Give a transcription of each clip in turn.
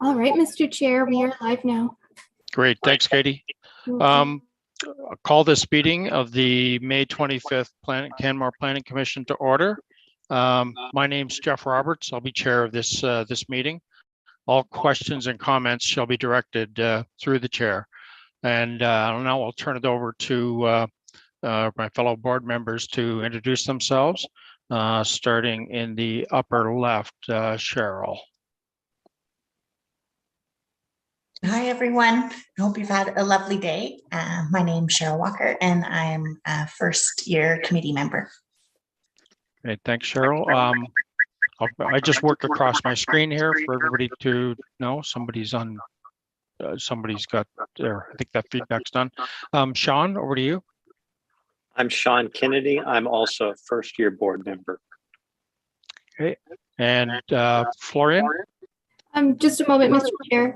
All right, Mr. Chair, we are live now. Great, thanks, Katie. I'll call this meeting of the May 25th Canmore Planning Commission to order. My name's Jeff Roberts. I'll be chair of this meeting. All questions and comments shall be directed through the chair. And now I'll turn it over to my fellow board members to introduce themselves, starting in the upper left, Cheryl. Hi, everyone. I hope you've had a lovely day. My name's Cheryl Walker, and I'm a first-year committee member. Great, thanks, Cheryl. I just work across my screen here for everybody to know. Somebody's on. Somebody's got there. I think that feedback's done. Sean, over to you. I'm Sean Kennedy. I'm also a first-year board member. Okay, and Florian. Just a moment, Mr. Chair.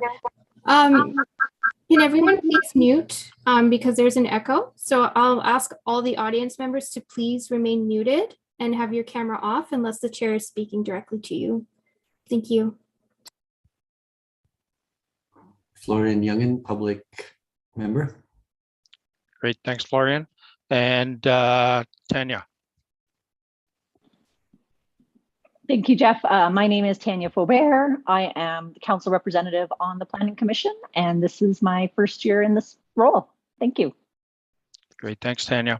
Can everyone please mute because there's an echo? So I'll ask all the audience members to please remain muted and have your camera off unless the chair is speaking directly to you. Thank you. Florian Youngin, public member. Great, thanks, Florian. And Tanya. Thank you, Jeff. My name is Tanya Faubert. I am the council representative on the Planning Commission, and this is my first year in this role. Thank you. Great, thanks, Tanya.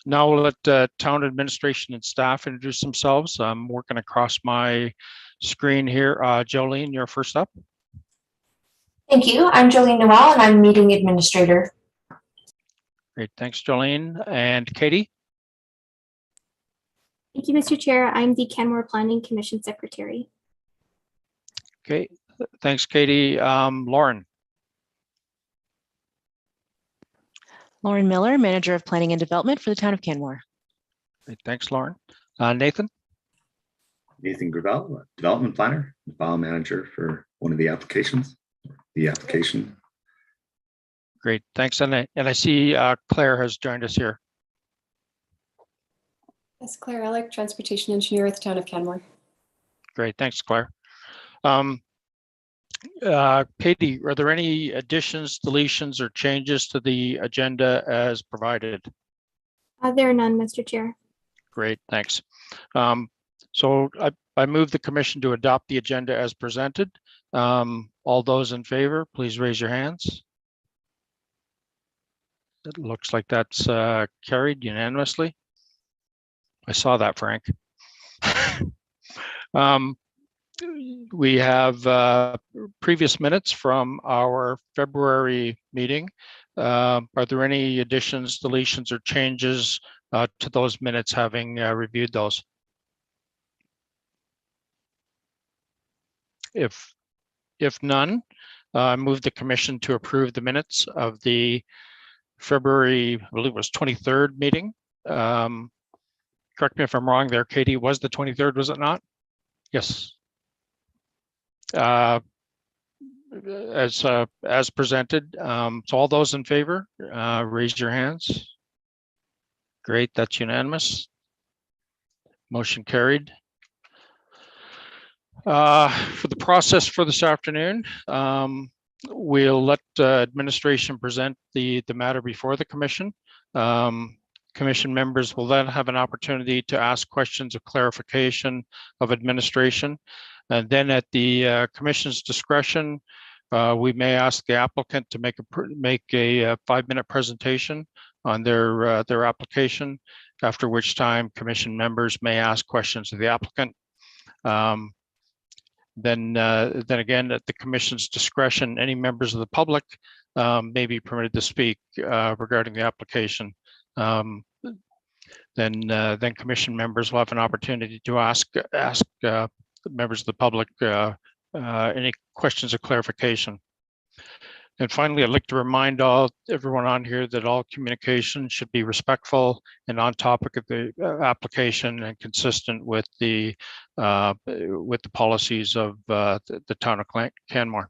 Now we'll let town administration and staff introduce themselves. I'm working across my screen here. Jolene, you're first up. Thank you. I'm Jolene Noel, and I'm meeting administrator. Great, thanks, Jolene. And Katie? Thank you, Mr. Chair. I'm the Canmore Planning Commission Secretary. Okay, thanks, Katie. Lauren. Lauren Miller, Manager of Planning and Development for the Town of Canmore. Great, thanks, Lauren. Nathan. Nathan Gravel, Development Planner, File Manager for one of the applications. The application. Great, thanks. And I see Claire has joined us here. Yes, Claire Alec, Transportation Engineer at the Town of Canmore. Great, thanks, Claire. Katie, are there any additions, deletions, or changes to the agenda as provided? There are none, Mr. Chair. Great, thanks. So I move the commission to adopt the agenda as presented. All those in favor, please raise your hands. It looks like that's carried unanimously. I saw that, Frank. We have previous minutes from our February meeting. Are there any additions, deletions, or changes to those minutes, having reviewed those? If none, I move the commission to approve the minutes of the February, I believe it was 23rd meeting. Correct me if I'm wrong there, Katie, was the 23rd, was it not? Yes. As presented. So all those in favor, raise your hands. Great, that's unanimous. Motion carried. For the process for this afternoon, we'll let administration present the matter before the commission. Commission members will then have an opportunity to ask questions of clarification of administration. And then at the commission's discretion, we may ask the applicant to make a 5-minute presentation on their application, after which time commission members may ask questions of the applicant. Then again, at the commission's discretion, any members of the public may be permitted to speak regarding the application. Then commission members will have an opportunity to ask members of the public any questions of clarification. And finally, I'd like to remind everyone on here that all communication should be respectful and on topic of the application and consistent with the policies of the town of Canmore.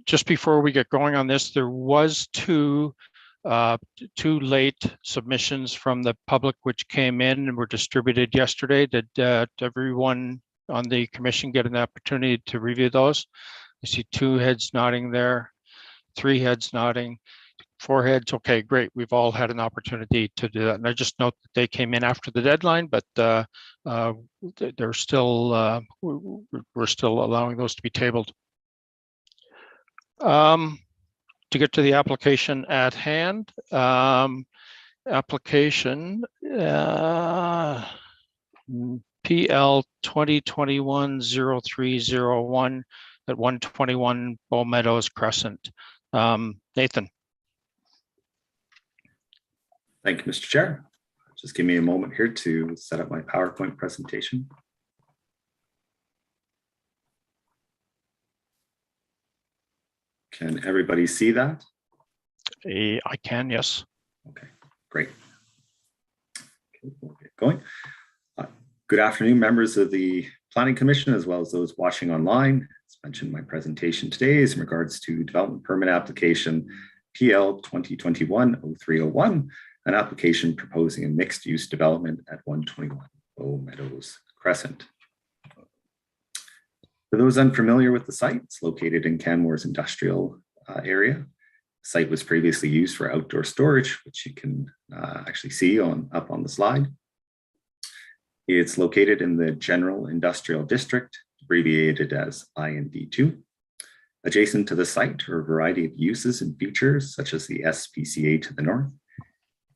Just before we get going on this, there was two late submissions from the public which came in and were distributed yesterday. Did everyone on the commission get an opportunity to review those? I see 2 heads nodding there, 3 heads nodding, 4 heads. Okay, great. We've all had an opportunity to do that. And I just note that they came in after the deadline, but they're still, we're still allowing those to be tabled. To get to the application at hand, application PL 2021-0301 at 121 Bow Meadows Crescent. Nathan. Thank you, Mr. Chair. Just give me a moment here to set up my PowerPoint presentation. Can everybody see that? I can, yes. Okay, great. Okay, we'll get going. Good afternoon, members of the Planning Commission, as well as those watching online. As mentioned, my presentation today is in regards to development permit application PL 2021-0301, an application proposing a mixed-use development at 121 Bow Meadows Crescent. For those unfamiliar with the site, it's located in Canmore's industrial area. The site was previously used for outdoor storage, which you can actually see up on the slide. It's located in the General Industrial District, abbreviated as IND2. Adjacent to the site are a variety of uses and features, such as the SPCA to the north,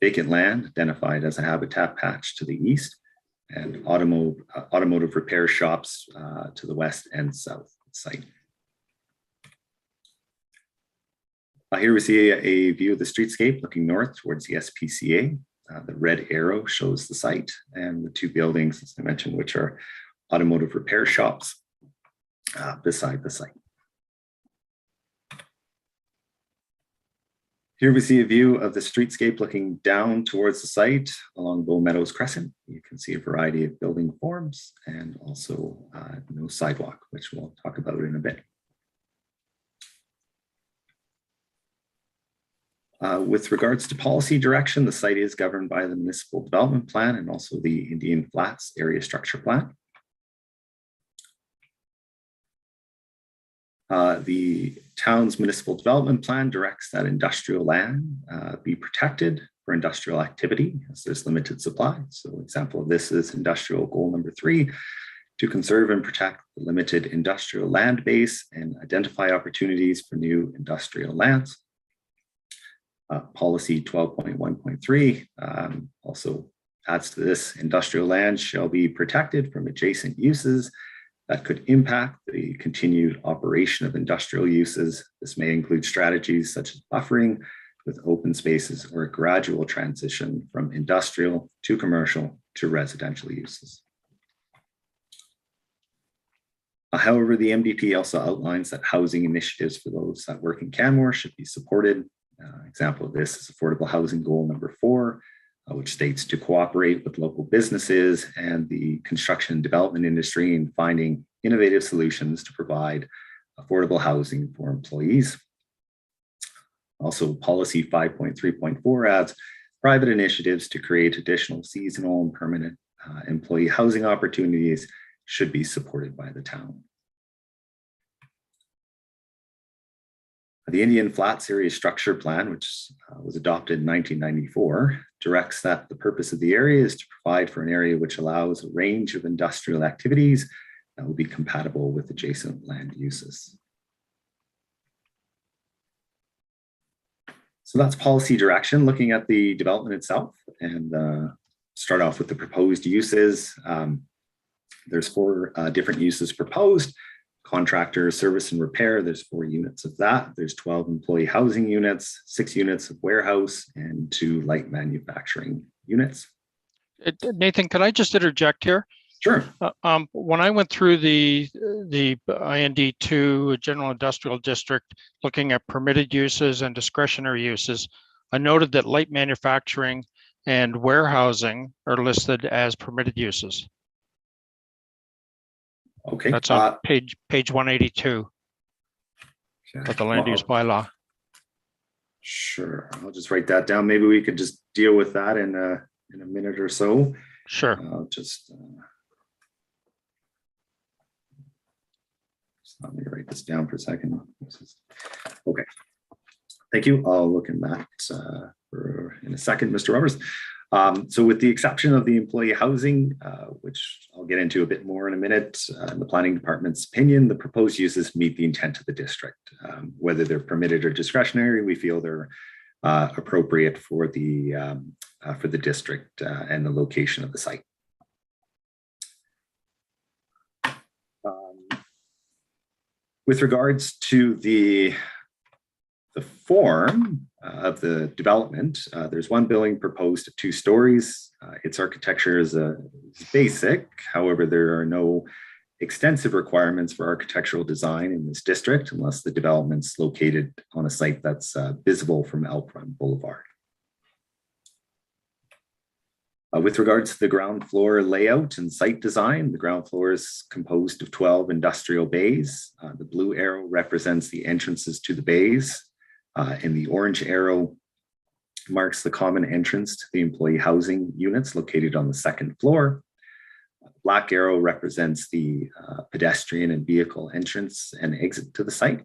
vacant land identified as a habitat patch to the east, and automotive repair shops to the west and south of the site. Here we see a view of the streetscape looking north towards the SPCA. The red arrow shows the site and the 2 buildings, as I mentioned, which are automotive repair shops beside the site. Here we see a view of the streetscape looking down towards the site along Bow Meadows Crescent. You can see a variety of building forms and also no sidewalk, which we'll talk about in a bit. With regards to policy direction, the site is governed by the Municipal Development Plan and also the Indian Flats Area Structure Plan. The town's municipal development plan directs that industrial land be protected for industrial activity as there's limited supply. So an example of this is industrial goal number 3, to conserve and protect the limited industrial land base and identify opportunities for new industrial lands. Policy 12.1.3 also adds to this: industrial land shall be protected from adjacent uses that could impact the continued operation of industrial uses. This may include strategies such as buffering with open spaces or a gradual transition from industrial to commercial to residential uses. However, the MDP also outlines that housing initiatives for those that work in Canmore should be supported. Example of this is affordable housing goal number 4, which states to cooperate with local businesses and the construction and development industry in finding innovative solutions to provide affordable housing for employees. Also, policy 5.3.4 adds private initiatives to create additional seasonal and permanent employee housing opportunities should be supported by the town. The Indian Flats Area Structure Plan, which was adopted in 1994, directs that the purpose of the area is to provide for an area which allows a range of industrial activities that will be compatible with adjacent land uses. So that's policy direction. Looking at the development itself, and start off with the proposed uses. There's 4 different uses proposed. Contractor, service and repair, there's 4 units of that. There's 12 employee housing units, 6 units of warehouse, and 2 light manufacturing units. Nathan, can I just interject here? Sure. When I went through the IND2 General Industrial District, looking at permitted uses and discretionary uses, I noted that light manufacturing and warehousing are listed as permitted uses. Okay. That's on page 182 of the land use bylaw. Sure. I'll just write that down. Maybe we could just deal with that in a minute or so. Sure. I'll just Just let me write this down for a second. Okay. Thank you. I'll look in that in a second, Mr. Roberts. So with the exception of the employee housing, which I'll get into a bit more in a minute, in the planning department's opinion, the proposed uses meet the intent of the district. Whether they're permitted or discretionary, we feel they're appropriate for the district and the location of the site. With regards to the form of the development, there's one building proposed at 2 stories. Its architecture is basic. However, there are no extensive requirements for architectural design in this district unless the development's located on a site that's visible from Elk Run Boulevard. With regards to the ground floor layout and site design, the ground floor is composed of 12 industrial bays. The blue arrow represents the entrances to the bays, and the orange arrow marks the common entrance to the employee housing units located on the 2nd floor. The black arrow represents the pedestrian and vehicle entrance and exit to the site.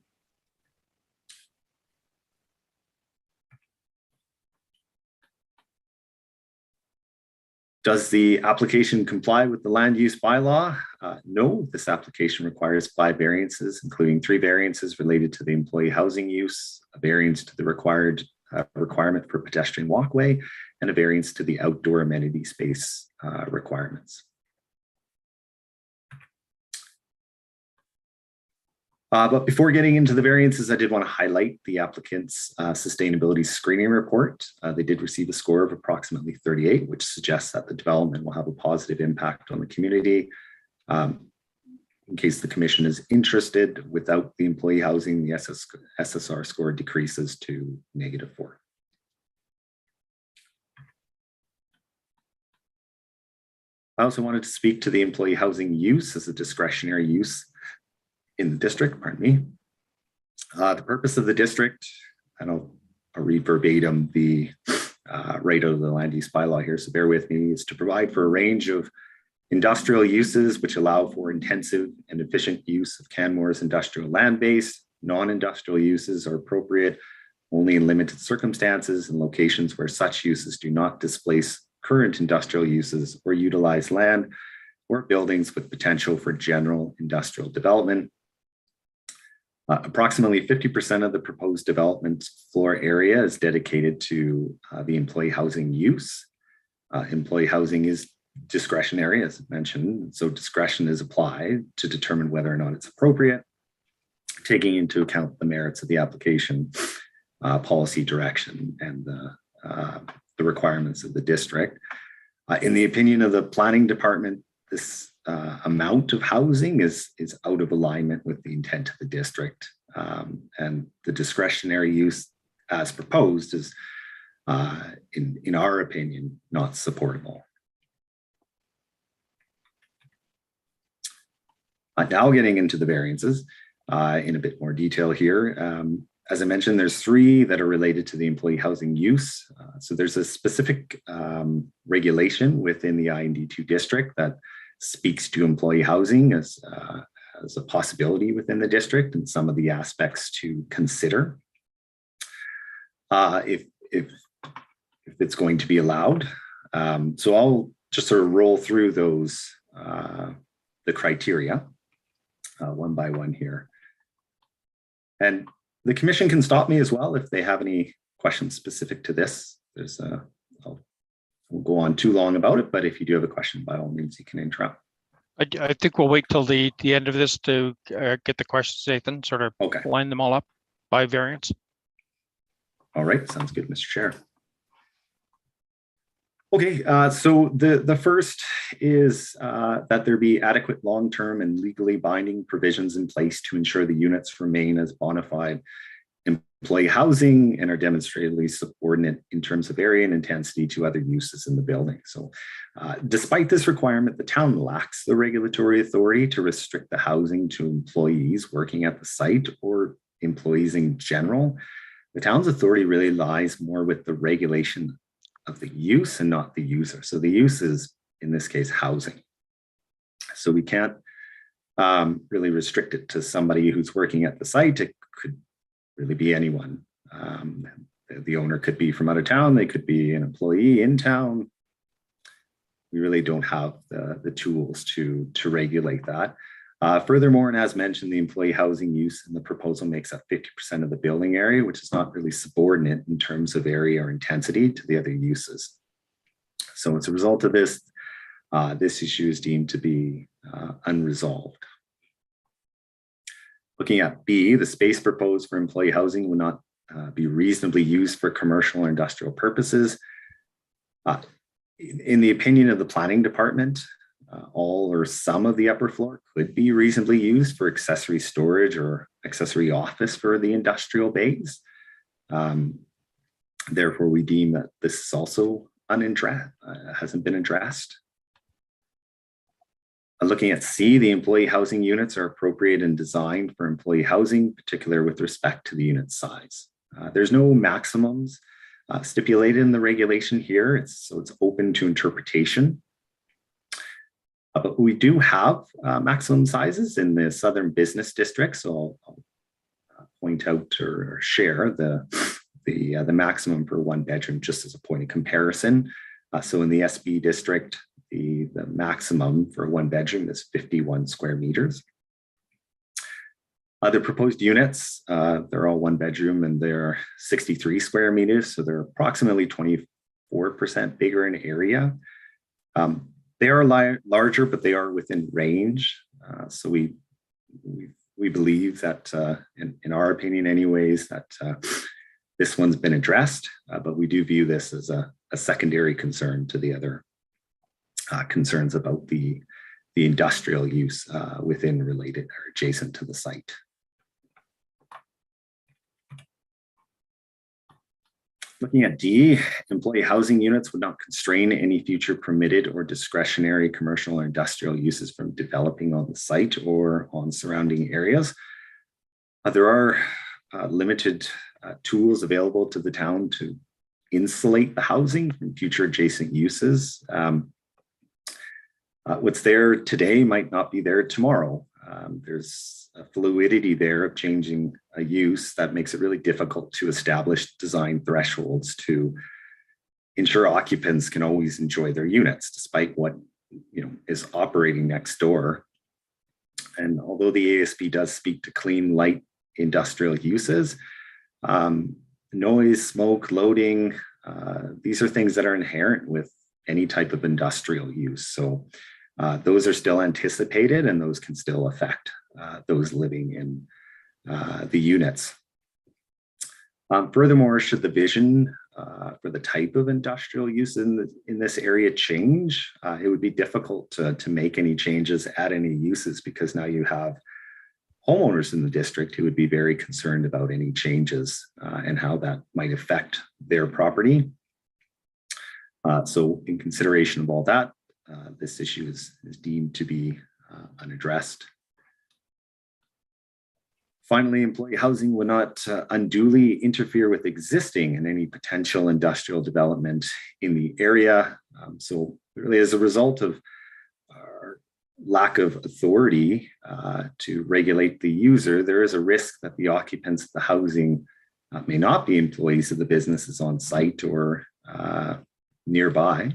Does the application comply with the land use bylaw? No, this application requires 5 variances, including 3 variances related to the employee housing use, a variance to the requirement for pedestrian walkway, and a variance to the outdoor amenity space requirements. But before getting into the variances, I did want to highlight the applicant's sustainability screening report. They did receive a score of approximately 38, which suggests that the development will have a positive impact on the community. In case the commission is interested, without the employee housing, the SSR score decreases to -4. I also wanted to speak to the employee housing use as a discretionary use in the district, pardon me. The purpose of the district, and I'll read verbatim the right out of the land use bylaw here, so bear with me, is to provide for a range of industrial uses which allow for intensive and efficient use of Canmore's industrial land base. Non-industrial uses are appropriate only in limited circumstances and locations where such uses do not displace current industrial uses or utilize land or buildings with potential for general industrial development. Approximately 50% of the proposed development floor area is dedicated to the employee housing use. Employee housing is discretionary, as mentioned, so discretion is applied to determine whether or not it's appropriate, taking into account the merits of the application, policy direction, and the requirements of the district. In the opinion of the planning department, this amount of housing is out of alignment with the intent of the district, and the discretionary use as proposed is, in our opinion, not supportable. Now getting into the variances in a bit more detail here. As I mentioned, there's 3 that are related to the employee housing use. So there's a specific regulation within the IND2 district that speaks to employee housing as a possibility within the district and some of the aspects to consider if it's going to be allowed. So I'll just sort of roll through those, the criteria one by one here. And the commission can stop me as well if they have any questions specific to this. I won't go on too long about it, but if you do have a question, by all means, you can interrupt. I think we'll wait till the end of this to get the questions, Nathan, sort of line them all up by variance. All right, sounds good, Mr. Chair. Okay, so the first is that there be adequate long-term and legally binding provisions in place to ensure the units remain as bona fide employee housing and are demonstrably subordinate in terms of area and intensity to other uses in the building. So despite this requirement, the town lacks the regulatory authority to restrict the housing to employees working at the site or employees in general. The town's authority really lies more with the regulation of the use and not the user. So the use is, in this case, housing. So we can't really restrict it to somebody who's working at the site. It could really be anyone. The owner could be from out of town. They could be an employee in town. We really don't have the tools to regulate that. Furthermore, and as mentioned, the employee housing use in the proposal makes up 50% of the building area, which is not really subordinate in terms of area or intensity to the other uses. So as a result of this, this issue is deemed to be unresolved. Looking at B, the space proposed for employee housing will not be reasonably used for commercial or industrial purposes. In the opinion of the planning department, all or some of the upper floor could be reasonably used for accessory storage or accessory office for the industrial bays. Therefore, we deem that this is also hasn't been addressed. Looking at C, the employee housing units are appropriate and designed for employee housing, particularly with respect to the unit size. There's no maximums stipulated in the regulation here, so it's open to interpretation. But we do have maximum sizes in the Southern Business District, so I'll point out or share the maximum for one bedroom just as a point of comparison. So in the SB district, the maximum for one bedroom is 51 square meters. The proposed units, they're all one bedroom and they're 63 square meters, so they're approximately 24% bigger in area. They are larger, but they are within range. So we believe that, in our opinion anyways, that this one's been addressed, but we do view this as a secondary concern to the other concerns about the industrial use within related or adjacent to the site. Looking at D, employee housing units would not constrain any future permitted or discretionary commercial or industrial uses from developing on the site or on surrounding areas. There are limited tools available to the town to insulate the housing from future adjacent uses. What's there today might not be there tomorrow. There's a fluidity there of changing a use that makes it really difficult to establish design thresholds to ensure occupants can always enjoy their units despite what is operating next door. And although the ASB does speak to clean, light industrial uses, noise, smoke, loading, these are things that are inherent with any type of industrial use. So those are still anticipated and those can still affect those living in the units. Furthermore, should the vision for the type of industrial use in this area change, it would be difficult to make any changes, add any uses, because now you have homeowners in the district who would be very concerned about any changes and how that might affect their property. So in consideration of all that, this issue is deemed to be unaddressed. Finally, employee housing would not unduly interfere with existing and any potential industrial development in the area. So really, as a result of our lack of authority to regulate the user, there is a risk that the occupants of the housing may not be employees of the businesses on site or nearby.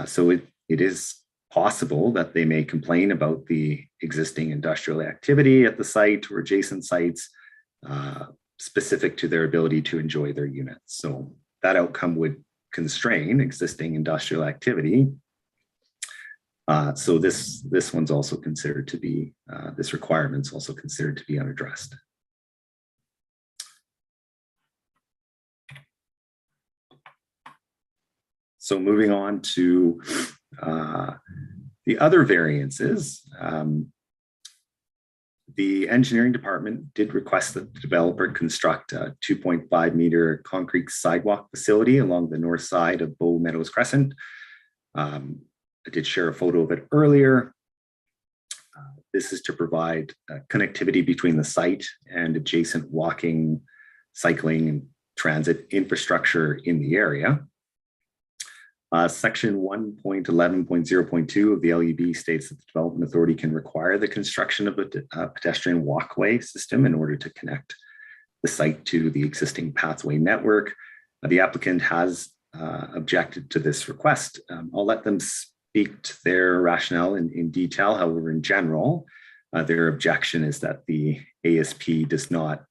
So it is possible that they may complain about the existing industrial activity at the site or adjacent sites specific to their ability to enjoy their units. So that outcome would constrain existing industrial activity. So this one's also considered to be, this requirement's also considered to be unaddressed. So moving on to the other variances, the engineering department did request that the developer construct a 2.5 meter concrete sidewalk facility along the north side of Bow Meadows Crescent. I did share a photo of it earlier. This is to provide connectivity between the site and adjacent walking, cycling, and transit infrastructure in the area. Section 1.11.0.2 of the LUB states that the Development Authority can require the construction of a pedestrian walkway system in order to connect the site to the existing pathway network. The applicant has objected to this request. I'll let them speak to their rationale in detail. However, in general, their objection is that the ASP does not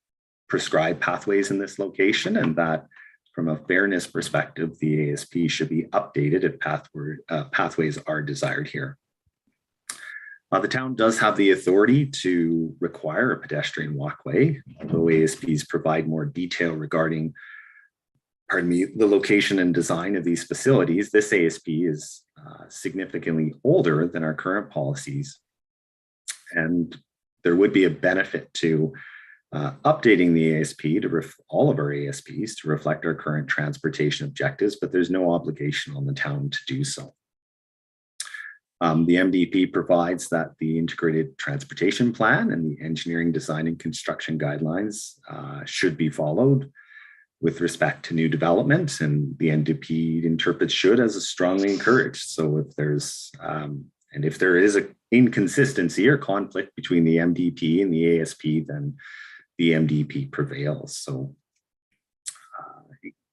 prescribe pathways in this location, and that from a fairness perspective, the ASP should be updated if pathways are desired here. The town does have the authority to require a pedestrian walkway, although ASPs provide more detail regarding, the location and design of these facilities. This ASP is significantly older than our current policies, and there would be a benefit to updating the ASP to all of our ASPs to reflect our current transportation objectives, but there's no obligation on the town to do so. The MDP provides that the integrated transportation plan and the engineering, design, and construction guidelines should be followed with respect to new development, and the MDP interprets should as a strongly encouraged. So if there's and if there is an inconsistency or conflict between the MDP and the ASP, then the MDP prevails. So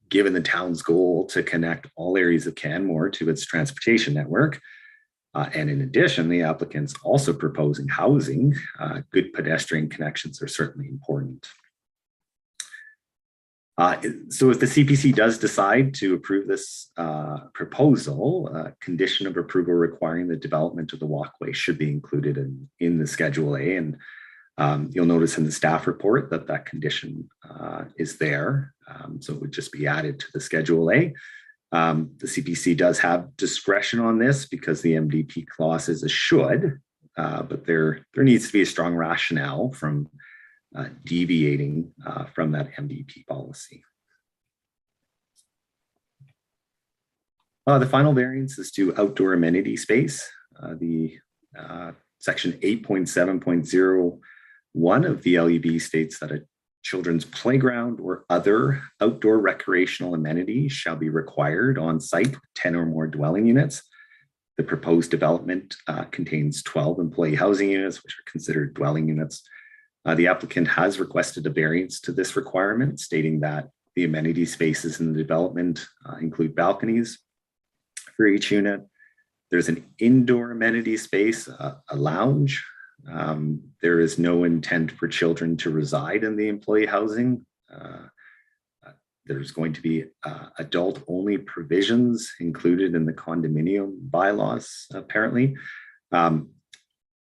given the town's goal to connect all areas of Canmore to its transportation network, and in addition, the applicant's also proposing housing, good pedestrian connections are certainly important. So if the CPC does decide to approve this proposal, a condition of approval requiring the development of the walkway should be included in the Schedule A. And you'll notice in the staff report that that condition is there. So it would just be added to the Schedule A. The CPC does have discretion on this because the MDP clause is a should, but there needs to be a strong rationale from deviating from that MDP policy. The final variance is to outdoor amenity space. The section 8.7.01 of the LUB states that a children's playground or other outdoor recreational amenities shall be required on site with 10 or more dwelling units. The proposed development contains 12 employee housing units, which are considered dwelling units. The applicant has requested a variance to this requirement, stating that the amenity spaces in the development include balconies for each unit. There's an indoor amenity space, a lounge. There is no intent for children to reside in the employee housing. There's going to be adult-only provisions included in the condominium bylaws, apparently.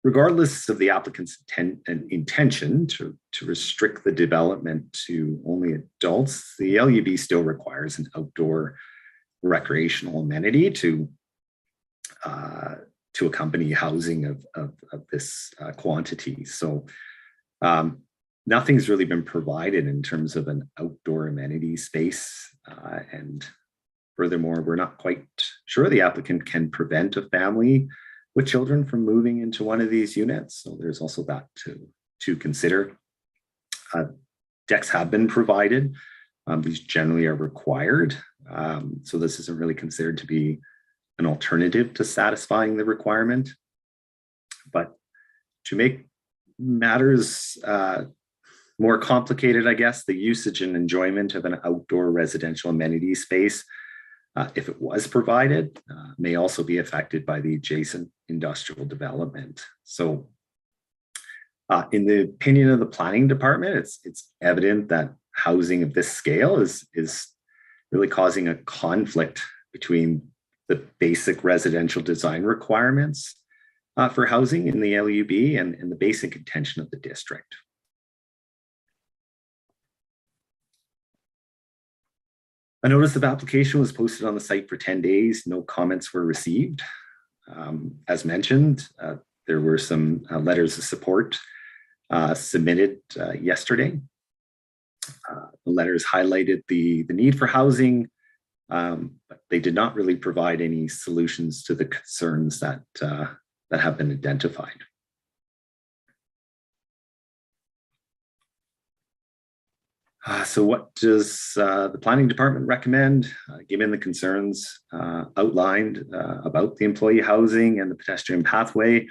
Regardless of the applicant's intention to restrict the development to only adults, the LUB still requires an outdoor recreational amenity to accompany housing of this quantity. So nothing's really been provided in terms of an outdoor amenity space. And furthermore, we're not quite sure the applicant can prevent a family with children from moving into one of these units. So there's also that to consider. Decks have been provided. These generally are required. So this isn't really considered to be an alternative to satisfying the requirement. But to make matters more complicated, I guess, the usage and enjoyment of an outdoor residential amenity space, if it was provided, may also be affected by the adjacent industrial development. So in the opinion of the planning department, it's evident that housing of this scale is really causing a conflict between the basic residential design requirements for housing in the LUB and the basic intention of the district. A notice of application was posted on the site for 10 days. No comments were received. As mentioned, there were some letters of support submitted yesterday. The letters highlighted the need for housing, but they did not really provide any solutions to the concerns that have been identified. So what does the planning department recommend? Given the concerns outlined about the employee housing and the pedestrian pathway,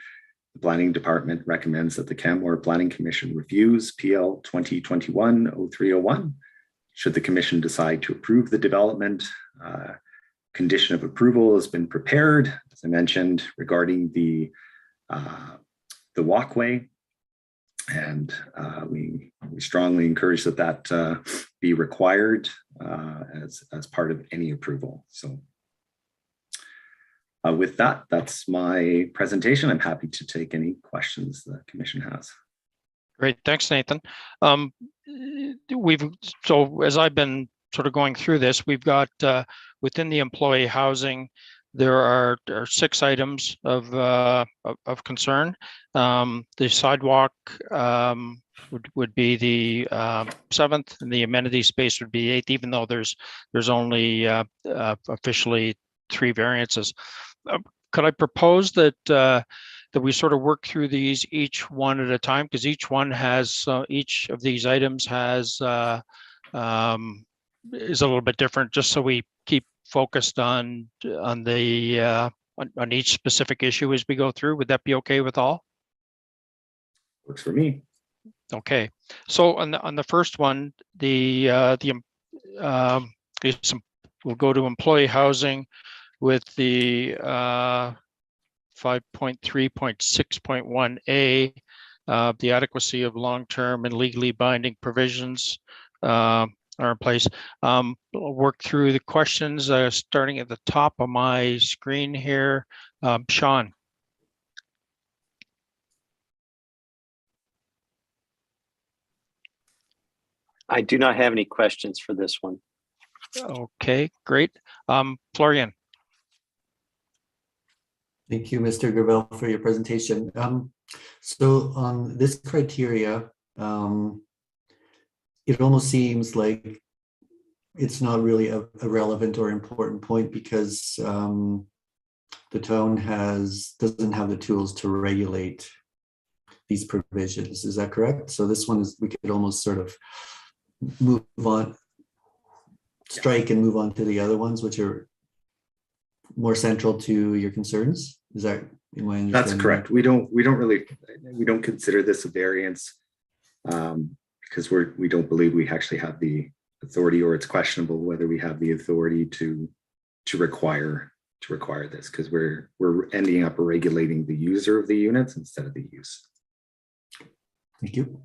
the planning department recommends that the Canmore Planning Commission reviews PL 2021-0301. Should the commission decide to approve the development, condition of approval has been prepared, as I mentioned, regarding the walkway. And we strongly encourage that be required as part of any approval. So with that, that's my presentation. I'm happy to take any questions the commission has. Great, thanks, Nathan. So as I've been sort of going through this, we've got within the employee housing, there are 6 items of concern. The sidewalk would be the 7th, and the amenity space would be 8th, even though there's only officially 3 variances. Could I propose that that we sort of work through these each one at a time, because each one has each of these items has is a little bit different, just so we keep focused on the on each specific issue as we go through. Would that be okay with all? Works for me. Okay, so on the first one, we'll go to employee housing with the 5.3.6.1a, the adequacy of long-term and legally binding provisions are in place. I'll work through the questions starting at the top of my screen here. Sean. I do not have any questions for this one. Okay, great. Florian. Thank you, Mr. Gravel, for your presentation. So on this criteria, it almost seems like it's not really a relevant or important point, because the town doesn't have the tools to regulate these provisions. Is that correct? So this one is, we could almost sort of move on, strike and move on to the other ones, which are more central to your concerns. Is that in my understanding? That's correct. We don't consider this a variance because we don't believe we actually have the authority, or it's questionable whether we have the authority to require this, because we're ending up regulating the user of the units instead of the use. Thank you.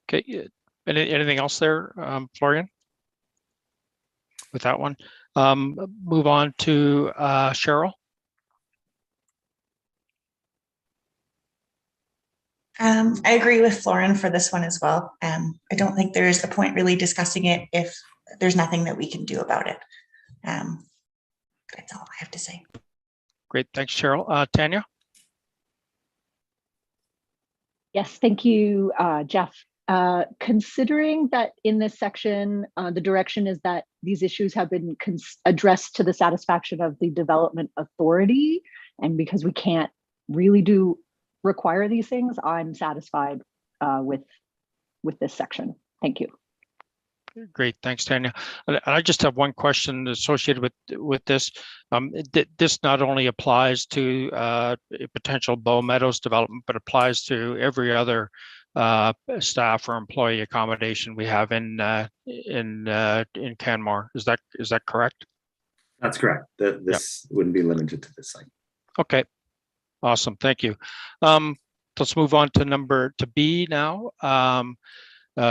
Okay, anything else there, Florian? With that one, move on to Cheryl. I agree with Florian for this one as well. I don't think there's a point really discussing it if there's nothing that we can do about it. That's all I have to say. Great, thanks, Cheryl. Tanya? Yes, thank you, Jeff. Considering that in this section, the direction is that these issues have been addressed to the satisfaction of the development authority, and because we can't really require these things, I'm satisfied with this section. Thank you. Great, thanks, Tanya. And I just have one question associated with this. This not only applies to a potential Bow Meadows development, but applies to every other staff or employee accommodation we have in Canmore. Is that correct? That's correct. This wouldn't be limited to this site. Okay, awesome. Thank you. Let's move on to B now.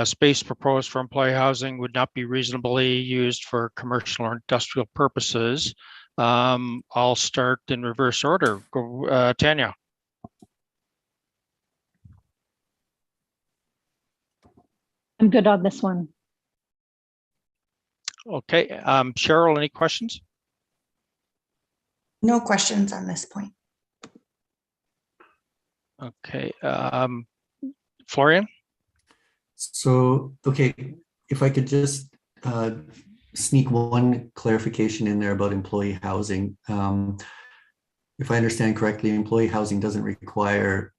Space proposed for employee housing would not be reasonably used for commercial or industrial purposes. I'll start in reverse order. Go, Tanya. I'm good on this one. Okay, Cheryl, any questions? No questions on this point. Okay, Florian? So, okay, if I could just sneak one clarification in there about employee housing. If I understand correctly, employee housing doesn't require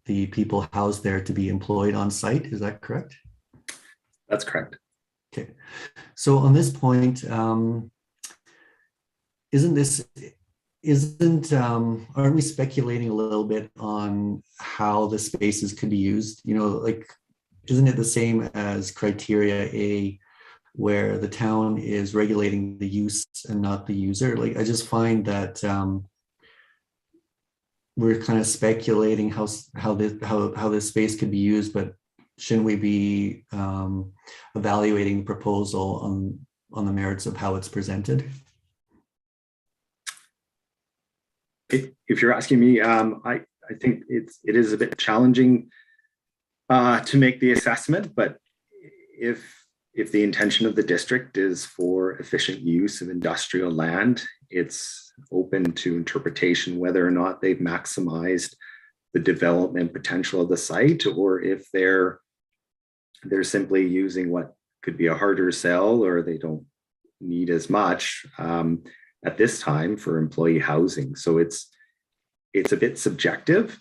the people housed there to be employed on site. Is that correct? That's correct. Okay. So on this point, aren't we speculating a little bit on how the spaces could be used? You know, like, isn't it the same as criteria A, where the town is regulating the use and not the user? Like, I just find that we're kind of speculating how this space could be used, but shouldn't we be evaluating the proposal on the merits of how it's presented? If you're asking me, I think it is a bit challenging to make the assessment, but if the intention of the district is for efficient use of industrial land, it's open to interpretation whether or not they've maximized the development potential of the site, or if they're simply using what could be a harder sell, or they don't need as much at this time for employee housing. So it's a bit subjective,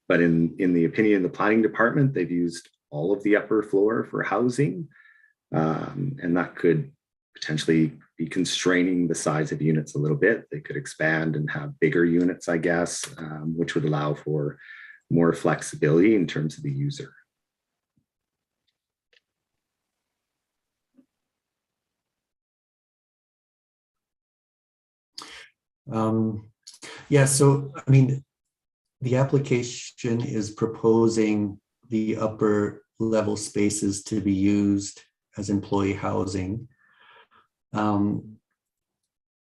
but in the opinion of the planning department, they've used all of the upper floor for housing, and that could potentially be constraining the size of units a little bit. They could expand and have bigger units, I guess, which would allow for more flexibility in terms of the user. Yeah, so I mean, the application is proposing the upper level spaces to be used as employee housing.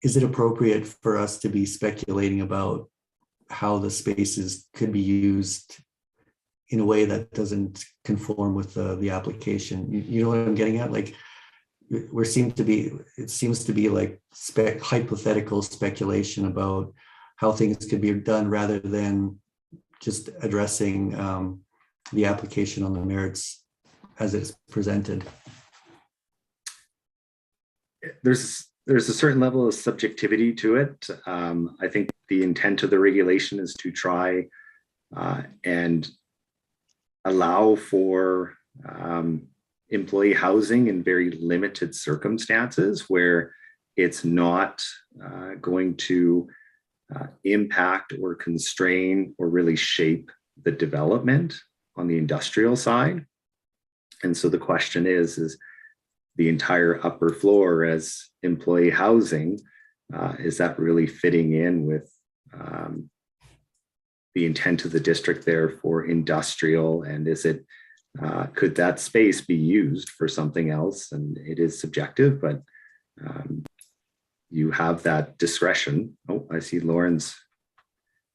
Is it appropriate for us to be speculating about how the spaces could be used in a way that doesn't conform with the application? You know what I'm getting at? Like, it seems to be like hypothetical speculation about how things could be done rather than just addressing the application on the merits as it's presented. There's a certain level of subjectivity to it. I think the intent of the regulation is to try and allow for employee housing in very limited circumstances where it's not going to impact or constrain or really shape the development on the industrial side. And so the question is the entire upper floor as employee housing, is that really fitting in with the intent of the district there for industrial? And is it, could that space be used for something else? And it is subjective, but you have that discretion. Oh, I see Lauren's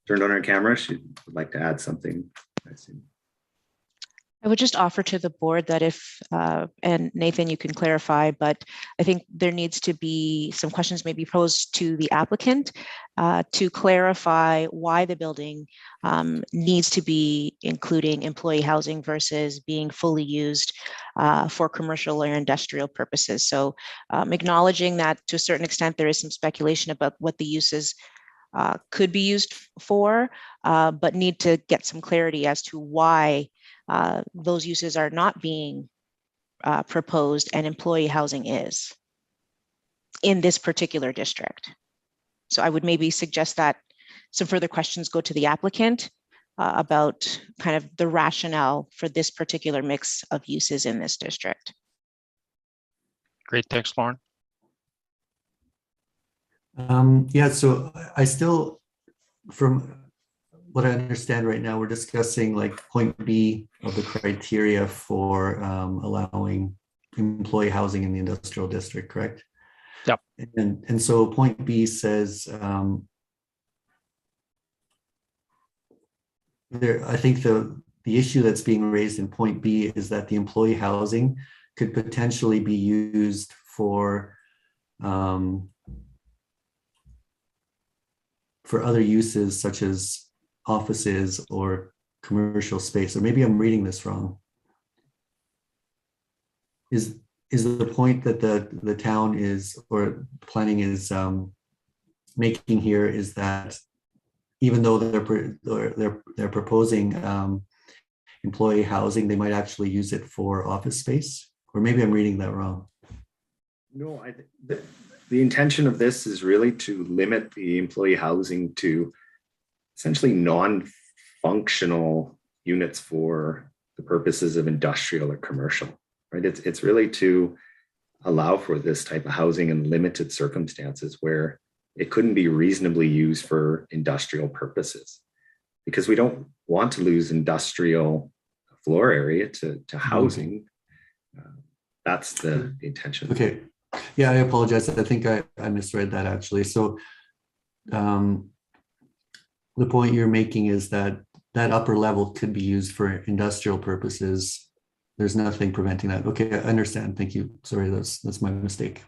turned on her camera. She would like to add something. I see. I would just offer to the board that if, and Nathan, you can clarify, but I think there needs to be some questions maybe posed to the applicant to clarify why the building needs to be including employee housing versus being fully used for commercial or industrial purposes. So acknowledging that to a certain extent, there is some speculation about what the uses could be used for, but need to get some clarity as to why those uses are not being proposed and employee housing is in this particular district. So I would maybe suggest that some further questions go to the applicant about kind of the rationale for this particular mix of uses in this district. Great, thanks, Lauren. Yeah, so I still, from what I understand right now, we're discussing like point B of the criteria for allowing employee housing in the industrial district, correct? Yep. And so point B says, I think the issue that's being raised in point B is that the employee housing could potentially be used for other uses such as offices or commercial space, or maybe I'm reading this wrong. Is the point that the town is, or planning is making here, is that even though they're proposing employee housing, they might actually use it for office space, or maybe I'm reading that wrong. No, the intention of this is really to limit the employee housing to essentially non-functional units for the purposes of industrial or commercial, right? It's really to allow for this type of housing in limited circumstances where it couldn't be reasonably used for industrial purposes, because we don't want to lose industrial floor area to housing. That's the intention. Okay. Yeah, I apologize. I think I misread that actually. So the point you're making is that that upper level could be used for industrial purposes. There's nothing preventing that. Okay, I understand. Thank you. Sorry, that's my mistake.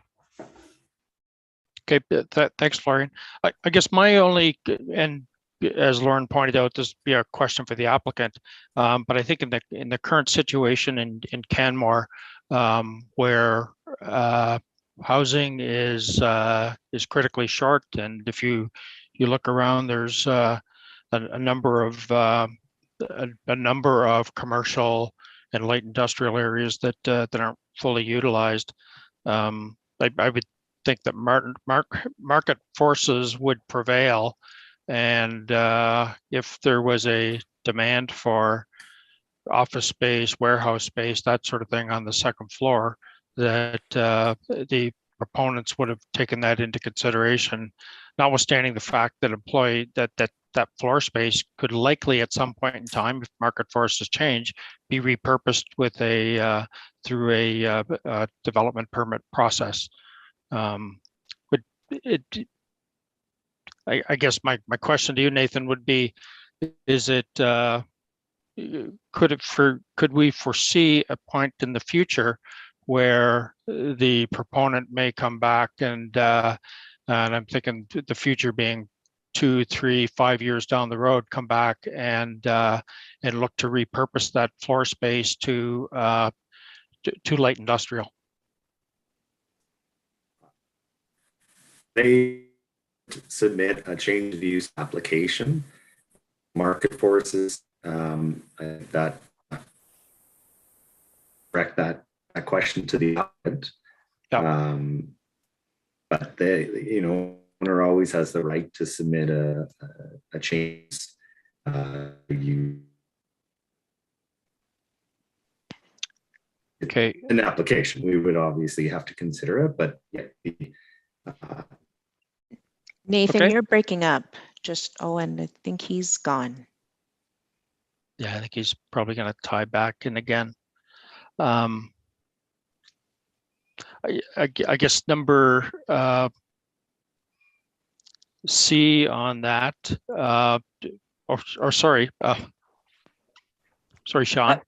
Okay, thanks, Florian. I guess my only, and as Lauren pointed out, this would be a question for the applicant, but I think in the current situation in Canmore, where housing is critically short, and if you look around, there's a number of commercial and light industrial areas that aren't fully utilized. I would think that market forces would prevail, and if there was a demand for office space, warehouse space, that sort of thing on the second floor, that the proponents would have taken that into consideration, notwithstanding the fact that that floor space could likely at some point in time, if market forces change, be repurposed with through a development permit process. But I guess my question to you, Nathan, would be: is it could we foresee a point in the future where the proponent may come back and I'm thinking the future being 2, 3, 5 years down the road, come back and look to repurpose that floor space to light industrial? They submit a change of use application. Market forces that direct that question to the applicant. Yeah. But owner always has the right to submit a change Okay. An application. We would obviously have to consider it, but yeah. Nathan, Okay. you're breaking up. And I think he's gone. Yeah, I think he's probably going to tie back in again. I guess number C on that, sorry, Sean.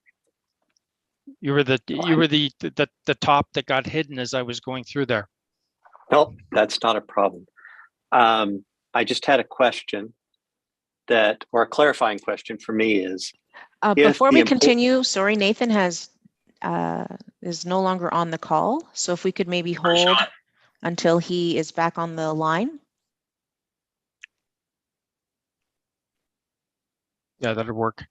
You were the top that got hidden as I was going through there. No, that's not a problem. I just had a question or a clarifying question for me is, before we continue, sorry, Nathan is no longer on the call. So if we could maybe hold until he is back on the line. Yeah, that'd work.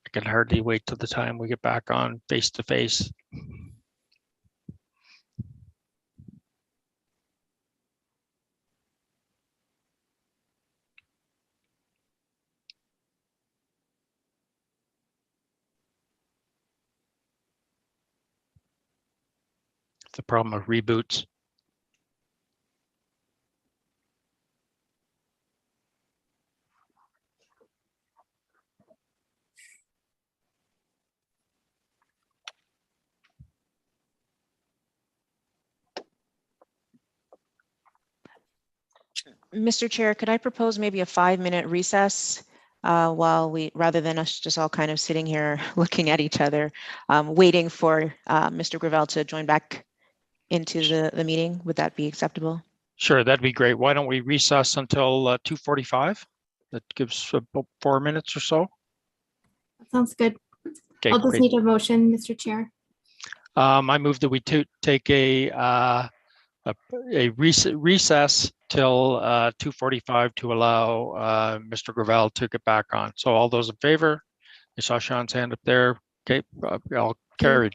I can hardly wait till the time we get back on face to face. The problem of reboots. Mr. Chair, could I propose maybe a 5-minute recess while rather than us just all kind of sitting here looking at each other, waiting for Mr. Gravel to join back into the meeting? Would that be acceptable? Sure, that'd be great. Why don't we recess until 2:45? That gives about 4 minutes or so. That sounds good. Okay, I'll just great. need a motion, Mr. Chair. I move that we take a recess till 2:45 to allow Mr. Gravel to get back on. So all those in favor? I saw Sean's hand up there. Okay, all carried.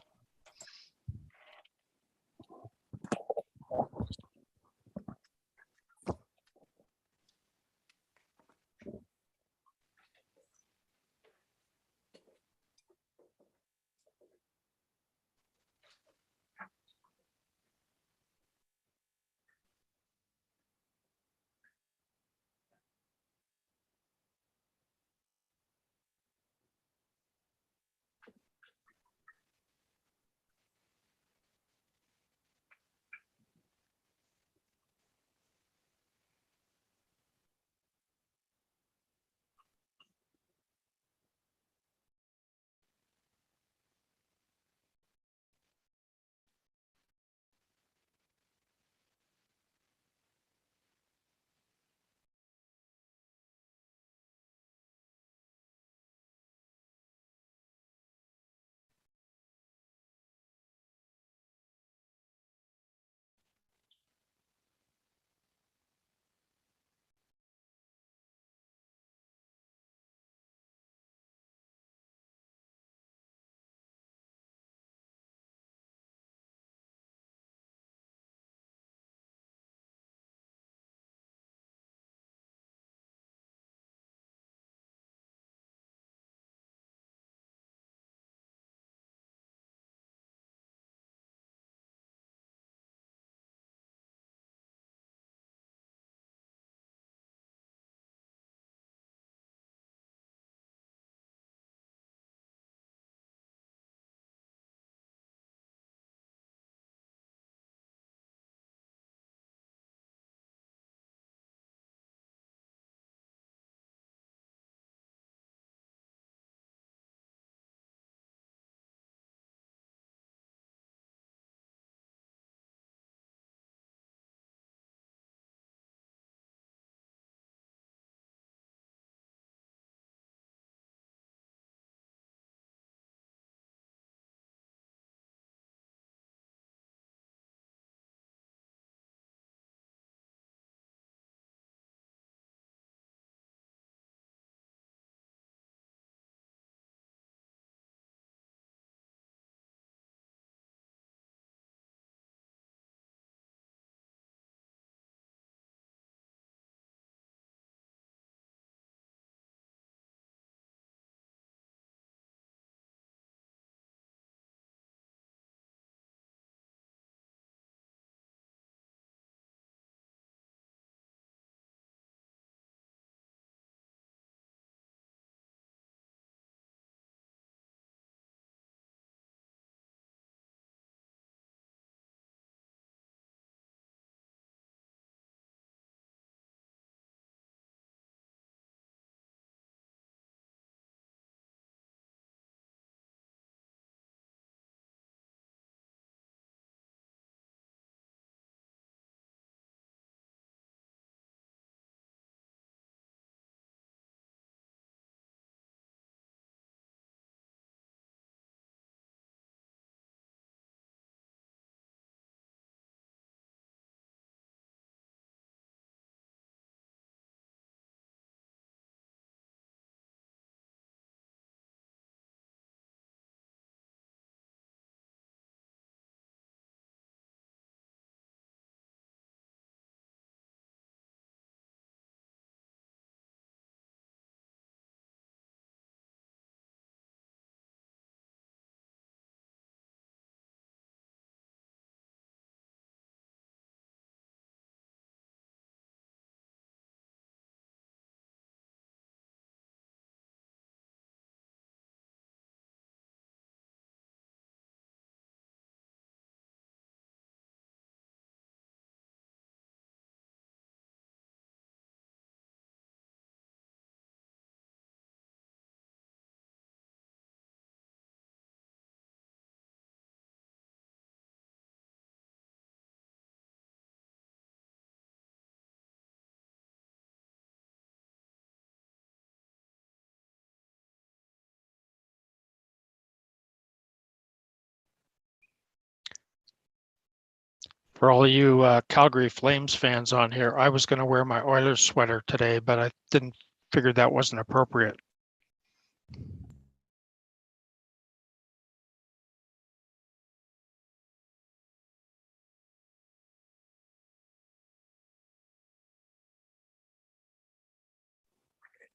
For all you Calgary Flames fans on here, I was going to wear my Oilers sweater today, but I didn't figure that wasn't appropriate.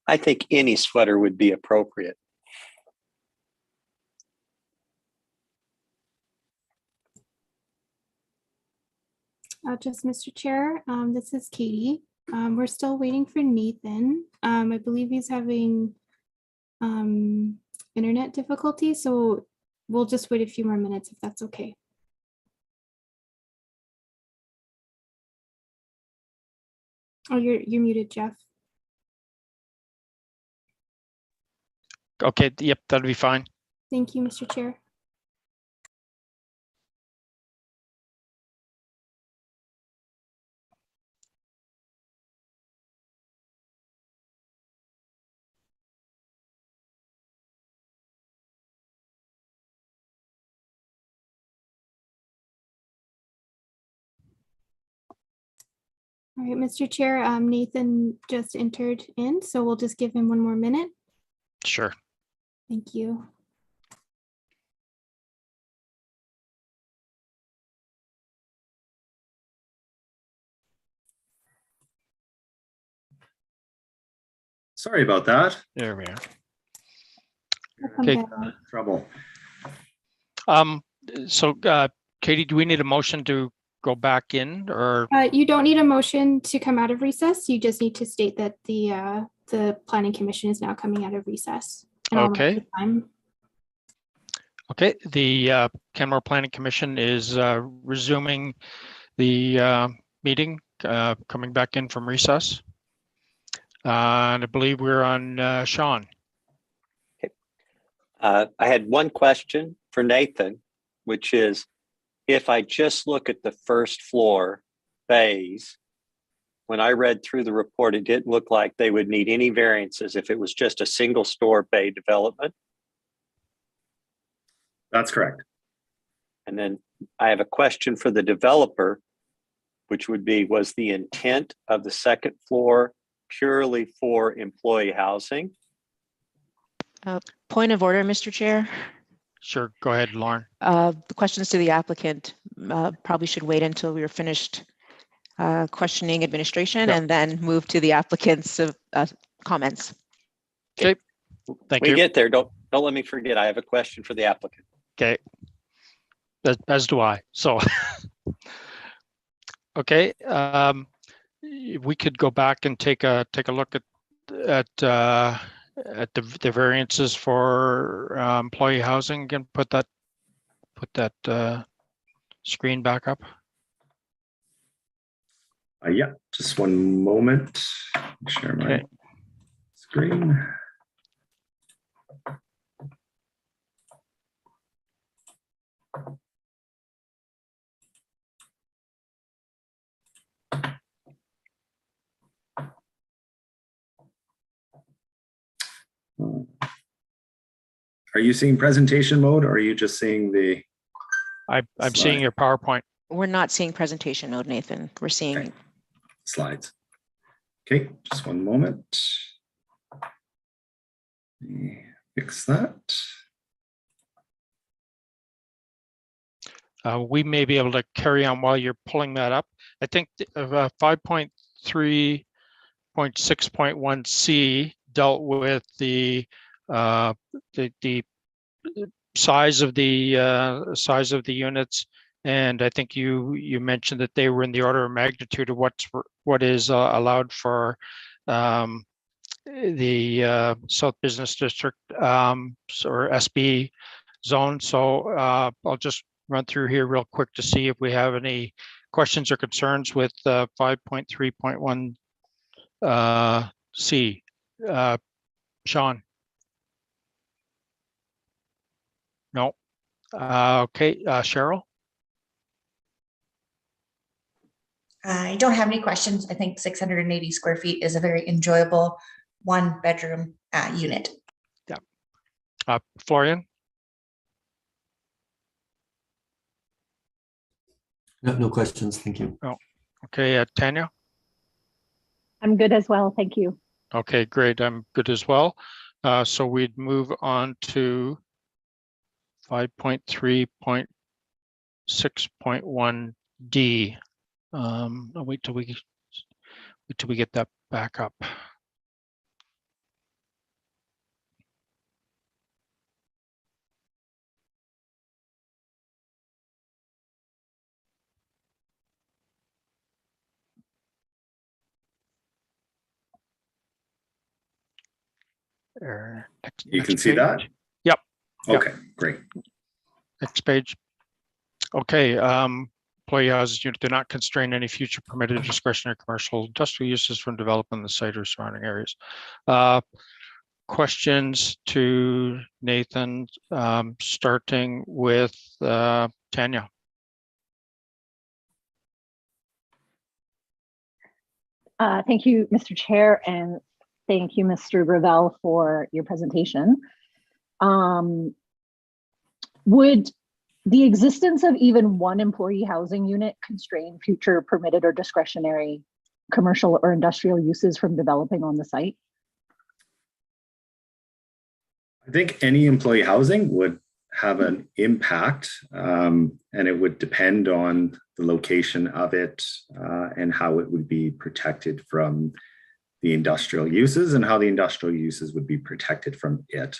I think any sweater would be appropriate. Just Mr. Chair, this is Katie. We're still waiting for Nathan. I believe he's having internet difficulties, so we'll just wait a few more minutes if that's okay. Oh, you're muted, Jeff. Okay, yep, that'll be fine. Thank you, Mr. Chair. All right, Mr. Chair, Nathan just entered in, so we'll just give him one more minute. Sure. Thank you. Sorry about that. There we are. Welcome Okay. back. Trouble. So Katie, do we need a motion to go back in, or? You don't need a motion to come out of recess. You just need to state that the Planning Commission is now coming out of recess. And I'll note Okay. the time. Okay, the Canmore Planning Commission is resuming the meeting, coming back in from recess. And I believe we're on Sean. I had one question for Nathan, which is, if I just look at the first floor bays, when I read through the report, it didn't look like they would need any variances if it was just a single store bay development. That's correct. And then I have a question for the developer, which would be, was the intent of the second floor purely for employee housing? Point of order, Mr. Chair. Sure, go ahead, Lauren. The questions to the applicant probably should wait until we are finished questioning administration Yep. and then move to the applicant's comments. Okay, thank you. We get there. Don't let me forget. I have a question for the applicant. Okay, as do I. So, okay, we could go back and take a look at the variances for employee housing and put that screen back up. Yeah, just one moment. Share my Okay. screen. Are you seeing presentation mode, or are you just seeing the? I'm Slide. seeing your PowerPoint. We're not seeing presentation mode, Nathan. We're seeing Okay. Slides. Okay, just one moment. Let me fix that. We may be able to carry on while you're pulling that up. I think 5.3.6.1C dealt with the size of the units, and I think you mentioned that they were in the order of magnitude of what is allowed for the South Business District or SB zone. So I'll just run through here real quick to see if we have any questions or concerns with 5.3.1 C. Sean? No. Okay, Cheryl? I don't have any questions. I think 680 square feet is a very enjoyable one-bedroom unit. Yeah. Florian? No questions. Thank you. Okay, Tanya? I'm good as well. Thank you. Okay, great. I'm good as well. So we'd move on to 5.3.6.1D. I'll wait till we get that back up. You can Next see page. that? Yep. Okay, great. Next page. Okay, employee houses unit do not constrain any future permitted discretionary commercial industrial uses from development in the site or surrounding areas. Questions to Nathan, starting with Tanya. Thank you, Mr. Chair, and thank you, Mr. Gravel, for your presentation. Would the existence of even one employee housing unit constrain future permitted or discretionary commercial or industrial uses from developing on the site? I think any employee housing would have an impact, and it would depend on the location of it and how it would be protected from the industrial uses and how the industrial uses would be protected from it.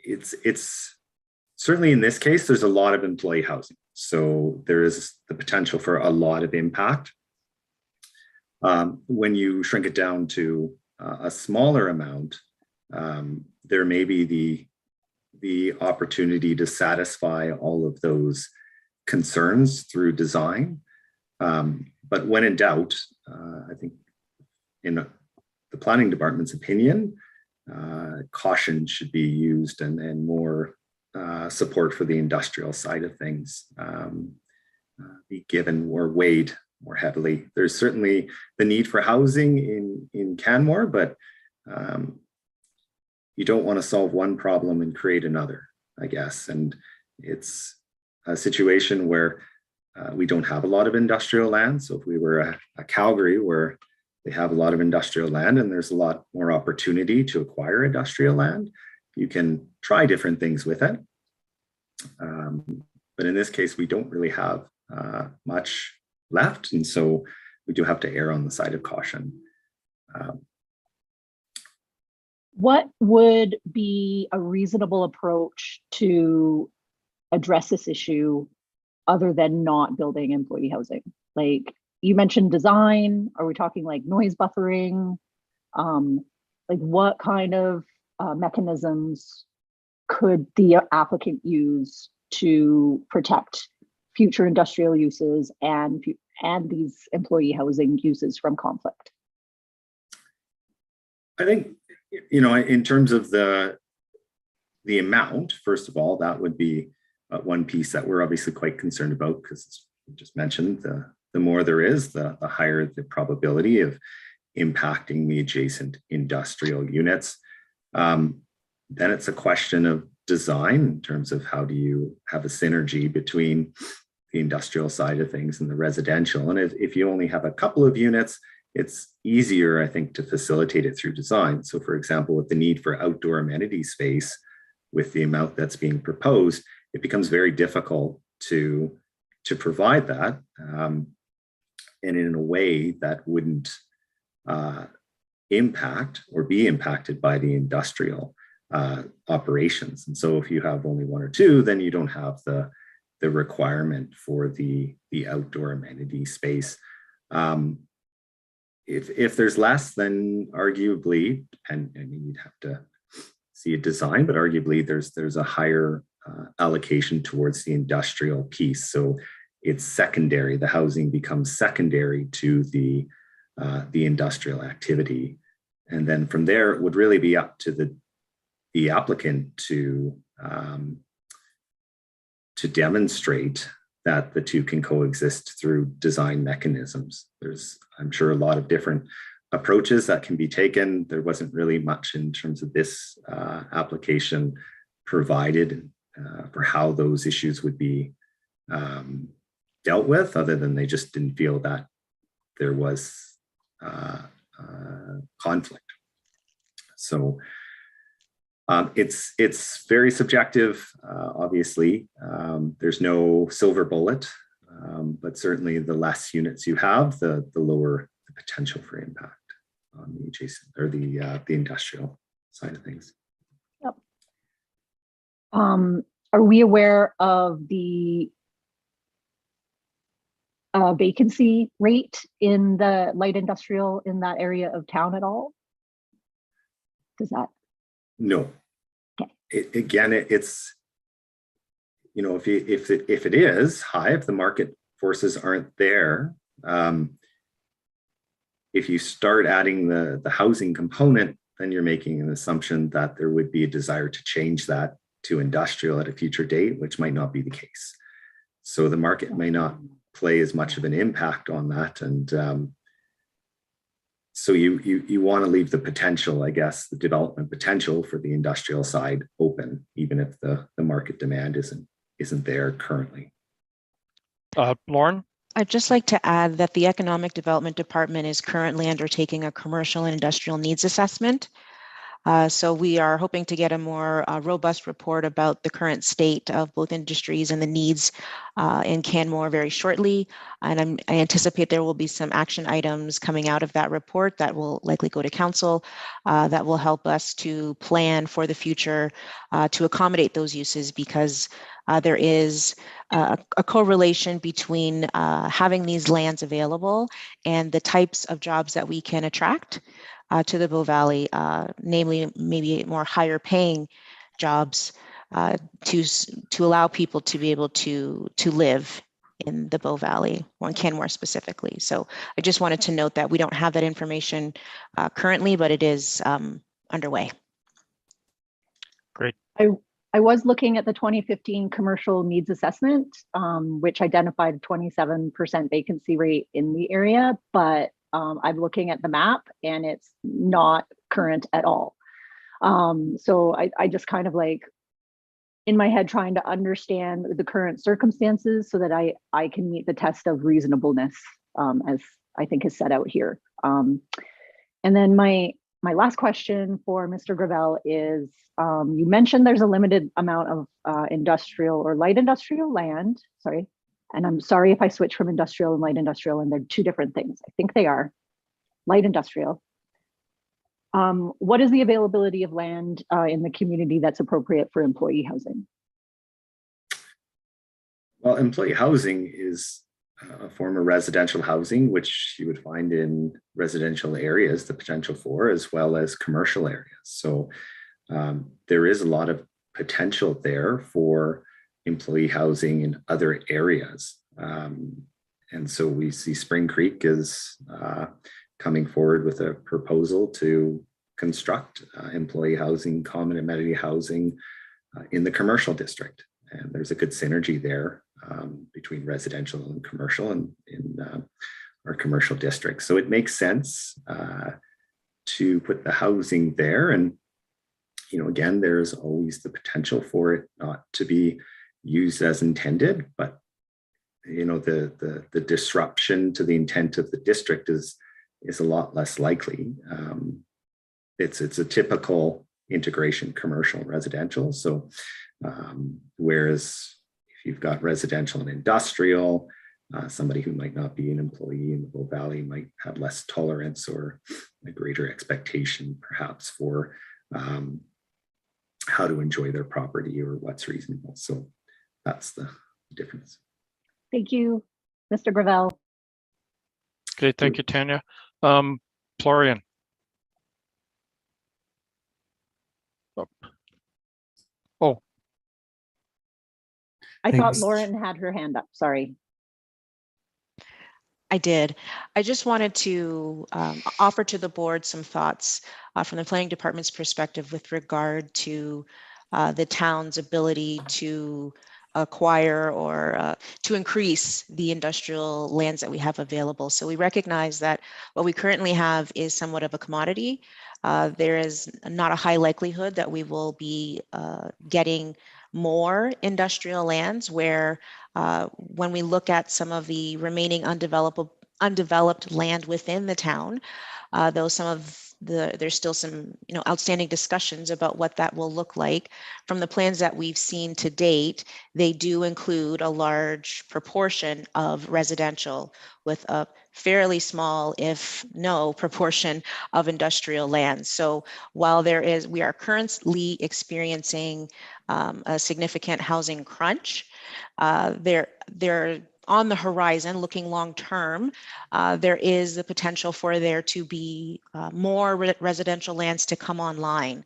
It's certainly in this case, there's a lot of employee housing. So there is the potential for a lot of impact. When you shrink it down to a smaller amount, there may be the opportunity to satisfy all of those concerns through design. But when in doubt, I think in the planning department's opinion, caution should be used and more support for the industrial side of things be given or weighed more heavily. There's certainly the need for housing in Canmore, but you don't want to solve one problem and create another, I guess. And it's a situation where we don't have a lot of industrial land. So if we were a Calgary where they have a lot of industrial land and there's a lot more opportunity to acquire industrial land, you can try different things with it. But in this case, we don't really have much left. And so we do have to err on the side of caution. What would be a reasonable approach to address this issue other than not building employee housing? Like you mentioned design, are we talking like noise buffering? Like what kind of mechanisms could the applicant use to protect future industrial uses and these employee housing uses from conflict? I think, you know, in terms of the amount, first of all, that would be one piece that we're obviously quite concerned about, because you just mentioned the more there is, the higher the probability of impacting the adjacent industrial units. Then it's a question of design in terms of how do you have a synergy between the industrial side of things and the residential. And if you only have a couple of units, it's easier, I think, to facilitate it through design. So for example, with the need for outdoor amenity space, with the amount that's being proposed, it becomes very difficult to provide that and in a way that wouldn't impact or be impacted by the industrial operations. And so if you have only one or two, then you don't have the requirement for the outdoor amenity space. If there's less, then arguably, and I mean, you'd have to see a design, but arguably there's a higher allocation towards the industrial piece. So it's secondary, the housing becomes secondary to the industrial activity. And then from there, it would really be up to the applicant to demonstrate that the two can coexist through design mechanisms. There's, I'm sure, a lot of different approaches that can be taken. There wasn't really much in terms of this application provided for how those issues would be dealt with, other than they just didn't feel that there was conflict. So it's very subjective, obviously. There's no silver bullet, but certainly the less units you have, the lower the potential for impact on the adjacent or the industrial side of things. Yep. Are we aware of the vacancy rate in the light industrial in that area of town at all? Does that? No. Okay. It's, you know, if it is high, if the market forces aren't there, if you start adding the housing component, then you're making an assumption that there would be a desire to change that to industrial at a future date, which might not be the case. So the market may not play as much of an impact on that. And so you want to leave the potential, I guess, the development potential for the industrial side open, even if the market demand isn't there currently. Lauren? I'd just like to add that the Economic Development Department is currently undertaking a commercial and industrial needs assessment. So we are hoping to get a more robust report about the current state of both industries and the needs in Canmore very shortly. And I anticipate there will be some action items coming out of that report that will likely go to council that will help us to plan for the future to accommodate those uses, because there is a correlation between having these lands available and the types of jobs that we can attract to the Bow Valley, namely maybe more higher paying jobs to allow people to be able to live in the Bow Valley, or in Canmore specifically. So I just wanted to note that we don't have that information currently, but it is underway. Great. I was looking at the 2015 commercial needs assessment, which identified a 27% vacancy rate in the area, but I'm looking at the map and it's not current at all. So I just kind of like in my head trying to understand the current circumstances so that I can meet the test of reasonableness, as I think is set out here. And then my last question for Mr. Gravel is, you mentioned there's a limited amount of industrial or light industrial land, sorry. And I'm sorry if I switch from industrial and light industrial, and they're two different things. I think they are. Light industrial. What is the availability of land in the community that's appropriate for employee housing? Well, employee housing is a form of residential housing, which you would find in residential areas, the potential for, as well as commercial areas. So there is a lot of potential there for employee housing in other areas. And so we see Spring Creek is coming forward with a proposal to construct employee housing, common amenity housing in the commercial district. And there's a good synergy there between residential and commercial and in our commercial district. So it makes sense to put the housing there. And, you know, again, there's always the potential for it not to be used as intended, but, you know, the disruption to the intent of the district is a lot less likely. It's a typical integration, commercial and residential. So whereas if you've got residential and industrial, somebody who might not be an employee in the Bow Valley might have less tolerance or a greater expectation perhaps for how to enjoy their property or what's reasonable. So that's the difference. Thank you, Mr. Gravel. Okay, thank you, Tanya. Florian. Oh. I thought Thanks. Lauren had her hand up, sorry. I did. I just wanted to offer to the board some thoughts from the planning department's perspective with regard to the town's ability to acquire or to increase the industrial lands that we have available. So we recognize that what we currently have is somewhat of a commodity. there is not a high likelihood that we will be getting more industrial lands where when we look at some of the remaining undeveloped land within the town, though there's still some outstanding discussions about what that will look like. From the plans that we've seen to date, they do include a large proportion of residential with a fairly small, if no, proportion of industrial land. So while we are currently experiencing a significant housing crunch, they're on the horizon, looking long term, there is the potential for there to be more residential lands to come online,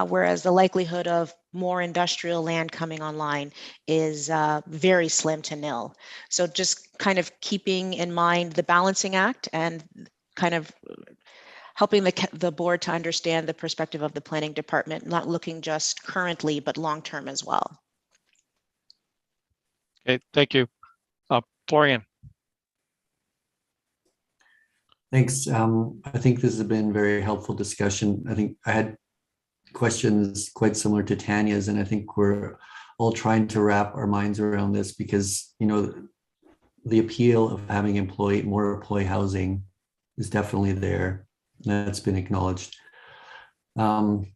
whereas the likelihood of more industrial land coming online is very slim to nil. So just kind of keeping in mind the balancing act and kind of helping the board to understand the perspective of the planning department, not looking just currently, but long term as well. Okay, thank you. Florian. Thanks. I think this has been very helpful discussion. I think I had questions quite similar to Tanya's, and I think we're all trying to wrap our minds around this because, the appeal of having more employee housing is definitely there. That's been acknowledged. But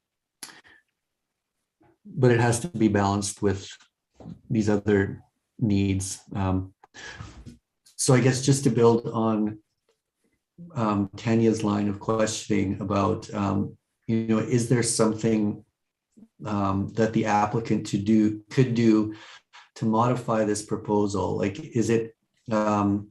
it has to be balanced with these other needs. So I guess just to build on Tanya's line of questioning about, is there something that the applicant could do to modify this proposal? Like, is it, are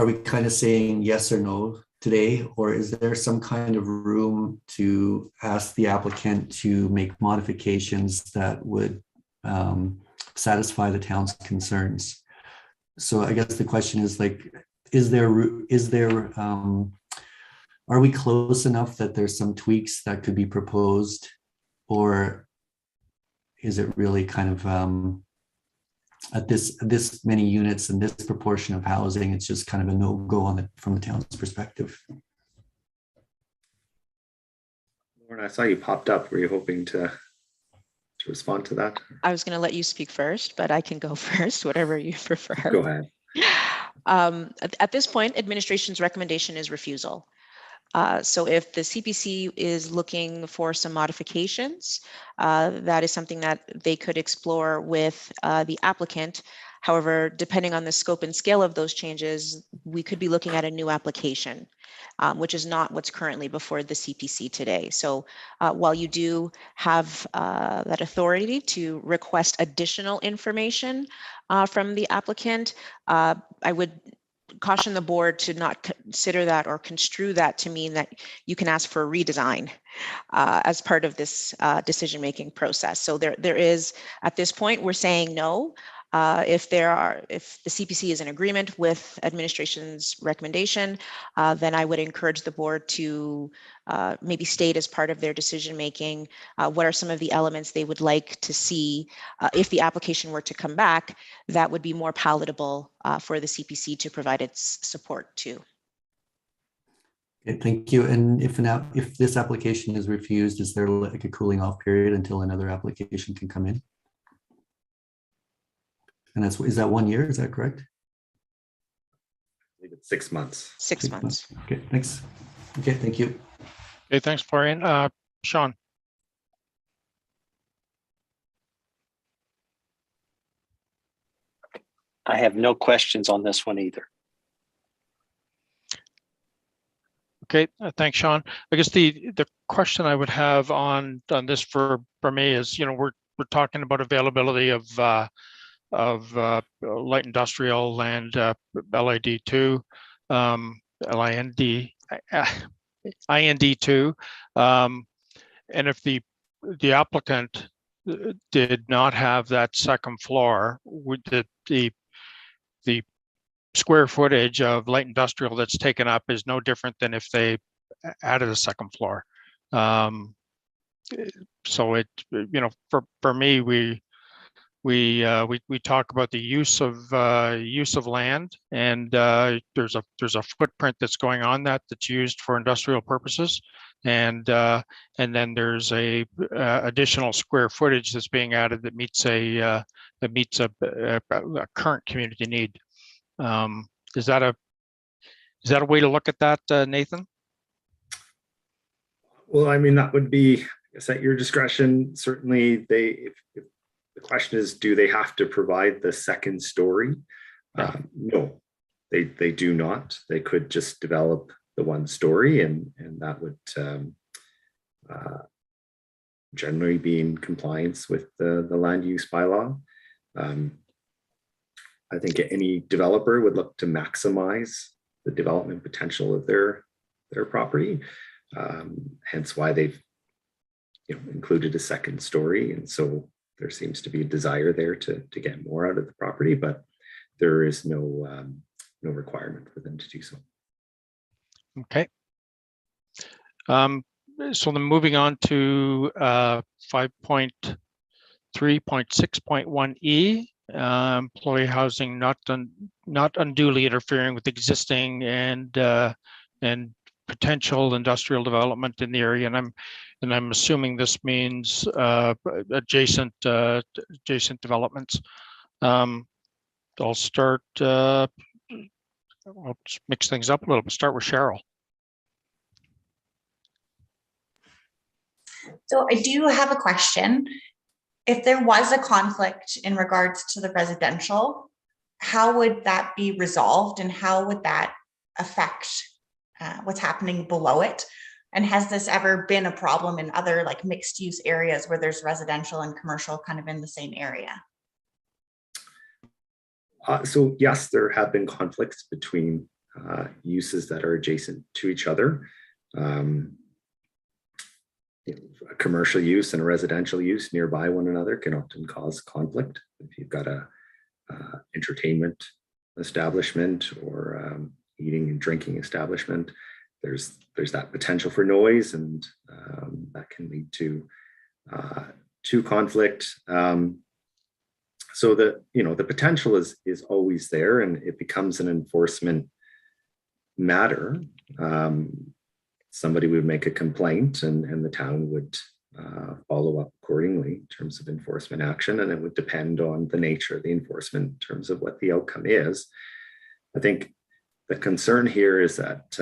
we kind of saying yes or no today, or is there some kind of room to ask the applicant to make modifications that would satisfy the town's concerns? So I guess the question is, like, are we close enough that there's some tweaks that could be proposed, or is it really kind of at this many units and this proportion of housing, it's just kind of a no-go from the town's perspective? Lauren, I saw you popped up. Were you hoping to respond to that? I was going to let you speak first, but I can go first, whatever you prefer. Go ahead. At this point, administration's recommendation is refusal. So if the CPC is looking for some modifications, that is something that they could explore with the applicant. However, depending on the scope and scale of those changes, we could be looking at a new application, which is not what's currently before the CPC today. So while you do have that authority to request additional information from the applicant, I would caution the board to not consider that or construe that to mean that you can ask for a redesign as part of this decision-making process. So there is, at this point, we're saying no. If the CPC is in agreement with administration's recommendation, then I would encourage the board to maybe state as part of their decision-making what are some of the elements they would like to see if the application were to come back that would be more palatable for the CPC to provide its support to. Okay, thank you. And if this application is refused, is there like a cooling off period until another application can come in? And is that 1 year? Is that correct? I believe it's 6 months. 6 months. Okay, thanks. Okay, thank you. Okay, thanks, Florian. Sean. I have no questions on this one either. Okay, thanks, Sean. I guess the question I would have on this for me is, we're talking about availability of light industrial land, LID2, IND2, and if the applicant did not have that second floor, would the square footage of light industrial that's taken up is no different than if they added a second floor. So it, for me, we talk about the use of land, and there's a footprint that's going on that's used for industrial purposes, and then there's a additional square footage that's being added that meets a current community need. Is that a way to look at that, Nathan? Well, I mean, that would be, I guess, at your discretion. Certainly, if the question is, do they have to provide the second story? No, they do not. They could just develop the one story, and that would generally be in compliance with the land use bylaw. I think any developer would look to maximize the development potential of their property. Hence why they've included a second story, and so there seems to be a desire there to get more out of the property, but there is no requirement for them to do so. Okay. So then moving on to 5.3.6.1E, employee housing not unduly interfering with existing and potential industrial development in the area, and I'm assuming this means adjacent developments. I'll start. I'll just mix things up a little bit. Start with Cheryl. So I do have a question. If there was a conflict in regards to the residential, how would that be resolved, and how would that affect what's happening below it? And has this ever been a problem in other like mixed use areas where there's residential and commercial kind of in the same area? So yes, there have been conflicts between uses that are adjacent to each other. A commercial use and a residential use nearby one another can often cause conflict. If you've got a entertainment establishment or eating and drinking establishment, there's that potential for noise, and that can lead to conflict. So the potential is always there, and it becomes an enforcement matter. Somebody would make a complaint, and the town would follow up accordingly in terms of enforcement action, and it would depend on the nature of the enforcement in terms of what the outcome is. I think the concern here is that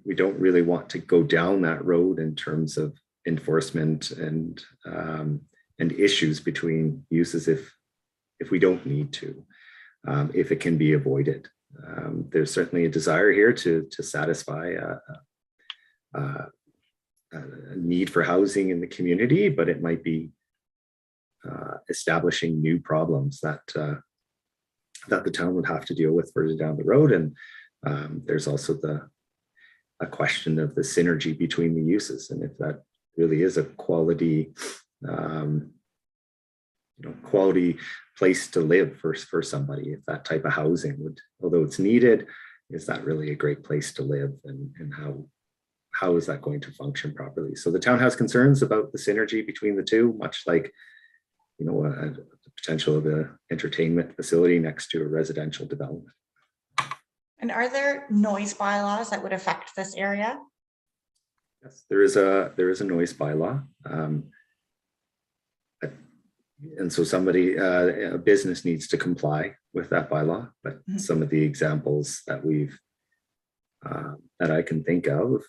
we don't really want to go down that road in terms of enforcement and issues between uses if we don't need to, if it can be avoided. There's certainly a desire here to satisfy a need for housing in the community, but it might be establishing new problems that the town would have to deal with further down the road. And there's also a question of the synergy between the uses, and if that really is a quality quality place to live for somebody, if that type of housing would, although it's needed, is that really a great place to live, and how is that going to function properly? So the town has concerns about the synergy between the two, much like the potential of an entertainment facility next to a residential development. And are there noise bylaws that would affect this area? Yes, there is a noise bylaw. And so a business needs to comply with that bylaw, but some of the examples that that I can think of,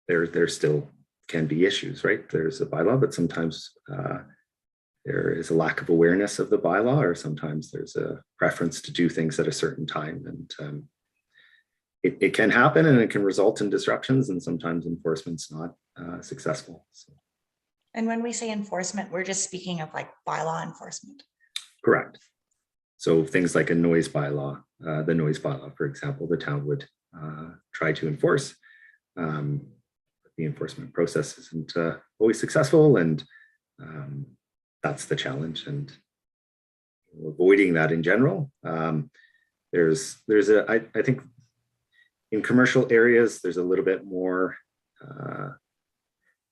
there still can be issues, right? There's a bylaw, but sometimes there is a lack of awareness of the bylaw, or sometimes there's a preference to do things at a certain time. And it can happen, and it can result in disruptions, and sometimes enforcement's not successful. So. And when we say enforcement, we're just speaking of like bylaw enforcement. Correct. So things like a noise bylaw, the noise bylaw, for example, the town would try to enforce. The enforcement process isn't always successful, and that's the challenge. And avoiding that in general, I think in commercial areas, there's a little bit more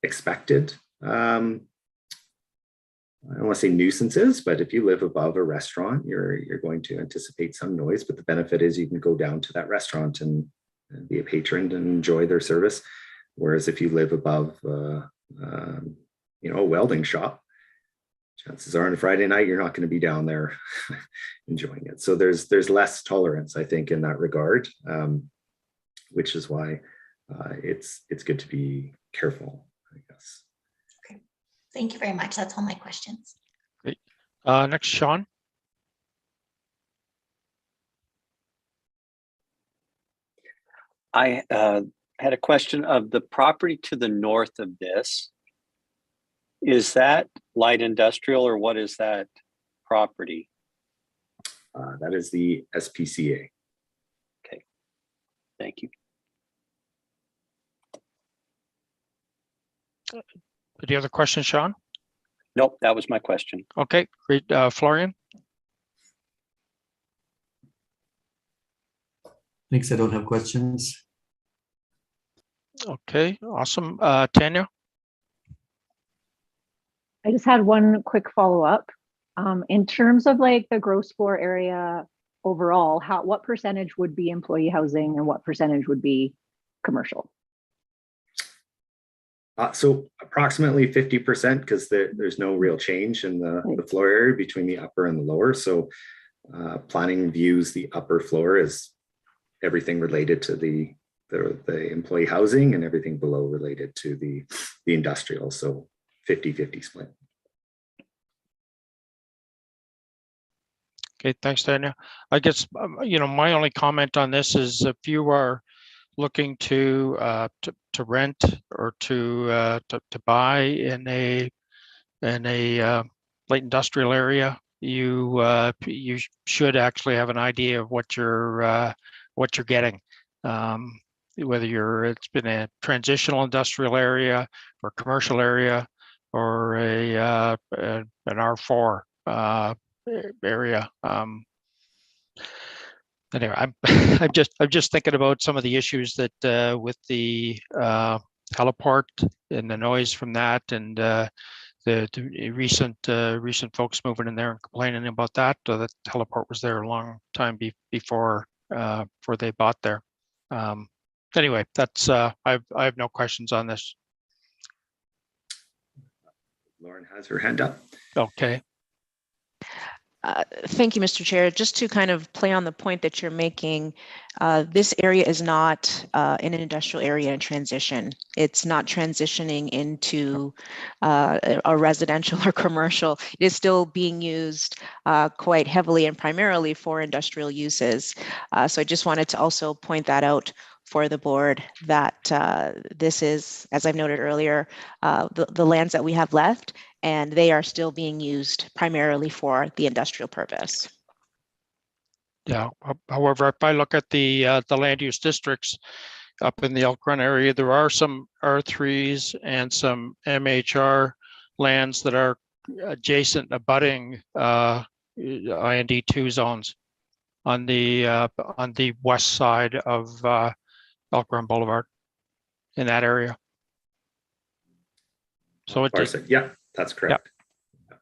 expected I don't want to say nuisances, but if you live above a restaurant, you're going to anticipate some noise. But the benefit is you can go down to that restaurant and be a patron and enjoy their service. Whereas if you live above, a welding shop, chances are on a Friday night you're not going to be down there enjoying it. So there's less tolerance, I think, in that regard, which is why it's good to be careful, I guess. Okay. Thank you very much. That's all my questions. Great. Next, Sean. I had a question of the property to the north of this. Is that light industrial, or what is that property? That is the SPCA. Okay, thank you. Any other questions, Sean? Nope, that was my question. Okay, great. Florian? Thanks, I don't have questions. Okay, awesome. Tanya? I just had one quick follow-up. In terms of like the gross floor area overall, what percentage would be employee housing and what percentage would be commercial? So approximately 50%, because there's no real change in the floor area between the upper and the lower. So planning views the upper floor as everything related to the employee housing and everything below related to the industrial. So 50-50 split. Okay, thanks, Tanya. I guess, my only comment on this is if you are looking to rent or to buy in a light industrial area, you should actually have an idea of what you're getting. Whether it's been a transitional industrial area or commercial area or an R4 area. Anyway, I'm just thinking about some of the issues that with the heliport and the noise from that, and the recent folks moving in there and complaining about that. That heliport was there a long time before they bought there. Anyway, that's I have no questions on this. Lauren has her hand up. Okay. Thank you, Mr. Chair. Just to kind of play on the point that you're making, this area is not in an industrial area in transition. It's not transitioning into a residential or commercial. It is still being used quite heavily and primarily for industrial uses. So I just wanted to also point that out for the board that this is, as I've noted earlier, the lands that we have left, and they are still being used primarily for the industrial purpose. Yeah. However, if I look at the land use districts up in the Elk Run area, there are some R3s and some MHR lands that are adjacent, abutting IND2 zones on the west side of Elk Run Boulevard in that area. So Yeah, that's correct. Yeah.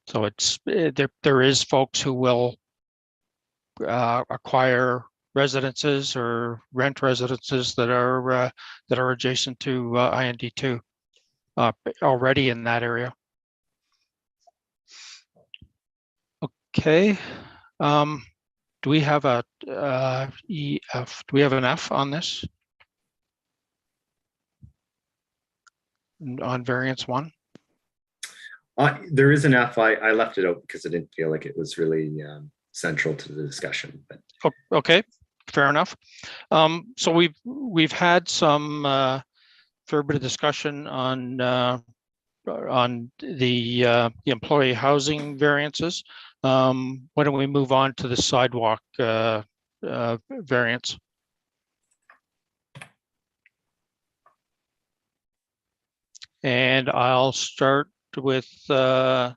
So it's there is folks who will acquire residences or rent residences that are adjacent to IND2 already in that area. Okay. Do we have a EF? Do we have an F on this? On variance 1? There is an F. I left it out because I didn't feel like it was really central to the discussion. But okay, fair enough. So we've had some fair bit of discussion on the employee housing variances. Why don't we move on to the sidewalk variance? And I'll start with Sean.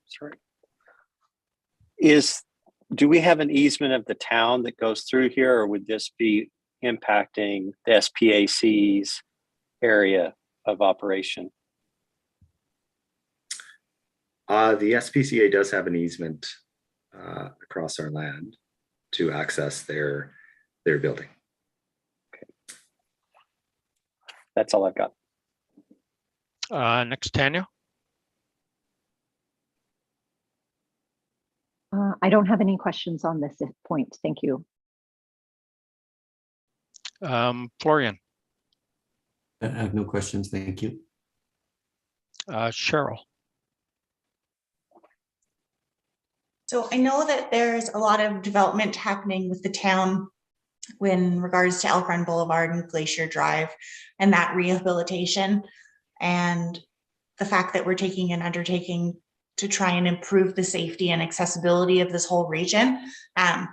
Sorry. Is do we have an easement of the town that goes through here, or would this be impacting the SPAC's area of operation? The SPCA does have an easement across our land to access their building. That's all I've got. Next, Tanya. I don't have any questions on this point. Thank you. Florian. I have no questions. Thank you. Cheryl. So I know that there's a lot of development happening with the town in regards to Elk Run Boulevard and Glacier Drive and that rehabilitation, and the fact that we're taking an undertaking to try and improve the safety and accessibility of this whole region. I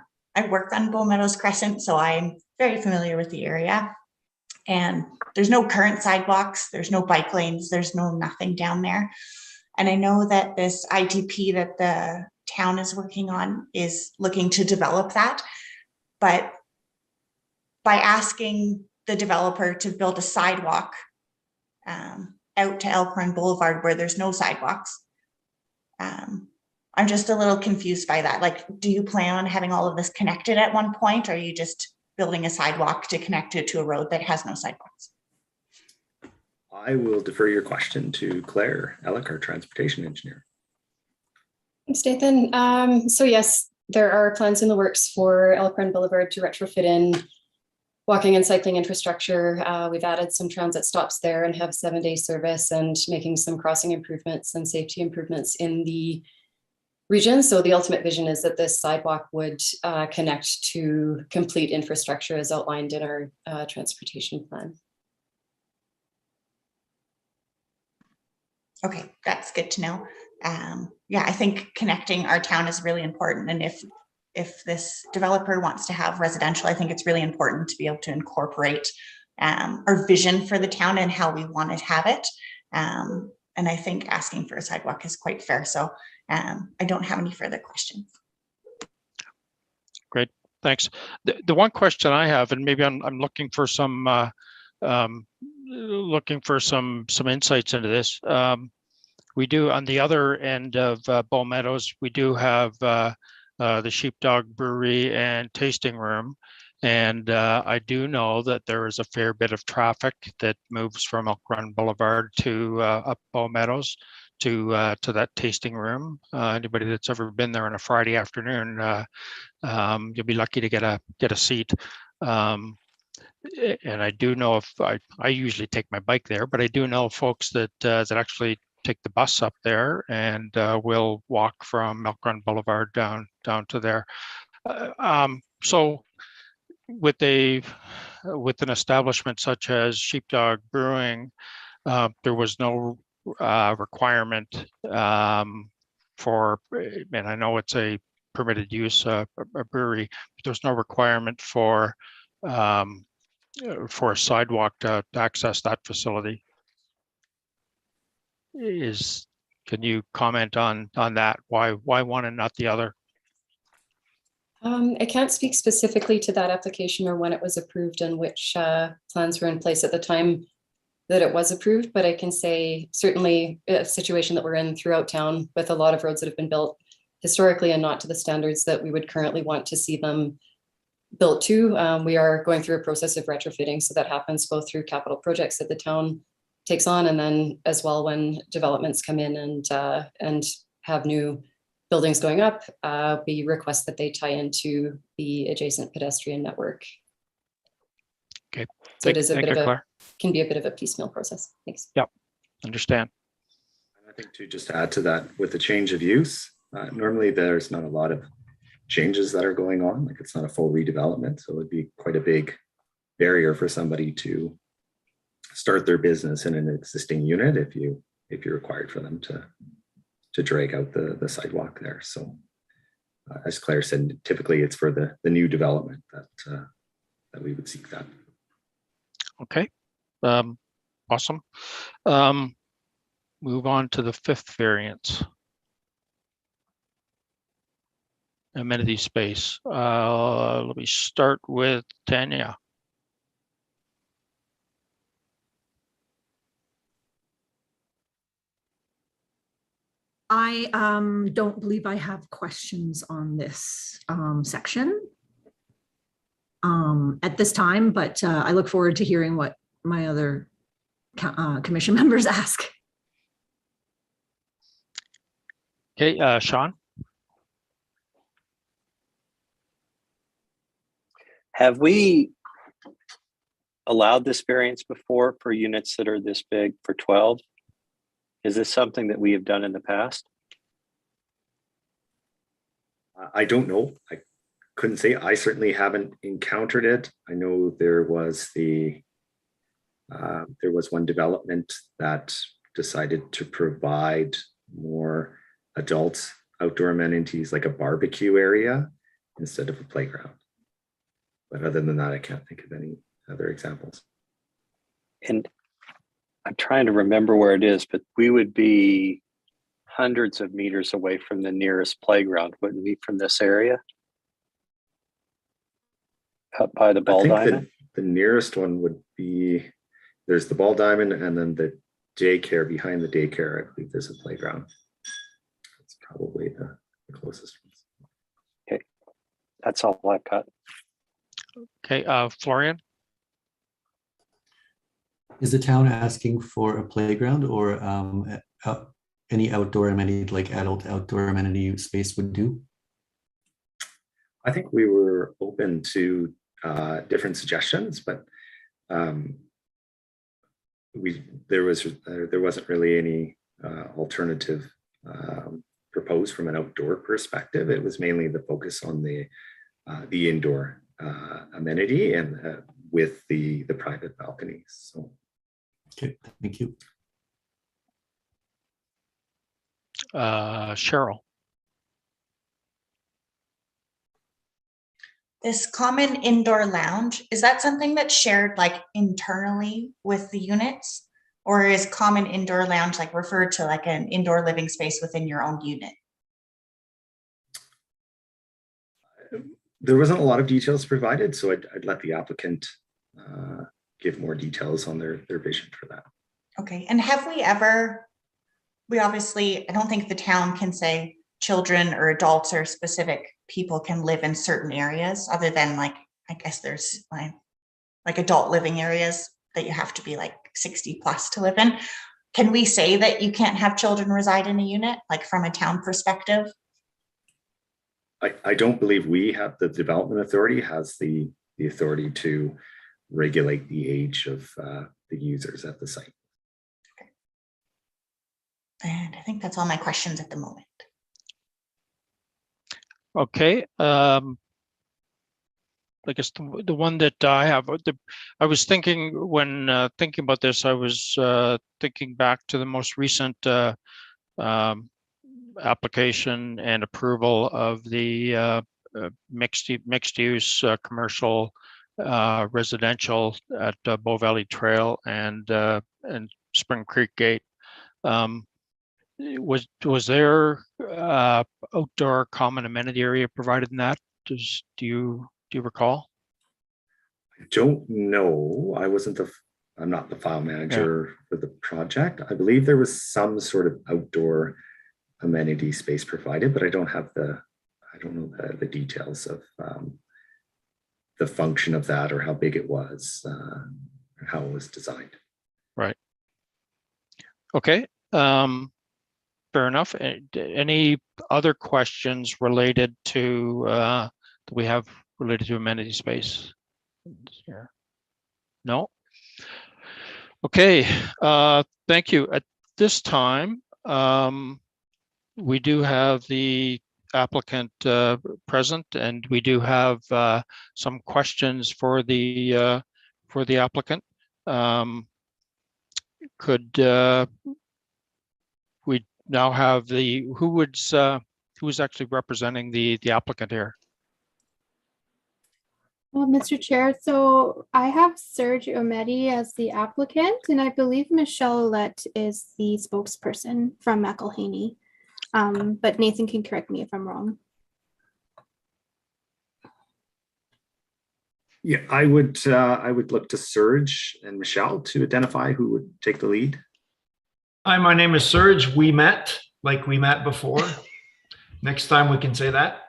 work on Bow Meadows Crescent, so I'm very familiar with the area. And there's no current sidewalks, there's no bike lanes, there's no nothing down there. And I know that this ITP that the town is working on is looking to develop that. But by asking the developer to build a sidewalk out to Elk Run Boulevard where there's no sidewalks, I'm just a little confused by that. Like, do you plan on having all of this connected at one point, or are you just building a sidewalk to connect it to a road that has no sidewalks? I will defer your question to Claire Ellick, our transportation engineer. Thanks, Nathan. So yes, there are plans in the works for Elk Run Boulevard to retrofit in walking and cycling infrastructure. We've added some transit stops there and have 7-day service and making some crossing improvements and safety improvements in the region. So the ultimate vision is that this sidewalk would connect to complete infrastructure as outlined in our transportation plan. Okay, that's good to know. Yeah, I think connecting our town is really important. And if this developer wants to have residential, I think it's really important to be able to incorporate our vision for the town and how we want to have it. And I think asking for a sidewalk is quite fair. So I don't have any further questions. Great, thanks. The one question I have, and maybe I'm looking for some insights into this. We do, on the other end of Bow Meadows, we do have the Sheepdog Brewery and Tasting Room. And I do know that there is a fair bit of traffic that moves from Elk Run Boulevard to up Bow Meadows to that tasting room. Anybody that's ever been there on a Friday afternoon, you'll be lucky to get a seat. And I do know if I usually take my bike there, but I do know folks that actually take the bus up there and will walk from Elk Run Boulevard down to there. So with an establishment such as Sheepdog Brewing, there was no requirement for, and I know it's a permitted use, a brewery, but there's no requirement for a sidewalk to access that facility. Can you comment on that? Why one and not the other? I can't speak specifically to that application or when it was approved and which plans were in place at the time that it was approved, but I can say certainly a situation that we're in throughout town with a lot of roads that have been built historically and not to the standards that we would currently want to see them built to. We are going through a process of retrofitting, so that happens both through capital projects that the town takes on, and then as well when developments come in and have new buildings going up, we request that they tie into the adjacent pedestrian network. Okay. So it is can be a bit of a piecemeal process. Thanks. Yep, understand. I think to just add to that, with the change of use, normally there's not a lot of changes that are going on. Like, it's not a full redevelopment, so it'd be quite a big barrier for somebody to start their business in an existing unit if you're required for them to drag out the sidewalk there. So as Claire said, typically it's for the new development that we would seek that. Okay, awesome. Move on to the fifth variance. amenity space. Let me start with Tanya. I don't believe I have questions on this section at this time, but I look forward to hearing what my other commission members ask. Okay, Sean. Have we allowed this variance before for units that are this big for 12? Is this something that we have done in the past? I don't know. I couldn't say. I certainly haven't encountered it. I know there was one development that decided to provide more adult outdoor amenities like a barbecue area instead of a playground. But other than that, I can't think of any other examples. And I'm trying to remember where it is, but we would be hundreds of meters away from the nearest playground, wouldn't we, from this area? Up by the ball diamond? The nearest one would be, there's the ball diamond and then the daycare. Behind the daycare, I believe there's a playground. It's probably the closest ones. Okay, that's all I've got. Okay, Florian. Is the town asking for a playground or any outdoor amenity like adult outdoor amenity space would do? I think we were open to different suggestions, but there wasn't really any alternative proposed from an outdoor perspective. It was mainly the focus on the indoor amenity and with the private balconies. So. Okay, thank you. Cheryl. This common indoor lounge, is that something that's shared like internally with the units? Or is common indoor lounge like referred to like an indoor living space within your own unit? There wasn't a lot of details provided, so I'd let the applicant give more details on their vision for that. Okay, and have we ever, I don't think the town can say children or adults or specific people can live in certain areas other than like, I guess there's like adult living areas that you have to be like 60 plus to live in. Can we say that you can't have children reside in a unit, like from a town perspective? I don't believe we have, the development authority has the authority to regulate the age of the users at the site. Okay. And I think that's all my questions at the moment. Okay. I guess the one that I have, I was thinking when thinking about this, I was thinking back to the most recent application and approval of the mixed use commercial residential at Bow Valley Trail and Spring Creek Gate. Was there outdoor common amenity area provided in that? Do you recall? I don't know. I'm not the file manager for the project. I believe there was some sort of outdoor amenity space provided, but I don't know the details of the function of that or how big it was or how it was designed. Right. Okay. Fair enough. Any other questions related to that we have related to amenity space here? No. Okay. Thank you. At this time, we do have the applicant present, and we do have some questions for the applicant. Could we now have who's actually representing the applicant here? Well, Mr. Chair, so I have Serge Amenity as the applicant, and I believe Michelle Ouellette is the spokesperson from McElhaney. But Nathan can correct me if I'm wrong. Yeah, I would look to Serge and Michelle to identify who would take the lead. Hi, my name is Serge. We met like we met before. Next time we can say that.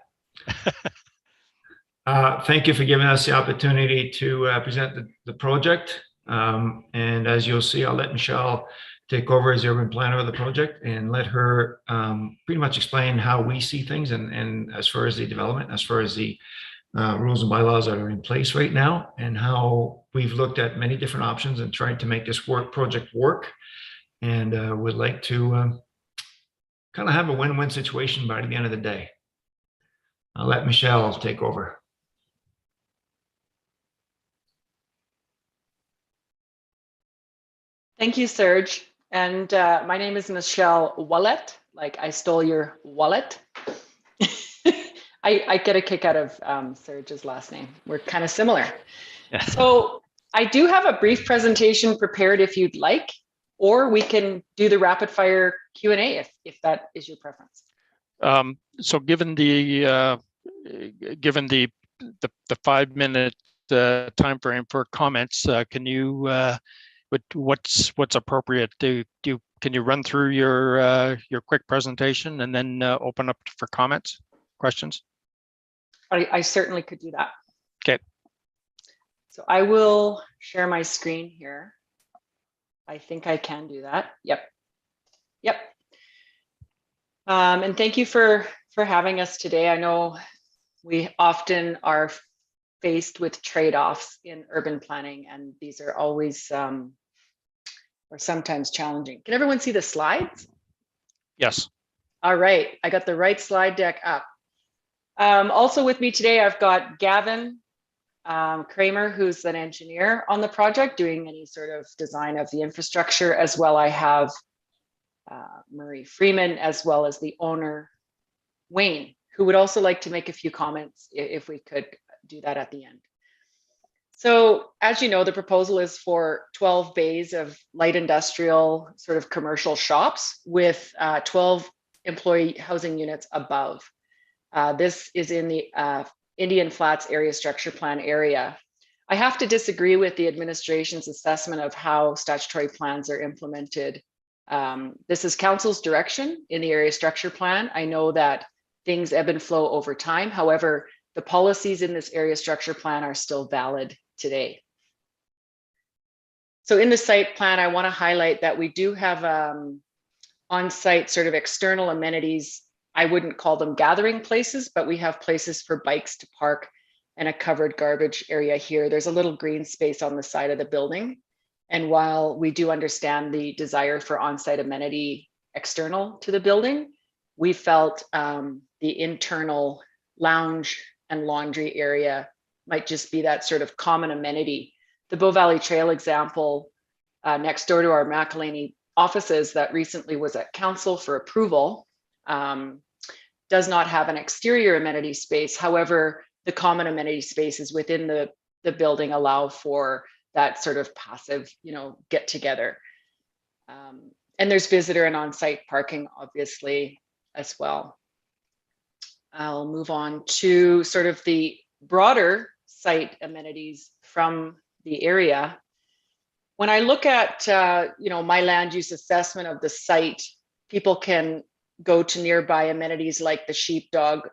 Thank you for giving us the opportunity to present the project. And as you'll see, I'll let Michelle take over as the urban planner of the project and let her pretty much explain how we see things and as far as the development, as far as the rules and bylaws that are in place right now, and how we've looked at many different options and tried to make this project work. And would like to kind of have a win-win situation by the end of the day. I'll let Michelle take over. Thank you, Serge. And my name is Michelle Wallet, like I stole your wallet. I get a kick out of Serge's last name. We're kind of similar. Yeah. So I do have a brief presentation prepared if you'd like, or we can do the rapid fire Q&A if that is your preference. So given the 5-minute time frame for comments, can you what's appropriate? Can you run through your quick presentation and then open up for comments, questions? I certainly could do that. Okay. So I will share my screen here. I think I can do that. Yep. And thank you for having us today. I know we often are faced with trade-offs in urban planning, and these are always or sometimes challenging. Can everyone see the slides? Yes. All right, I got the right slide deck up. Also with me today, I've got Gavin Kramer, who's an engineer on the project, doing any sort of design of the infrastructure, as well I have Murray Freeman, as well as the owner, Wayne, who would also like to make a few comments if we could do that at the end. So as you know, the proposal is for 12 bays of light industrial sort of commercial shops with 12 employee housing units above. This is in the Indian Flats area structure plan area. I have to disagree with the administration's assessment of how statutory plans are implemented. This is council's direction in the area structure plan. I know that things ebb and flow over time. However, the policies in this area structure plan are still valid today. So in the site plan, I want to highlight that we do have on-site sort of external amenities. I wouldn't call them gathering places, but we have places for bikes to park and a covered garbage area here. There's a little green space on the side of the building. And while we do understand the desire for on-site amenity external to the building, we felt the internal lounge and laundry area might just be that sort of common amenity. The Bow Valley Trail example next door to our McElhaney offices that recently was at council for approval does not have an exterior amenity space. However, the common amenity spaces within the building allow for that sort of passive, get together. And there's visitor and on-site parking, obviously, as well. I'll move on to sort of the broader site amenities from the area. When I look at, my land use assessment of the site, people can go to nearby amenities like the Sheepdog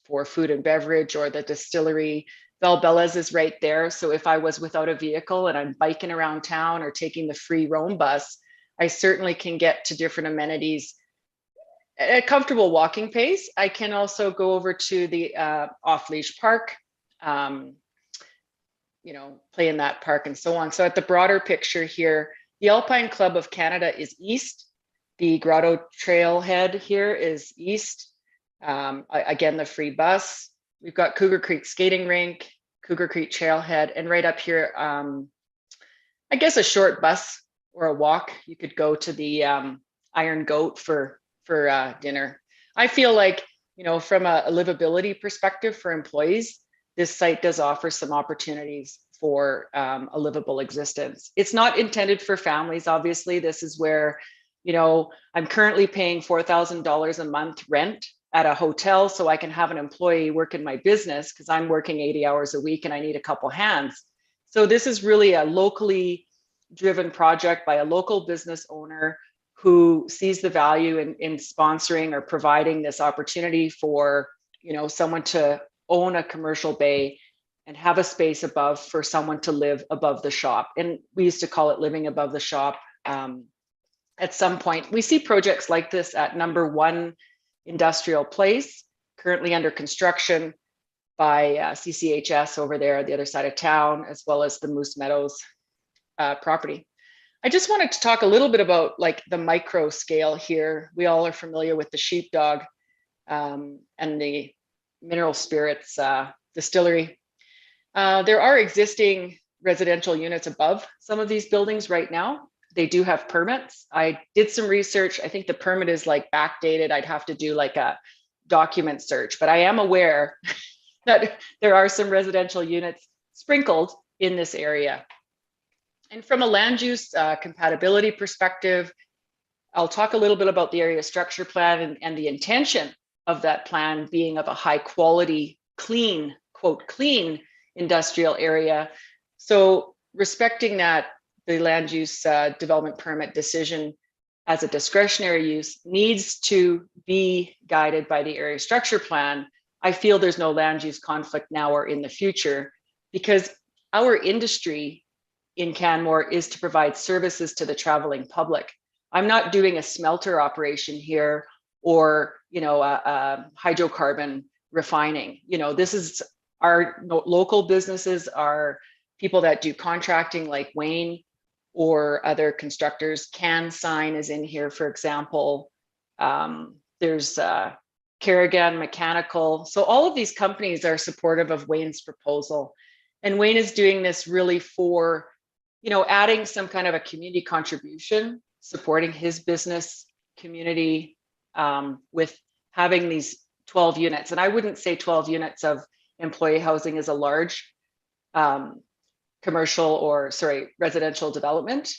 for food and beverage, or the distillery. Valbella's is right there. So if I was without a vehicle and I'm biking around town or taking the free roam bus, I certainly can get to different amenities at a comfortable walking pace. I can also go over to the off-leash park, play in that park and so on. So at the broader picture here, the Alpine Club of Canada is east. The Grotto Trailhead here is east. Again, the free bus. We've got Cougar Creek Skating Rink, Cougar Creek Trailhead, and right up here, I guess a short bus or a walk. You could go to the Iron Goat for dinner. I feel like, from a livability perspective for employees, this site does offer some opportunities for a livable existence. It's not intended for families, obviously. This is where, I'm currently paying $4,000 a month rent at a hotel so I can have an employee work in my business because I'm working 80 hours a week and I need a couple hands. So this is really a locally driven project by a local business owner who sees the value in sponsoring or providing this opportunity for, you know, someone to own a commercial bay and have a space above for someone to live above the shop. And we used to call it living above the shop. At some point, we see projects like this at number 1 Industrial Place, currently under construction by CCHS over there at the other side of town, as well as the Moose Meadows property. I just wanted to talk a little bit about like the micro scale here. We all are familiar with the Sheepdog and the mineral spirits distillery. There are existing residential units above some of these buildings right now. They do have permits. I did some research. I think the permit is like backdated. I'd have to do like a document search, but I am aware that there are some residential units sprinkled in this area. And from a land use compatibility perspective, I'll talk a little bit about the area structure plan and the intention of that plan being of a high quality, clean, quote, clean industrial area. So respecting that, the land use development permit decision as a discretionary use needs to be guided by the area structure plan. I feel there's no land use conflict now or in the future because our industry in Canmore is to provide services to the traveling public. I'm not doing a smelter operation here or, you know, hydrocarbon refining. You know, this is our local businesses, are people that do contracting like Wayne or other constructors. CanSign is in here, for example. There's Kerrigan Mechanical. So all of these companies are supportive of Wayne's proposal. And Wayne is doing this really for, you know, adding some kind of a community contribution, supporting his business community with having these 12 units. And I wouldn't say 12 units of employee housing is a large residential development.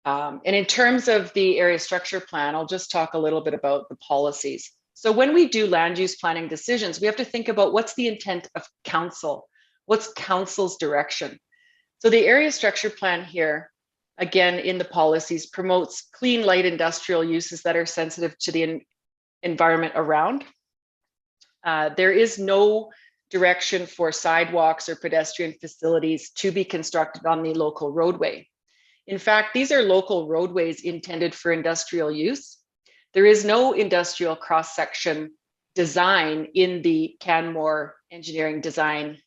And in terms of the area structure plan, I'll just talk a little bit about the policies. So when we do land use planning decisions, we have to think about what's the intent of council, what's council's direction. So the area structure plan here, again, in the policies, promotes clean, light industrial uses that are sensitive to the environment around. There is no direction for sidewalks or pedestrian facilities to be constructed on the local roadway. In fact, these are local roadways intended for industrial use. There is no industrial cross-section design in the Canmore engineering design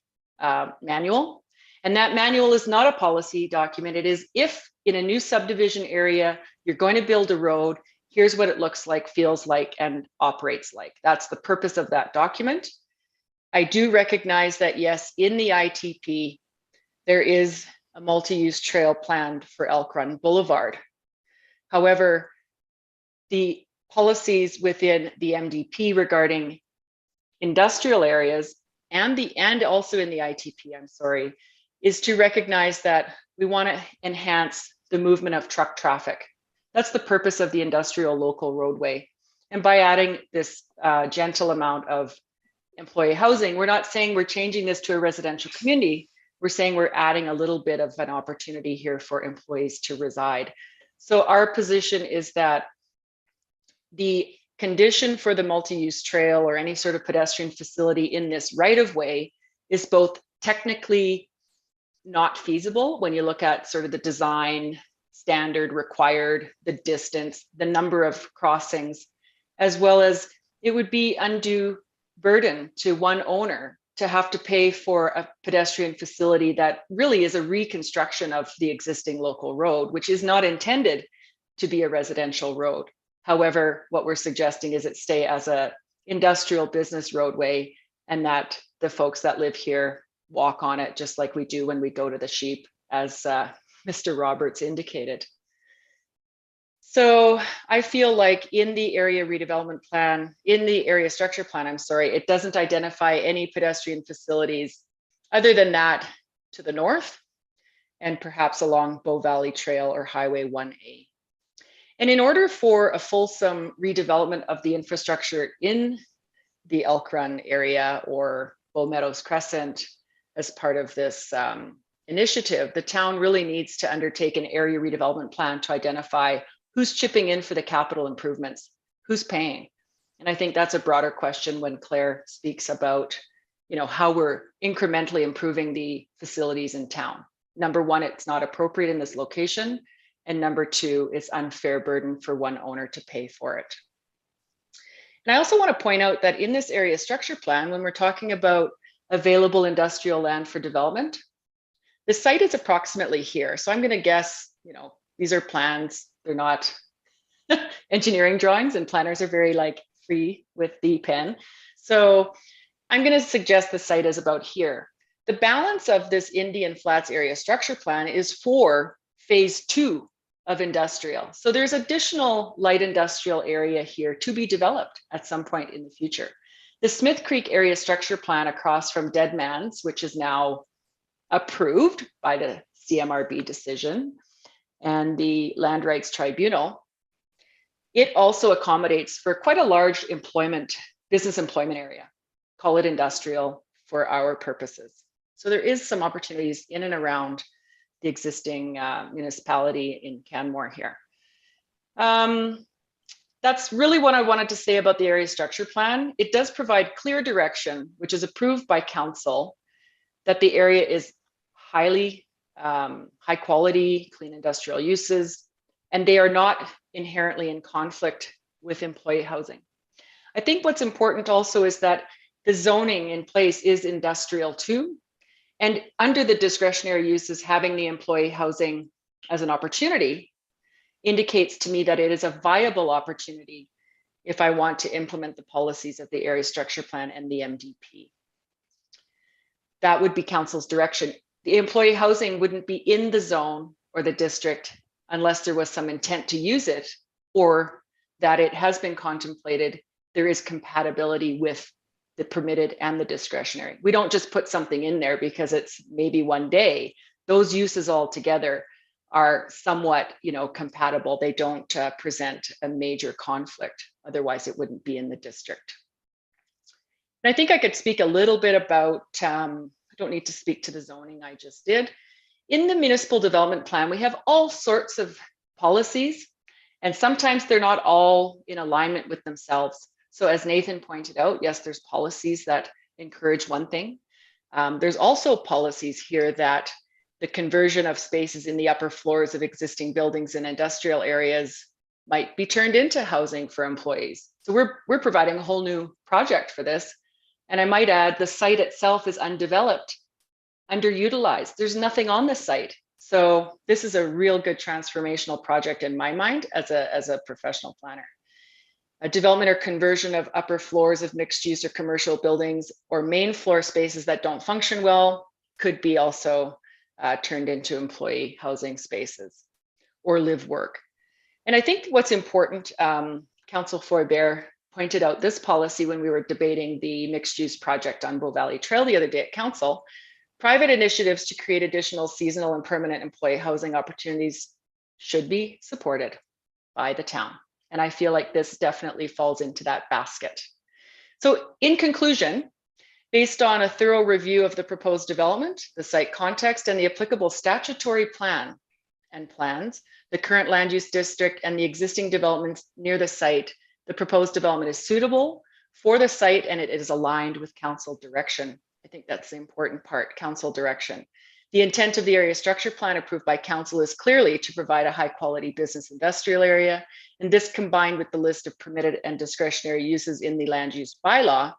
manual. And that manual is not a policy document. It is, if in a new subdivision area, you're going to build a road, here's what it looks like, feels like, and operates like. That's the purpose of that document. I do recognize that, yes, in the ITP, there is a multi-use trail planned for Elk Run Boulevard. However, the policies within the MDP regarding industrial areas and also in the ITP, I'm sorry, is to recognize that we want to enhance the movement of truck traffic. That's the purpose of the industrial local roadway. And by adding this gentle amount of employee housing, we're not saying we're changing this to a residential community. We're saying we're adding a little bit of an opportunity here for employees to reside. So our position is that the condition for the multi-use trail or any sort of pedestrian facility in this right-of-way is both technically not feasible when you look at sort of the design standard required, the distance, the number of crossings, as well as it would be undue burden to one owner to have to pay for a pedestrian facility that really is a reconstruction of the existing local road, which is not intended to be a residential road. However, what we're suggesting is it stay as a industrial business roadway and that the folks that live here walk on it just like we do when we go to the sheep, as Mr. Roberts indicated. So I feel like in the area redevelopment plan, in the area structure plan, I'm sorry, it doesn't identify any pedestrian facilities other than that to the north and perhaps along Bow Valley Trail or Highway 1A. And in order for a fulsome redevelopment of the infrastructure in the Elk Run area or Bow Meadows Crescent as part of this initiative, the town really needs to undertake an area redevelopment plan to identify who's chipping in for the capital improvements, who's paying. And I think that's a broader question when Claire speaks about, how we're incrementally improving the facilities in town. Number one, it's not appropriate in this location. And number two, it's unfair burden for one owner to pay for it. And I also want to point out that in this area structure plan, when we're talking about available industrial land for development, the site is approximately here. So I'm going to guess, these are plans, they're not engineering drawings, and planners are very free with the pen. So I'm going to suggest the site is about here. The balance of this Indian Flats area structure plan is for phase 2 of industrial. So there's additional light industrial area here to be developed at some point in the future. The Smith Creek area structure plan across from Deadman's, which is now approved by the CMRB decision and the Land Rights Tribunal, it also accommodates for quite a large business employment area, call it industrial for our purposes. So there is some opportunities in and around the existing municipality in Canmore here. That's really what I wanted to say about the area structure plan. It does provide clear direction, which is approved by council, that the area is high quality, clean industrial uses, and they are not inherently in conflict with employee housing. I think what's important also is that the zoning in place is industrial too. And under the discretionary uses, having the employee housing as an opportunity indicates to me that it is a viable opportunity if I want to implement the policies of the area structure plan and the MDP. That would be council's direction. The employee housing wouldn't be in the zone or the district unless there was some intent to use it, or that it has been contemplated, there is compatibility with the permitted and the discretionary. We don't just put something in there because it's maybe one day. Those uses all together are somewhat, compatible. They don't present a major conflict. Otherwise, it wouldn't be in the district. And I think I could speak a little bit about, I don't need to speak to the zoning, I just did. In the municipal development plan, we have all sorts of policies, and sometimes they're not all in alignment with themselves. So as Nathan pointed out, yes, there's policies that encourage one thing. There's also policies here that the conversion of spaces in the upper floors of existing buildings in industrial areas might be turned into housing for employees. So we're providing a whole new project for this. And I might add, the site itself is undeveloped, underutilized. There's nothing on the site. So this is a real good transformational project in my mind as a professional planner. A development or conversion of upper floors of mixed use or commercial buildings or main floor spaces that don't function well could be also turned into employee housing spaces or live work. And I think what's important, Council Forbert pointed out this policy when we were debating the mixed use project on Bow Valley Trail the other day at council. Private initiatives to create additional seasonal and permanent employee housing opportunities should be supported by the town. And I feel like this definitely falls into that basket. So in conclusion, based on a thorough review of the proposed development, the site context, and the applicable statutory plan and plans, the current land use district and the existing developments near the site, the proposed development is suitable for the site and it is aligned with council direction. I think that's the important part, council direction. The intent of the area structure plan approved by council is clearly to provide a high quality business industrial area. And this combined with the list of permitted and discretionary uses in the land use bylaw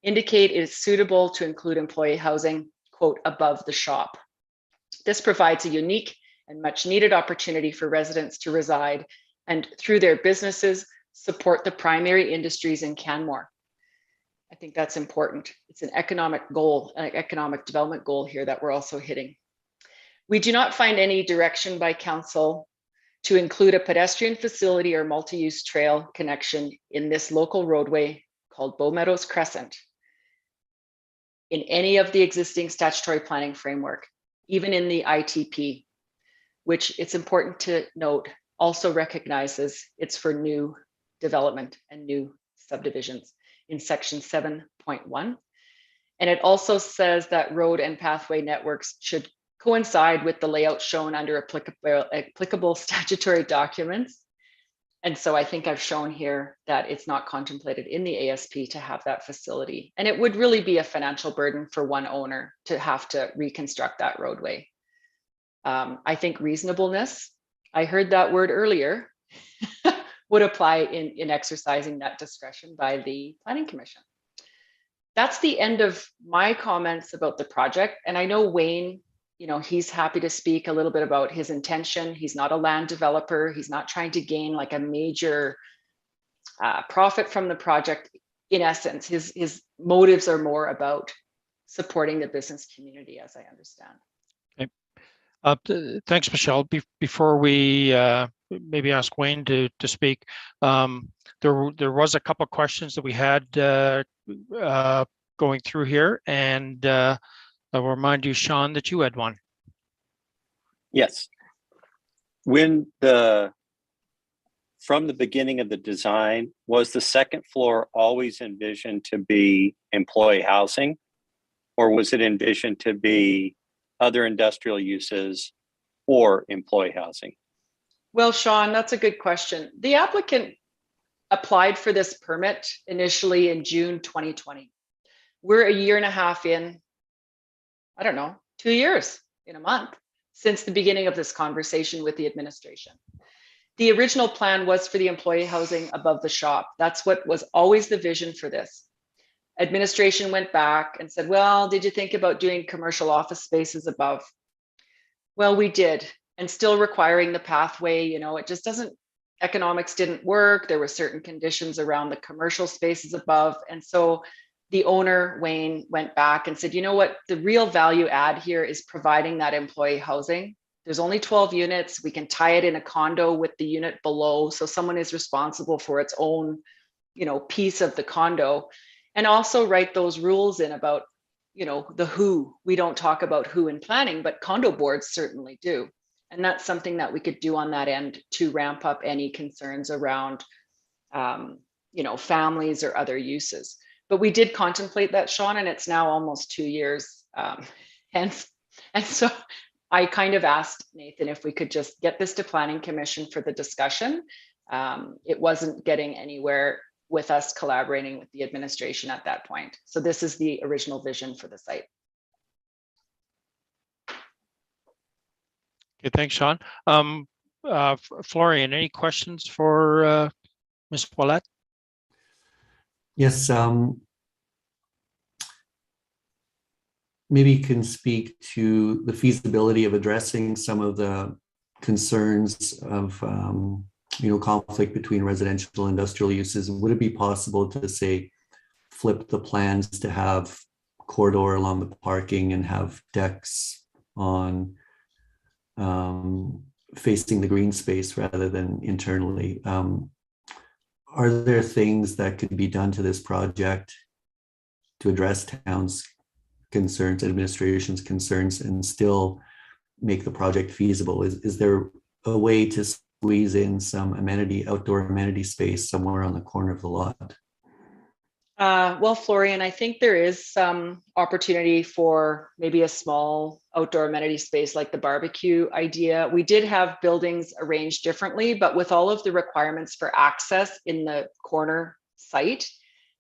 indicate it is suitable to include employee housing, quote, above the shop. This provides a unique and much needed opportunity for residents to reside and through their businesses, support the primary industries in Canmore. I think that's important. It's an economic goal, an economic development goal here that we're also hitting. We do not find any direction by council to include a pedestrian facility or multi-use trail connection in this local roadway called Bow Meadows Crescent in any of the existing statutory planning framework, even in the ITP, which it's important to note also recognizes it's for new development and new subdivisions in section 7.1. And it also says that road and pathway networks should coincide with the layout shown under applicable statutory documents. And so I think I've shown here that it's not contemplated in the ASP to have that facility. And it would really be a financial burden for one owner to have to reconstruct that roadway. I think reasonableness, I heard that word earlier, would apply in exercising that discretion by the Planning Commission. That's the end of my comments about the project. And I know Wayne, he's happy to speak a little bit about his intention. He's not a land developer. He's not trying to gain like a major profit from the project. In essence, his motives are more about supporting the business community, as I understand. Okay. Thanks, Michelle. Before we maybe ask Wayne to speak, there was a couple of questions that we had going through here, and I will remind you, Sean, that you had one. Yes. From the beginning of the design, was the second floor always envisioned to be employee housing, or was it envisioned to be other industrial uses or employee housing? Well, Sean, that's a good question. The applicant applied for this permit initially in June 2020. We're a year and a half in, I don't know, 2 years in a month since the beginning of this conversation with the administration. The original plan was for the employee housing above the shop. That's what was always the vision for this. Administration went back and said, well, did you think about doing commercial office spaces above? Well, we did, and still requiring the pathway, it just economics didn't work. There were certain conditions around the commercial spaces above. And so the owner, Wayne, went back and said, you know what, the real value add here is providing that employee housing. There's only 12 units. We can tie it in a condo with the unit below. So someone is responsible for its own, piece of the condo. And also write those rules in about, the who. We don't talk about who in planning, but condo boards certainly do. And that's something that we could do on that end to ramp up any concerns around, families or other uses. But we did contemplate that, Sean, and it's now almost 2 years. And so I kind of asked Nathan if we could just get this to Planning Commission for the discussion. It wasn't getting anywhere with us collaborating with the administration at that point. So this is the original vision for the site. Okay, thanks, Sean. Florian, any questions for Ms. Ouellette? Yes, maybe you can speak to the feasibility of addressing some of the concerns of conflict between residential and industrial uses. Would it be possible to say flip the plans to have corridor along the parking and have decks on facing the green space rather than internally? Are there things that could be done to this project to address town's concerns, administration's concerns, and still make the project feasible? Is there a way to squeeze in some outdoor amenity space somewhere on the corner of the lot? Well, Florian, I think there is some opportunity for maybe a small outdoor amenity space like the barbecue idea. We did have buildings arranged differently, but with all of the requirements for access in the corner site,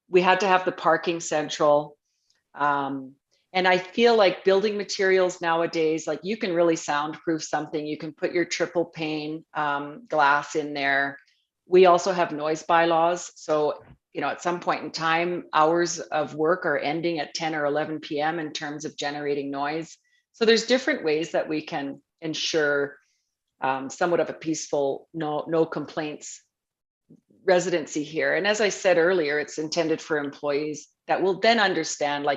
we had to have the parking central. And I feel like building materials nowadays, like you can really soundproof something. You can put your triple pane glass in there. We also have noise bylaws. So at some point in time, hours of work are ending at 10 or 11 p.m. in terms of generating noise. So there's different ways that we can ensure somewhat of a peaceful, no complaints residency here. And as I said earlier, it's intended for employees that will then understand,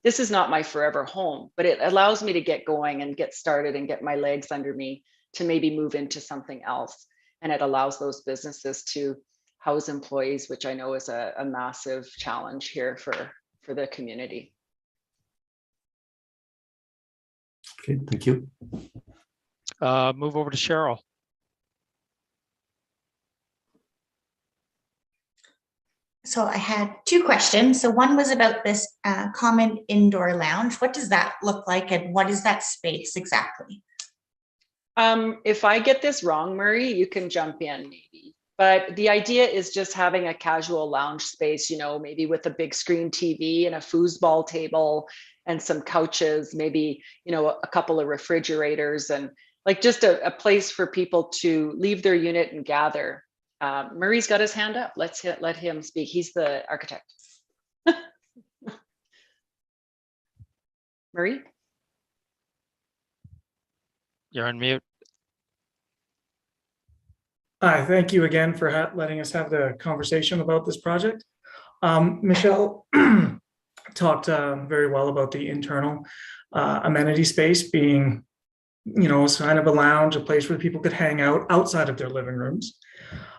this is not my forever home, but it allows me to get going and get started and get my legs under me to maybe move into something else. And it allows those businesses to house employees, which I know is a massive challenge here for the community. Okay, thank you. Move over to Cheryl. So I had two questions. So one was about this common indoor lounge. What does that look like and what is that space exactly? If I get this wrong, Murray, you can jump in maybe. But the idea is just having a casual lounge space, you know, maybe with a big screen TV and a foosball table and some couches, maybe, you know, a couple of refrigerators and like just a place for people to leave their unit and gather. Murray's got his hand up. Let him speak. He's the architect. Murray? You're on mute. Hi, thank you again for letting us have the conversation about this project. Michelle talked very well about the internal amenity space being, you know, kind of a lounge, a place where people could hang out outside of their living rooms.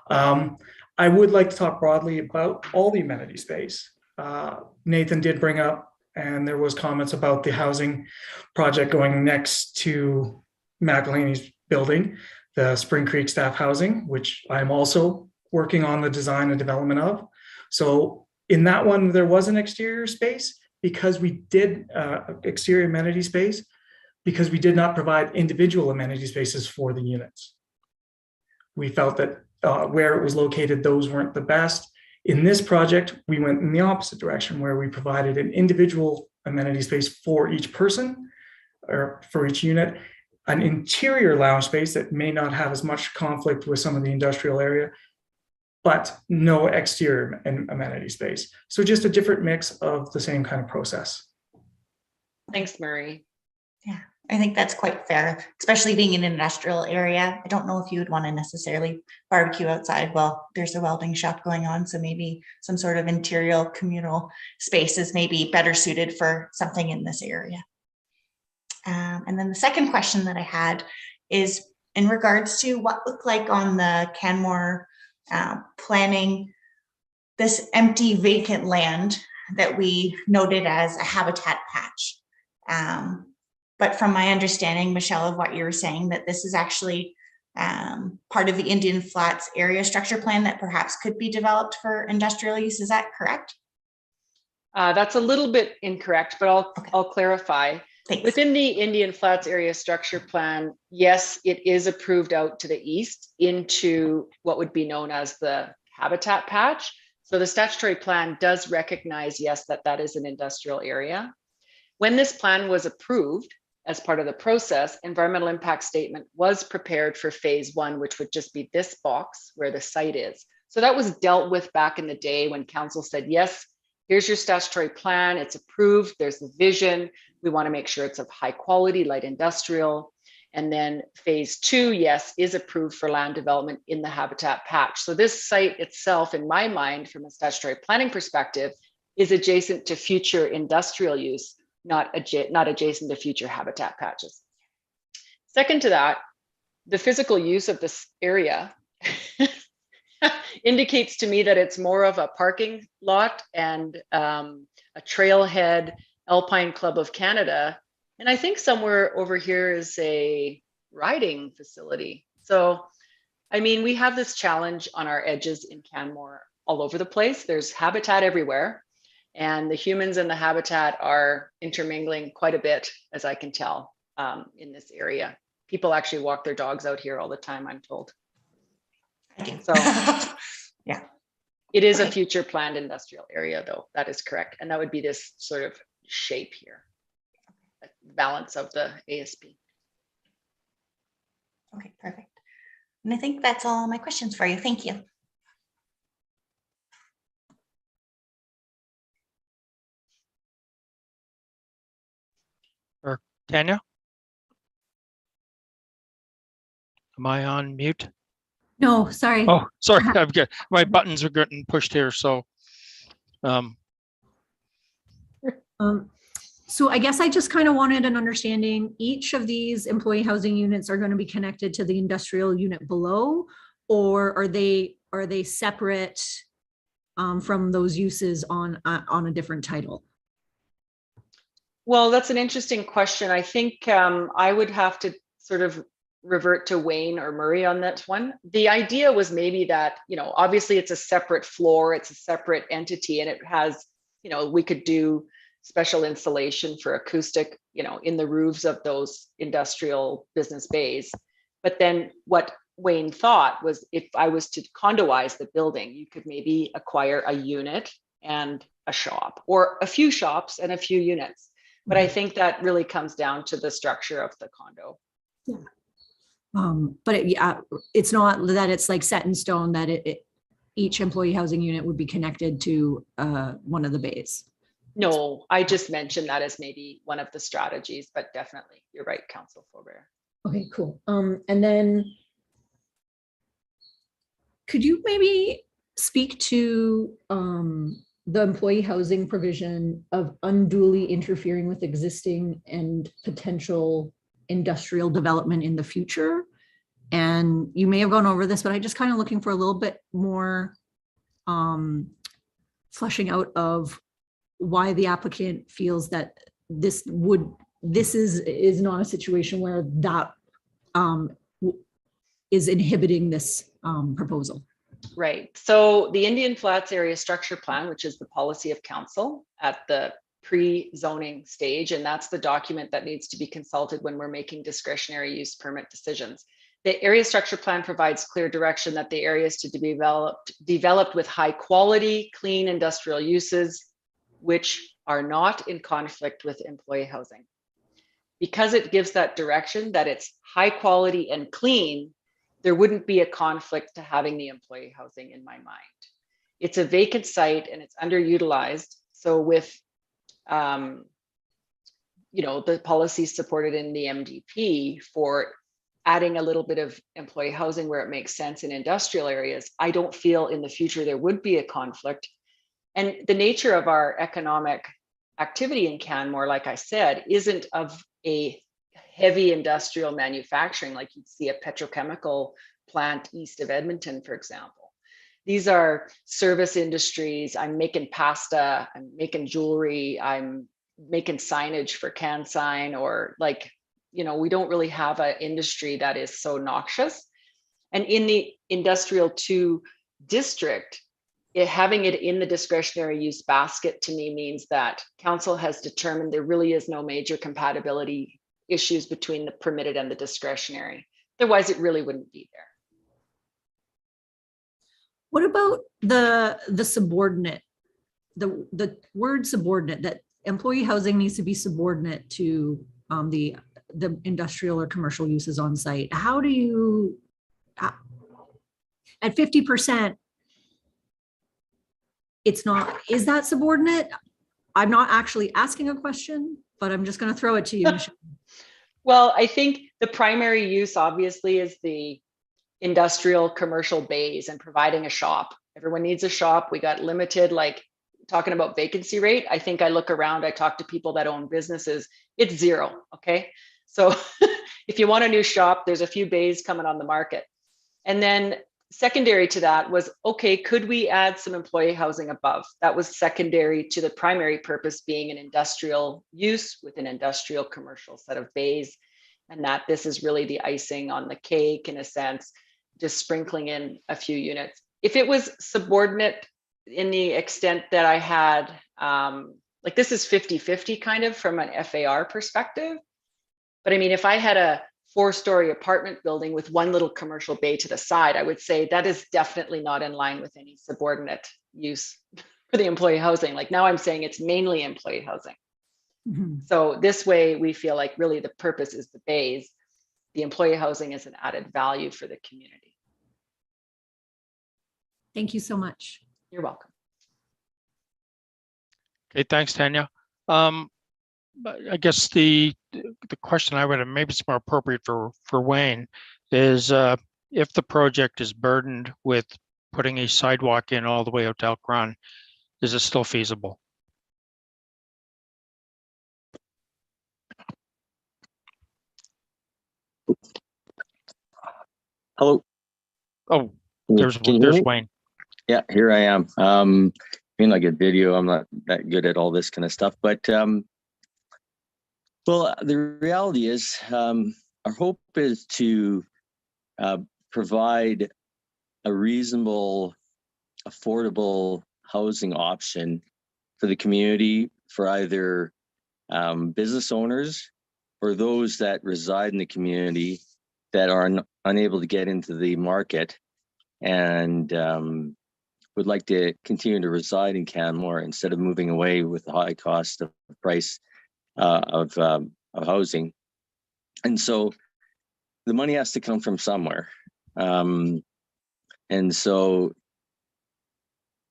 I would like to talk broadly about all the amenity space. Nathan did bring up, and there was comments about the housing project going next to McElhaney's building, the Spring Creek staff housing, which I'm also working on the design and development of. So in that one, there was an exterior space because we did exterior amenity space because we did not provide individual amenity spaces for the units. We felt that where it was located, those weren't the best. In this project, we went in the opposite direction where we provided an individual amenity space for each person or for each unit, an interior lounge space that may not have as much conflict with some of the industrial area, but no exterior amenity space. So just a different mix of the same kind of process. Thanks, Murray. Yeah, I think that's quite fair, especially being in an industrial area. I don't know if you would want to necessarily barbecue outside. Well, there's a welding shop going on, so maybe some sort of interior communal space is maybe better suited for something in this area. And then the second question that I had is in regards to what looked like on the Canmore planning, this empty vacant land that we noted as a habitat patch. But from my understanding, Michelle, of what you were saying, that this is actually part of the Indian Flats area structure plan that perhaps could be developed for industrial use. Is that correct? That's a little bit incorrect, but I'll clarify. Thanks. Within the Indian Flats area structure plan, yes, it is approved out to the east into what would be known as the habitat patch. So the statutory plan does recognize, yes, that is an industrial area. When this plan was approved as part of the process, environmental impact statement was prepared for phase one, which would just be this box where the site is. So that was dealt with back in the day when council said, yes, here's your statutory plan, it's approved, there's the vision. We want to make sure it's of high quality, light industrial. And then phase two, yes, is approved for land development in the habitat patch. So this site itself, in my mind, from a statutory planning perspective, is adjacent to future industrial use, not adjacent to future habitat patches. Second to that, the physical use of this area indicates to me that it's more of a parking lot and a trailhead, Alpine Club of Canada. And I think somewhere over here is a riding facility. So, I mean, we have this challenge on our edges in Canmore all over the place. There's habitat everywhere. And the humans and the habitat are intermingling quite a bit, as I can tell, in this area. People actually walk their dogs out here all the time, I'm told. So yeah, it is a future planned industrial area, though. That is correct. And that would be this sort of shape here, balance of the ASP. Okay, perfect. And I think that's all my questions for you. Thank you. Or Tanya? Am I on mute? No, sorry. Oh, sorry. I've got my buttons are getting pushed here. So So I guess I just kind of wanted an understanding. Each of these employee housing units are going to be connected to the industrial unit below, or are they separate from those uses on a different title? Well, that's an interesting question. I think I would have to sort of revert to Wayne or Murray on that one. The idea was maybe that, you know, obviously it's a separate floor, it's a separate entity, and it has, you know, we could do special insulation for acoustic, you know, in the roofs of those industrial business bays. But then what Wayne thought was, if I was to condoize the building, you could maybe acquire a unit and a shop, or a few shops and a few units. But I think that really comes down to the structure of the condo. Yeah. But it's not that it's like set in stone that each employee housing unit would be connected to one of the bays. No, I just mentioned that as maybe one of the strategies, but definitely you're right, Council Faubert. Okay, cool. And then could you maybe speak to the employee housing provision of unduly interfering with existing and potential industrial development in the future? And you may have gone over this, but I just kind of looking for a little bit more fleshing out of why the applicant feels that this is not a situation where that is inhibiting this proposal. Right. So the Indian Flats Area Structure Plan, which is the policy of council at the pre-zoning stage, and that's the document that needs to be consulted when we're making discretionary use permit decisions. The area structure plan provides clear direction that the area is to be developed with high quality, clean industrial uses, which are not in conflict with employee housing. Because it gives that direction that it's high quality and clean, there wouldn't be a conflict to having the employee housing in my mind. It's a vacant site and it's underutilized. So with, you know, the policies supported in the MDP for adding a little bit of employee housing where it makes sense in industrial areas, I don't feel in the future there would be a conflict. And the nature of our economic activity in Canmore, like I said, isn't of a heavy industrial manufacturing like you'd see a petrochemical plant east of Edmonton, for example. These are service industries. I'm making pasta, I'm making jewelry, I'm making signage for CanSign, or like, you know, we don't really have an industry that is so noxious. And in the industrial 2 district, having it in the discretionary use basket to me means that council has determined there really is no major compatibility issues between the permitted and the discretionary. Otherwise, it really wouldn't be there. What about the subordinate, the word subordinate, that employee housing needs to be subordinate to the industrial or commercial uses on site? How do you, at 50%, it's not, is that subordinate? I'm not actually asking a question, but I'm just going to throw it to you, Michelle. Well, I think the primary use obviously is the industrial commercial bays and providing a shop. Everyone needs a shop. We got limited, like talking about vacancy rate. I think I look around, I talk to people that own businesses, it's 0. Okay. So if you want a new shop, there's a few bays coming on the market. And then secondary to that was, okay, could we add some employee housing above? That was secondary to the primary purpose being an industrial use with an industrial commercial set of bays. And that this is really the icing on the cake, in a sense, just sprinkling in a few units. If it was subordinate in the extent that I had, like this is 50-50 kind of from an FAR perspective. But I mean, if I had a 4-story apartment building with one little commercial bay to the side, I would say that is definitely not in line with any subordinate use for the employee housing. Like now I'm saying it's mainly employee housing. Mm-hmm. So this way we feel like really the purpose is the bays. The employee housing is an added value for the community. Thank you so much. You're welcome. Okay, thanks, Tanya. I guess the question I would have, maybe it's more appropriate for Wayne, is if the project is burdened with putting a sidewalk in all the way out to Elk Run, is it still feasible? Hello. Oh, there's Wayne. Yeah, here I am. Being like a video, I'm not that good at all this kind of stuff, but well, the reality is our hope is to provide a reasonable, affordable housing option for the community, for either business owners or those that reside in the community that are unable to get into the market and would like to continue to reside in Canmore instead of moving away with the high cost of price of housing. And so the money has to come from somewhere. And so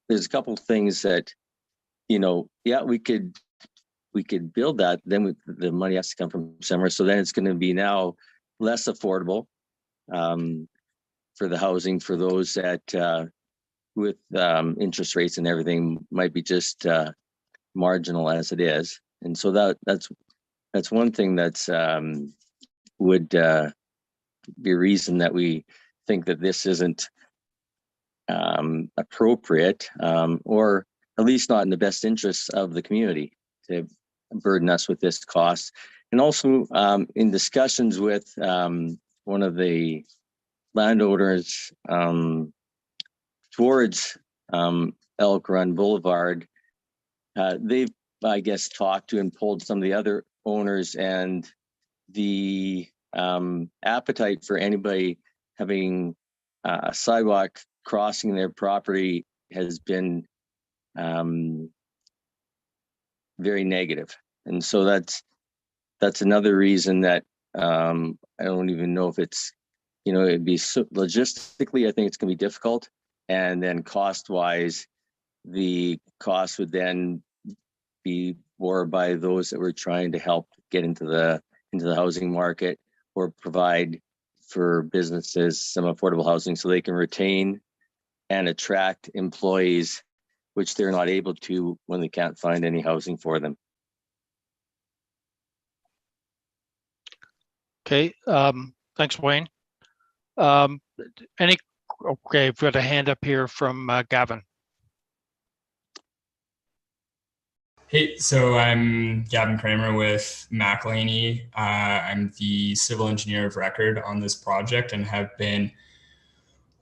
there's a couple of things that, yeah, we could build that, then the money has to come from somewhere. So then it's going to be now less affordable for the housing for those that with interest rates and everything might be just marginal as it is. And so that's one thing that's would be a reason that we think that this isn't appropriate or at least not in the best interests of the community to burden us with this cost. And also in discussions with one of the landowners towards Elk Run Boulevard, they've, I guess, talked to and polled some of the other owners, and the appetite for anybody having a sidewalk crossing their property has been very negative. And so that's another reason that I don't even know if it's, it'd be logistically, I think it's going to be difficult. And then cost-wise, the cost would then be bore by those that were trying to help get into the housing market or provide for businesses some affordable housing so they can retain and attract employees, which they're not able to when they can't find any housing for them. Okay, thanks, Wayne. Okay, we've got a hand up here from Gavin. Hey, so I'm Gavin Kramer with McElhaney. I'm the civil engineer of record on this project and have been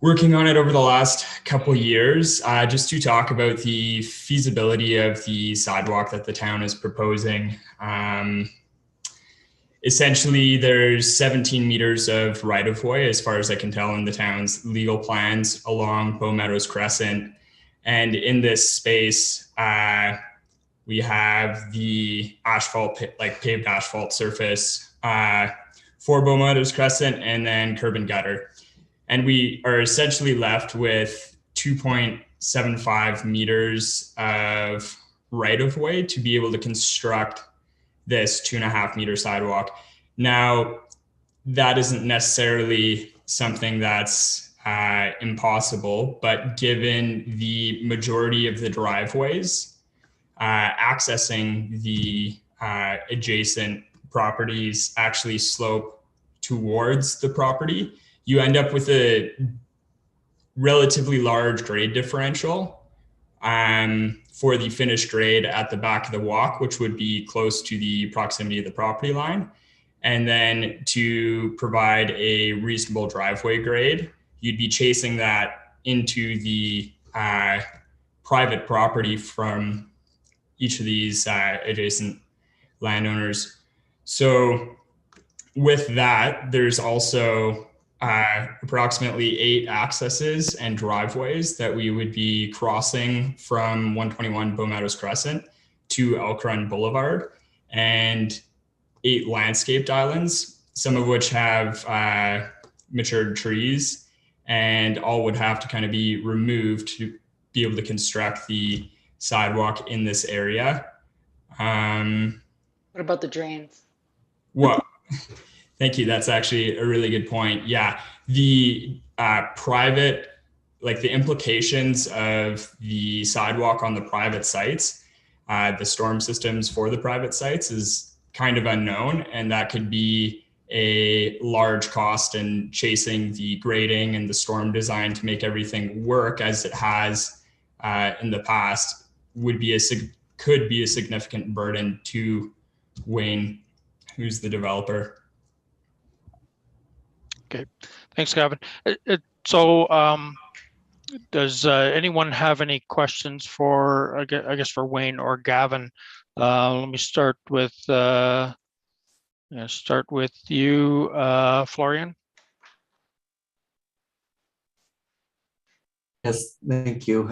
working on it over the last couple of years, just to talk about the feasibility of the sidewalk that the town is proposing. Essentially, there's 17 meters of right-of-way, as far as I can tell, in the town's legal plans along Bow Meadows Crescent. And in this space, we have the asphalt, like paved asphalt surface for Bow Meadows Crescent, and then curb and gutter. And we are essentially left with 2.75 meters of right-of-way to be able to construct this 2.5 meter sidewalk. Now, that isn't necessarily something that's impossible, but given the majority of the driveways accessing the adjacent properties actually slope towards the property, you end up with a relatively large grade differential for the finished grade at the back of the walk, which would be close to the proximity of the property line. And then to provide a reasonable driveway grade, you'd be chasing that into the private property from each of these adjacent landowners. So with that, there's also approximately 8 accesses and driveways that we would be crossing from 121 Bow Meadows Crescent to Elk Run Boulevard, and 8 landscaped islands, some of which have matured trees, and all would have to kind of be removed to be able to construct the sidewalk in this area. What about the drains? Well, thank you. That's actually a really good point. Yeah, the private, like the implications of the sidewalk on the private sites, the storm systems for the private sites is kind of unknown, and that could be a large cost in chasing the grading and the storm design to make everything work as it has in the past could be a significant burden to Wayne, who's the developer. Okay, thanks, Gavin. Does anyone have any questions for, I guess, for Wayne or Gavin? Let me start with you, Florian. Yes, thank you.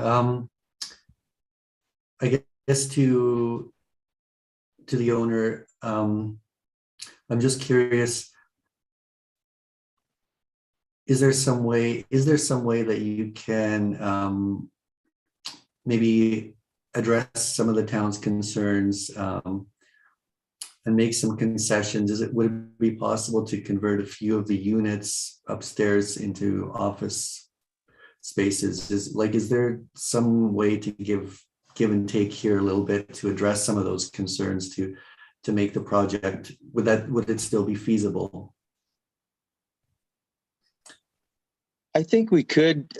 I guess to the owner, I'm just curious. Is there some way that you can maybe address some of the town's concerns and make some concessions? Would it be possible to convert a few of the units upstairs into office spaces? Is there some way to give and take here a little bit to address some of those concerns to make the project, would it still be feasible? I think we could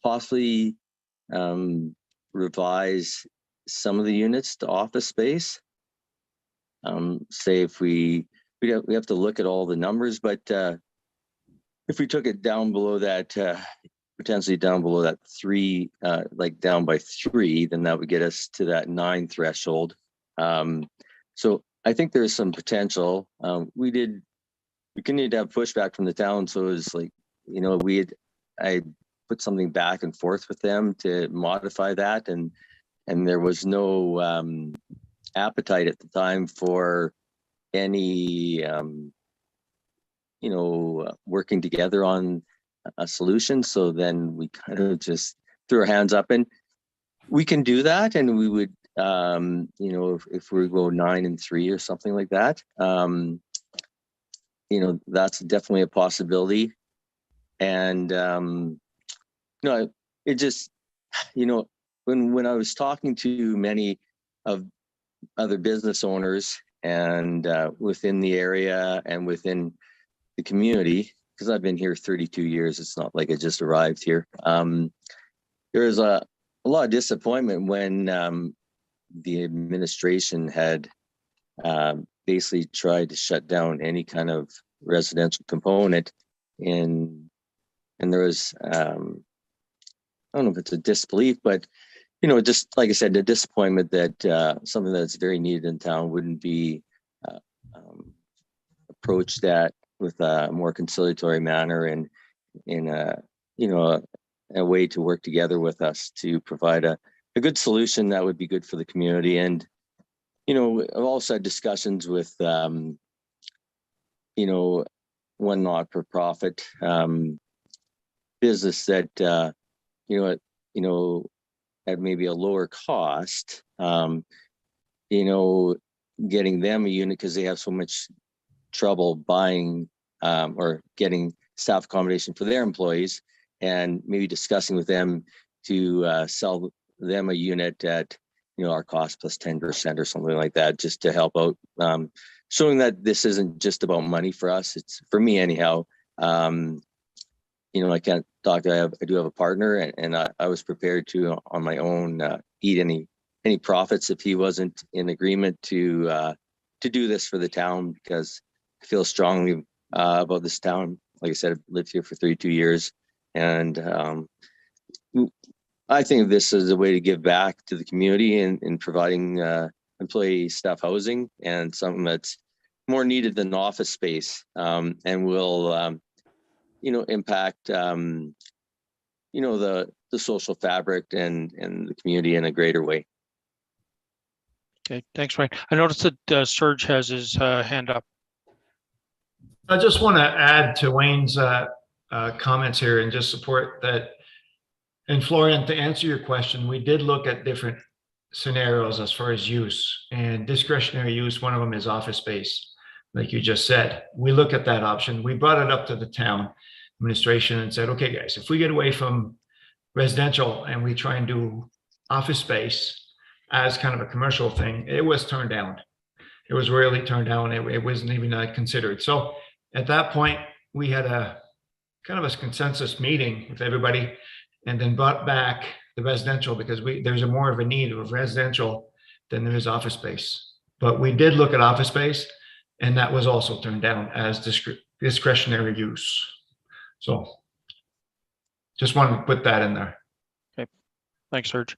possibly revise some of the units to office space. Say if we have to look at all the numbers, but if we took it down below that, potentially down below that 3, like down by 3, then that would get us to that 9 threshold. So I think there's some potential. We continued to have pushback from the town, so it was like, I put something back and forth with them to modify that, and there was no appetite at the time for any working together on a solution. So then we kind of just threw our hands up, and we can do that, and we would if we go 9 and 3 or something like that, that's definitely a possibility. And it just, when I was talking to many of other business owners and within the area and within the community, because I've been here 32 years, it's not like I just arrived here. There was a lot of disappointment when the administration had basically tried to shut down any kind of residential component, and there was I don't know if it's a disbelief, but just like I said, the disappointment that something that's very needed in town wouldn't be approached at with a more conciliatory manner and in a way to work together with us to provide a good solution that would be good for the community. And I've also had discussions with one not-for-profit business that at maybe a lower cost, getting them a unit because they have so much trouble buying or getting staff accommodation for their employees, and maybe discussing with them to sell them a unit at our cost plus 10% or something like that, just to help out, showing that this isn't just about money for us. It's, for me anyhow. I can't talk. I do have a partner, and I was prepared to, on my own, eat any profits if he wasn't in agreement to do this for the town, because I feel strongly about this town. Like I said, I've lived here for 32 years, and I think this is a way to give back to the community in providing employee staff housing, and something that's more needed than office space, and will impact the social fabric and the community in a greater way. Okay, thanks, Wayne. I noticed that Serge has his hand up. I just want to add to Wayne's comments here and just support that. And Florian, to answer your question, we did look at different scenarios as far as use, and discretionary use. One of them is office space, like you just said. We look at that option. We brought it up to the town administration and said, okay, guys, if we get away from residential and we try and do office space as kind of a commercial thing, it was turned down. It was really turned down. It wasn't even considered. So at that point, we had a kind of a consensus meeting with everybody, and then brought back the residential, because there's a more of a need of residential than there is office space. But we did look at office space, and that was also turned down as discretionary use. So just wanted to put that in there. Okay, thanks, Serge.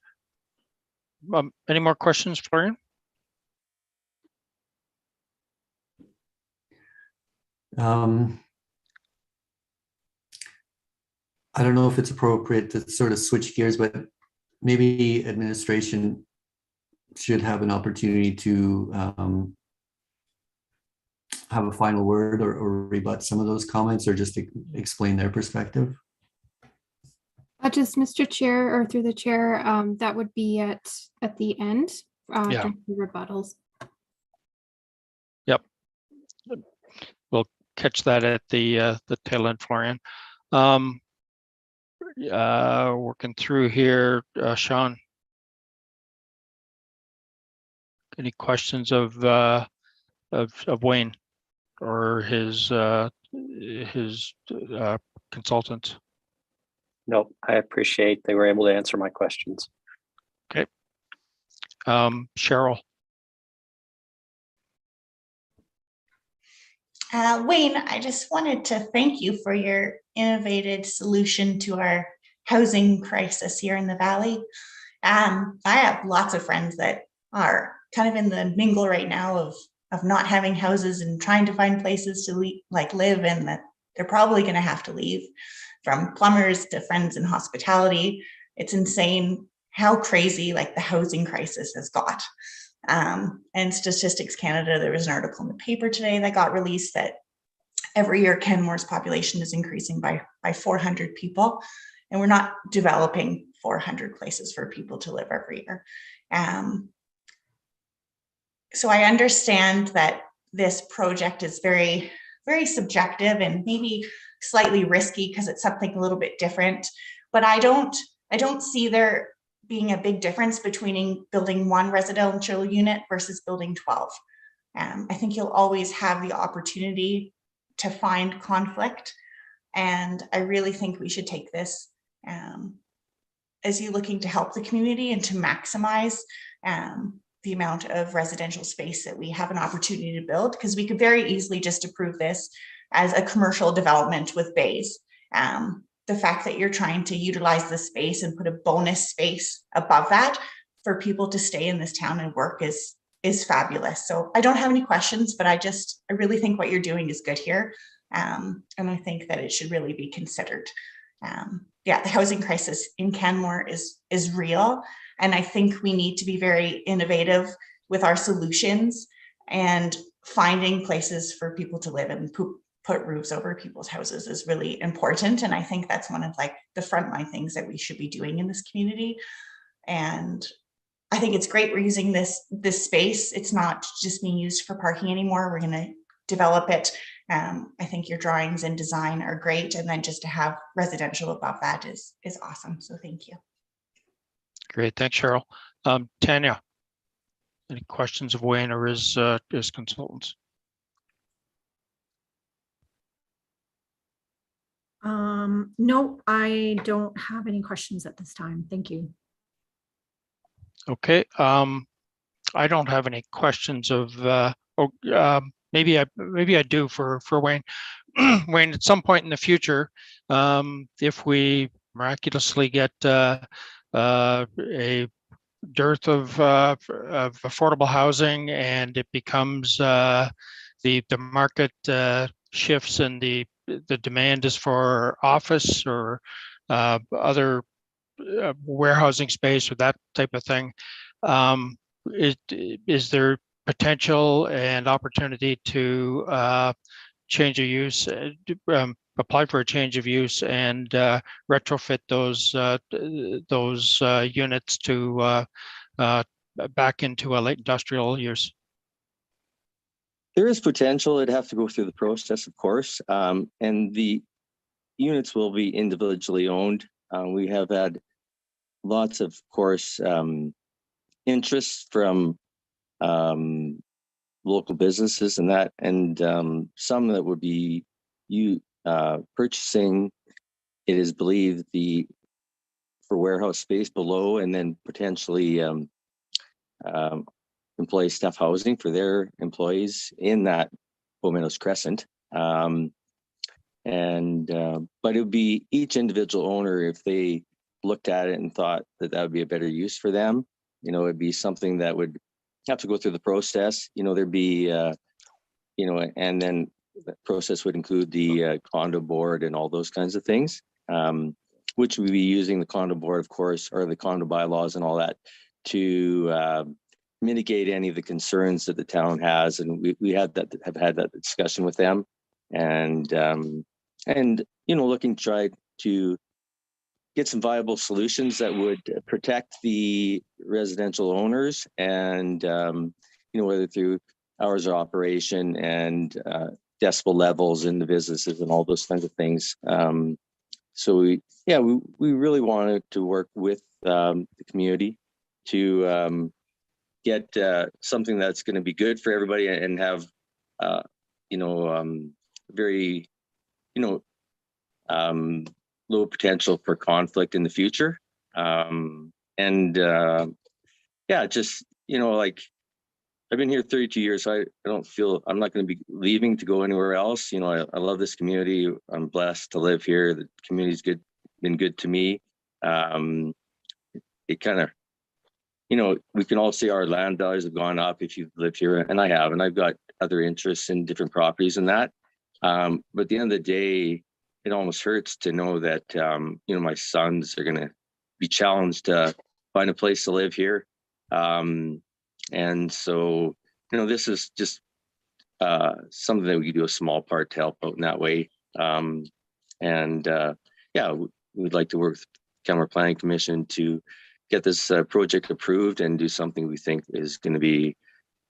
Any more questions, Florian? I don't know if it's appropriate to sort of switch gears, but maybe administration should have an opportunity to have a final word or rebut some of those comments, or just explain their perspective. Just Mr. Chair, or through the chair, that would be at the end. Yeah. During the rebuttals. Yep. We'll catch that at the tail end, Florian. Working through here, Sean. Any questions of Wayne or his consultants? No, I appreciate they were able to answer my questions. Okay. Cheryl. Wayne, I just wanted to thank you for your innovative solution to our housing crisis here in the Valley. I have lots of friends that are kind of in the mingle right now of not having houses and trying to find places to live in, that they're probably going to have to leave, from plumbers to friends in hospitality. It's insane how crazy the housing crisis has got. And Statistics Canada, there was an article in the paper today that got released that every year Canmore's population is increasing by 400 people, and we're not developing 400 places for people to live every year. So I understand that this project is very, very subjective and maybe slightly risky because it's something a little bit different, but I don't see there being a big difference between building one residential unit versus building 12. I think you'll always have the opportunity to find conflict, and I really think we should take this as you're looking to help the community and to maximize the amount of residential space that we have an opportunity to build, because we could very easily just approve this as a commercial development with bays. The fact that you're trying to utilize the space and put a bonus space above that for people to stay in this town and work is fabulous. So I don't have any questions, but I really think what you're doing is good here. And I think that it should really be considered. Yeah, the housing crisis in Canmore is real. And I think we need to be very innovative with our solutions and finding places for people to live and put roofs over people's houses is really important. And I think that's one of the frontline things that we should be doing in this community. And I think it's great we're using this space. It's not just being used for parking anymore. We're going to develop it. I think your drawings and design are great. And then just to have residential above that is awesome. So thank you. Great, thanks, Cheryl. Tanya, any questions of Wayne or his consultants? No, I don't have any questions at this time. Thank you. Okay, I don't have any questions of, maybe I do for Wayne. Wayne, at some point in the future, if we miraculously get a dearth of affordable housing and it becomes the market shifts and the demand is for office or other warehousing space or that type of thing, is there potential and opportunity to change of use, apply for a change of use and retrofit those units to back into a light industrial use? There is potential. It'd have to go through the process, of course, and the units will be individually owned. We have had lots of course, interest from local businesses and that, and some that would be purchasing, it is believed, for warehouse space below, and then potentially employee staff housing for their employees in that Meadows Crescent. And but it would be each individual owner, if they looked at it and thought that that would be a better use for them, you know, it'd be something that would have to go through the process. You know, there'd be, you know, and then the process would include the condo board and all those kinds of things, which we'd be using the condo board, of course, or the condo bylaws and all that to mitigate any of the concerns that the town has. And we have had that discussion with them, and you know, looking to try to get some viable solutions that would protect the residential owners, and you know, whether through hours of operation and decibel levels in the businesses and all those kinds of things. So we really wanted to work with the community to get something that's going to be good for everybody and have you know, very, you know, low potential for conflict in the future. Yeah, just, you know, like, I've been here 32 years, so I don't feel I'm not going to be leaving to go anywhere else. You know, I love this community. I'm blessed to live here. The community's been good to me. It kind of, you know, we can all say our land values have gone up if you've lived here, and I have, and I've got other interests in different properties and that. But at the end of the day, it almost hurts to know that, you know, my sons are going to be challenged to find a place to live here. And so, you know, this is just something that we can do a small part to help out in that way. Yeah, we'd like to work with Canmore Planning Commission to get this project approved and do something we think is going to be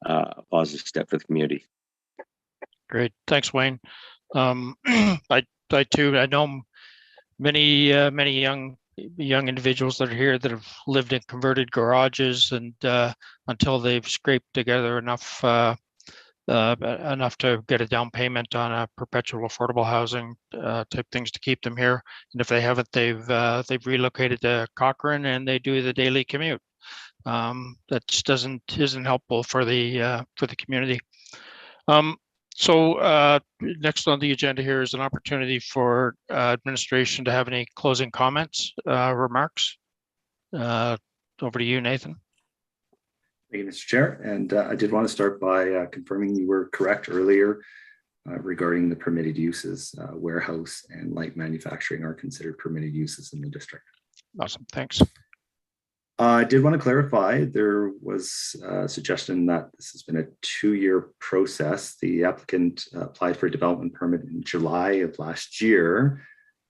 a positive step for the community. Great, thanks, Wayne. I too, I know many young individuals that are here that have lived in converted garages, and until they've scraped together enough to get a down payment on a perpetual affordable housing type things to keep them here. And if they haven't, they've relocated to Cochrane and they do the daily commute. That just isn't helpful for the community. So next on the agenda here is an opportunity for administration to have any closing comments, remarks. Over to you, Nathan. Thank you, Mr. Chair. And I did want to start by confirming you were correct earlier regarding the permitted uses. Warehouse and light manufacturing are considered permitted uses in the district. Awesome, thanks. I did want to clarify, there was a suggestion that this has been a 2-year process. The applicant applied for a development permit in July of last year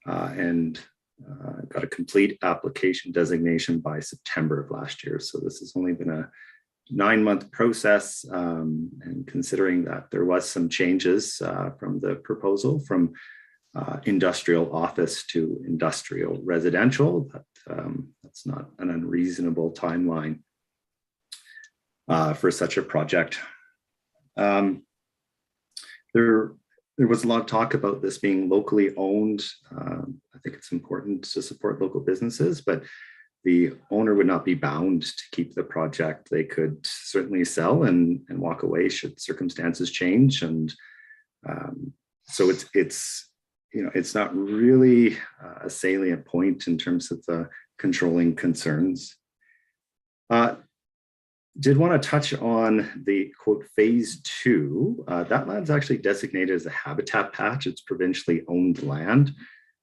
and got a complete application designation by September of last year. So this has only been a 9-month process, and considering that there was some changes from the proposal from industrial office to industrial residential, that's not an unreasonable timeline for such a project. There was a lot of talk about this being locally owned. I think it's important to support local businesses, but the owner would not be bound to keep the project. They could certainly sell and walk away should circumstances change. And so it's you know, it's not really a salient point in terms of the controlling concerns. Did want to touch on the quote phase 2. That land's actually designated as a habitat patch. It's provincially owned land.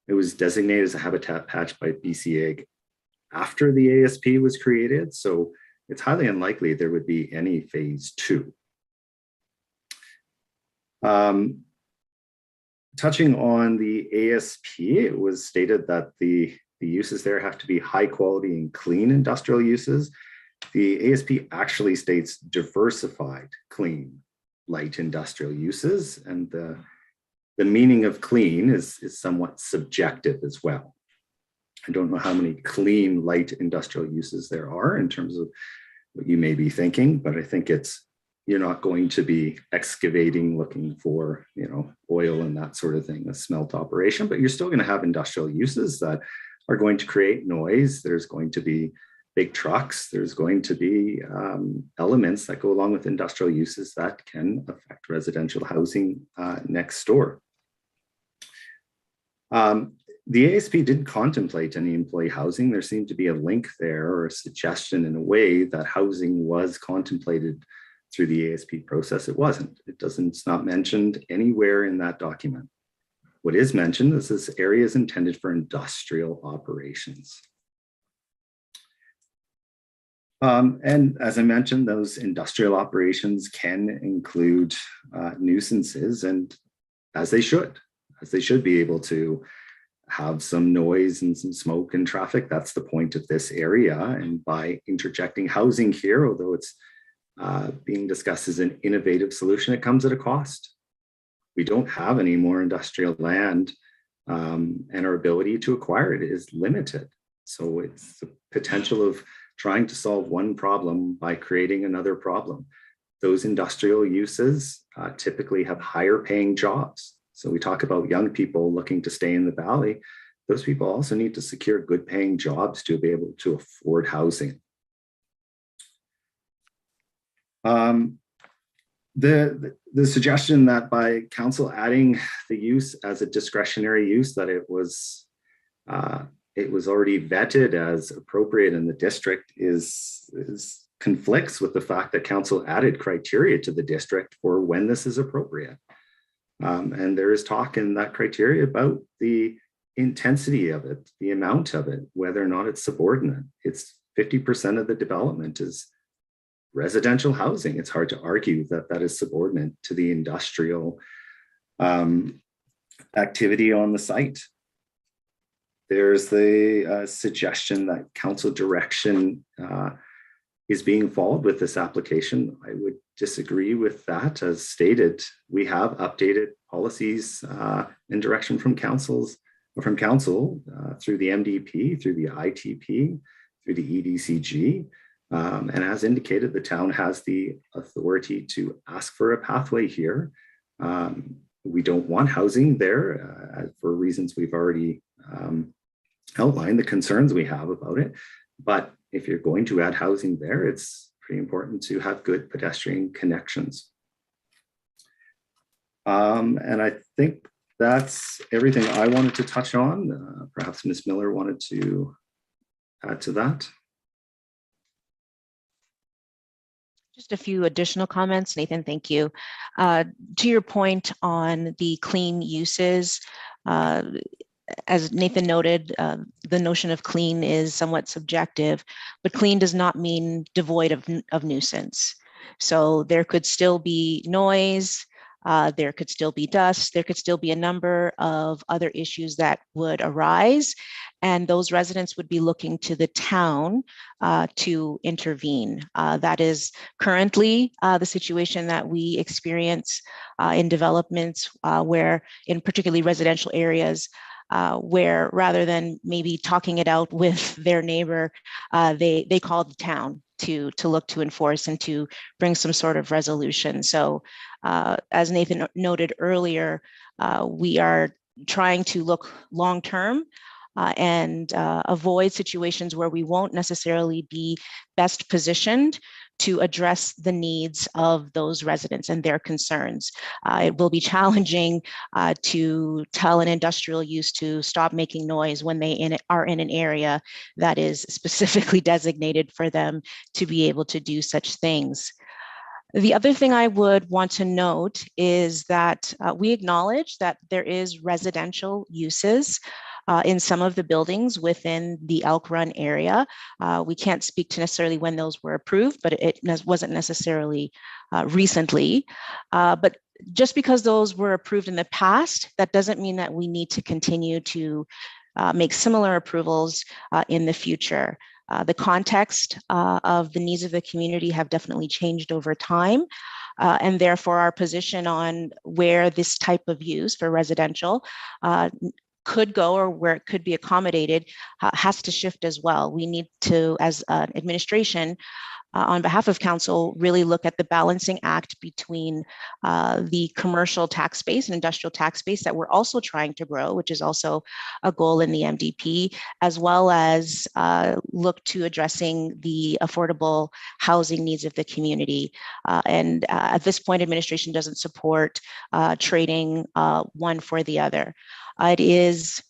It was designated as a habitat patch by BCA after the ASP was created. So it's highly unlikely there would be any phase 2. Touching on the ASP, it was stated that the uses there have to be high quality and clean industrial uses. The ASP actually states diversified, clean, light industrial uses, and the meaning of clean is somewhat subjective as well. I don't know how many clean, light industrial uses there are in terms of what you may be thinking, but I think you're not going to be excavating, looking for, you know, oil and that sort of thing, a smelt operation, but you're still going to have industrial uses that are going to create noise. There's going to be big trucks. There's going to be elements that go along with industrial uses that can affect residential housing next door. The ASP didn't contemplate any employee housing. There seemed to be a link there, or a suggestion in a way that housing was contemplated through the ASP process. It wasn't. It's not mentioned anywhere in that document. What is mentioned is this area is intended for industrial operations. And as I mentioned, those industrial operations can include nuisances, and as they should be able to have some noise and some smoke and traffic. That's the point of this area. And by interjecting housing here, although it's being discussed as an innovative solution, it comes at a cost. We don't have any more industrial land, and our ability to acquire it is limited. So it's the potential of trying to solve one problem by creating another problem. Those industrial uses typically have higher paying jobs. So we talk about young people looking to stay in the valley. Those people also need to secure good paying jobs to be able to afford housing. The suggestion that by council adding the use as a discretionary use, that it was already vetted as appropriate in the district conflicts with the fact that council added criteria to the district for when this is appropriate. And there is talk in that criteria about the intensity of it, the amount of it, whether or not it's subordinate. It's 50% of the development is residential housing. It's hard to argue that that is subordinate to the industrial activity on the site. There's the suggestion that council direction is being followed with this application. I would disagree with that. As stated, we have updated policies and direction from council through the MDP, through the ITP, through the EDCG. And as indicated, the town has the authority to ask for a pathway here. We don't want housing there for reasons we've already outlined, the concerns we have about it. But if you're going to add housing there, it's pretty important to have good pedestrian connections. And I think that's everything I wanted to touch on. Perhaps Ms. Miller wanted to add to that. Just a few additional comments, Nathan, thank you. To your point on the clean uses, as Nathan noted, the notion of clean is somewhat subjective, but clean does not mean devoid of nuisance. So there could still be noise, there could still be dust, there could still be a number of other issues that would arise, and those residents would be looking to the town to intervene. That is currently the situation that we experience in developments where, in particularly residential areas, where rather than maybe talking it out with their neighbor, they call the town to look to enforce and to bring some sort of resolution. So as Nathan noted earlier, we are trying to look long-term and avoid situations where we won't necessarily be best positioned to address the needs of those residents and their concerns. It will be challenging to tell an industrial use to stop making noise when they are in an area that is specifically designated for them to be able to do such things. The other thing I would want to note is that we acknowledge that there is residential uses in some of the buildings within the Elk Run area. We can't speak to necessarily when those were approved, but it wasn't necessarily recently. But just because those were approved in the past, that doesn't mean that we need to continue to make similar approvals in the future. The context of the needs of the community have definitely changed over time. And therefore our position on where this type of use for residential could go or where it could be accommodated has to shift as well. We need to, as an administration, on behalf of council, really look at the balancing act between the commercial tax base and industrial tax base that we're also trying to grow, which is also a goal in the MDP, as well as look to addressing the affordable housing needs of the community. And at this point, administration doesn't support trading one for the other. It is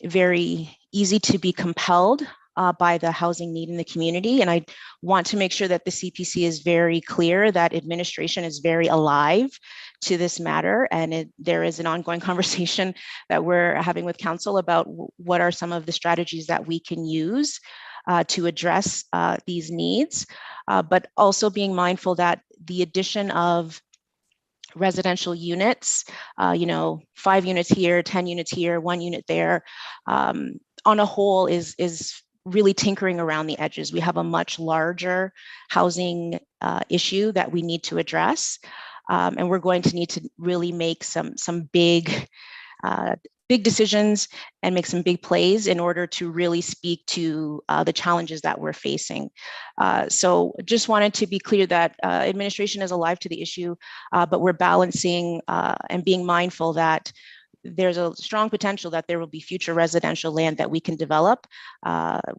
very easy to be compelled by the housing need in the community. And I want to make sure that the CPC is very clear that administration is very alive to this matter. And there is an ongoing conversation that we're having with council about what are some of the strategies that we can use to address these needs, but also being mindful that the addition of residential units, 5 units here, 10 units here, 1 unit there, on a whole is really tinkering around the edges. We have a much larger housing issue that we need to address. And we're going to need to really make some big decisions and make some big plays in order to really speak to the challenges that we're facing. So just wanted to be clear that administration is alive to the issue, but we're balancing and being mindful that there's a strong potential that there will be future residential land that we can develop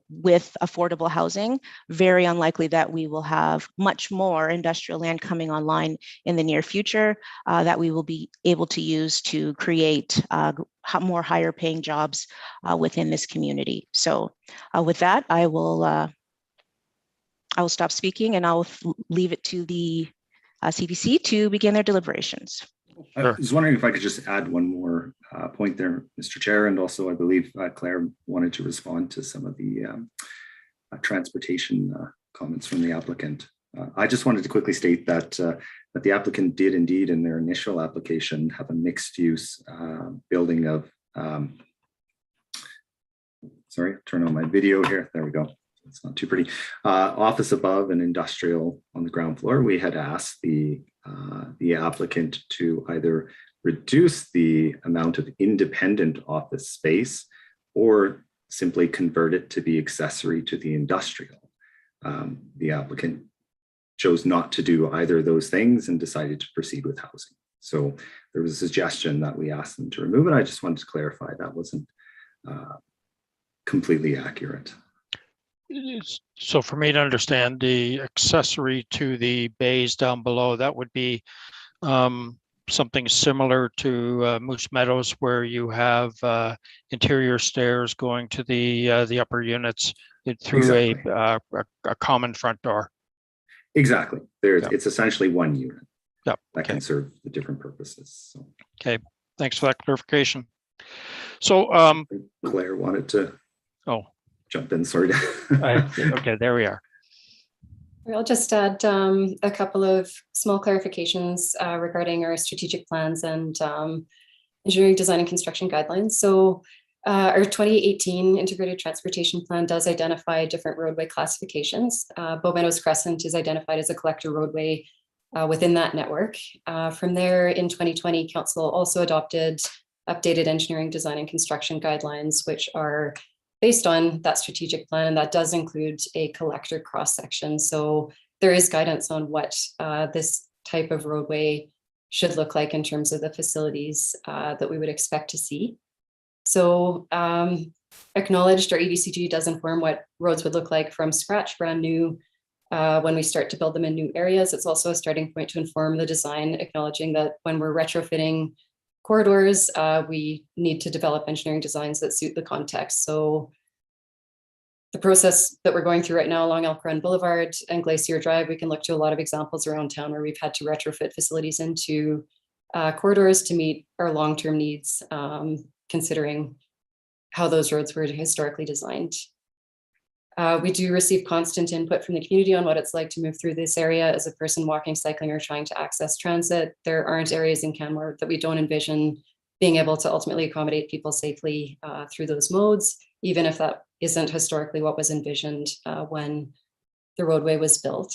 with affordable housing. Very unlikely that we will have much more industrial land coming online in the near future that we will be able to use to create more higher paying jobs within this community. So with that, I will stop speaking and I'll leave it to the CPC to begin their deliberations. I was wondering if I could just add one more point there, Mr. Chair, and also I believe Claire wanted to respond to some of the transportation comments from the applicant. I just wanted to quickly state that that the applicant did indeed in their initial application have a mixed use building of, sorry, turn on my video here. There we go. It's not too pretty. Office above and industrial on the ground floor. We had asked the applicant to either reduce the amount of independent office space or simply convert it to be accessory to the industrial. The applicant chose not to do either of those things and decided to proceed with housing. So there was a suggestion that we asked them to remove it. I just wanted to clarify that wasn't completely accurate. So for me to understand, the accessory to the bays down below, that would be something similar to Moose Meadows, where you have interior stairs going to the upper units through exactly. a common front door. Exactly. It's essentially one unit that can serve the different purposes. So. Okay, thanks for that clarification. So Claire wanted to. Oh. Jump in, sorry. Okay, there we are. I'll just add a couple of small clarifications regarding our strategic plans and engineering design and construction guidelines. So our 2018 integrated transportation plan does identify different roadway classifications. Bow Meadows Crescent is identified as a collector roadway within that network. From there in 2020, council also adopted updated engineering design and construction guidelines, which are based on that strategic plan, and that does include a collector cross section. So there is guidance on what this type of roadway should look like in terms of the facilities that we would expect to see. So acknowledged, our EDCG does inform what roads would look like from scratch, brand new, when we start to build them in new areas. It's also a starting point to inform the design, acknowledging that when we're retrofitting corridors, we need to develop engineering designs that suit the context. So the process that we're going through right now along Elk Run Boulevard and Glacier Drive, we can look to a lot of examples around town where we've had to retrofit facilities into corridors to meet our long-term needs, considering how those roads were historically designed. We do receive constant input from the community on what it's like to move through this area as a person walking, cycling, or trying to access transit. There aren't areas in Canmore that we don't envision being able to ultimately accommodate people safely through those modes, even if that isn't historically what was envisioned when the roadway was built.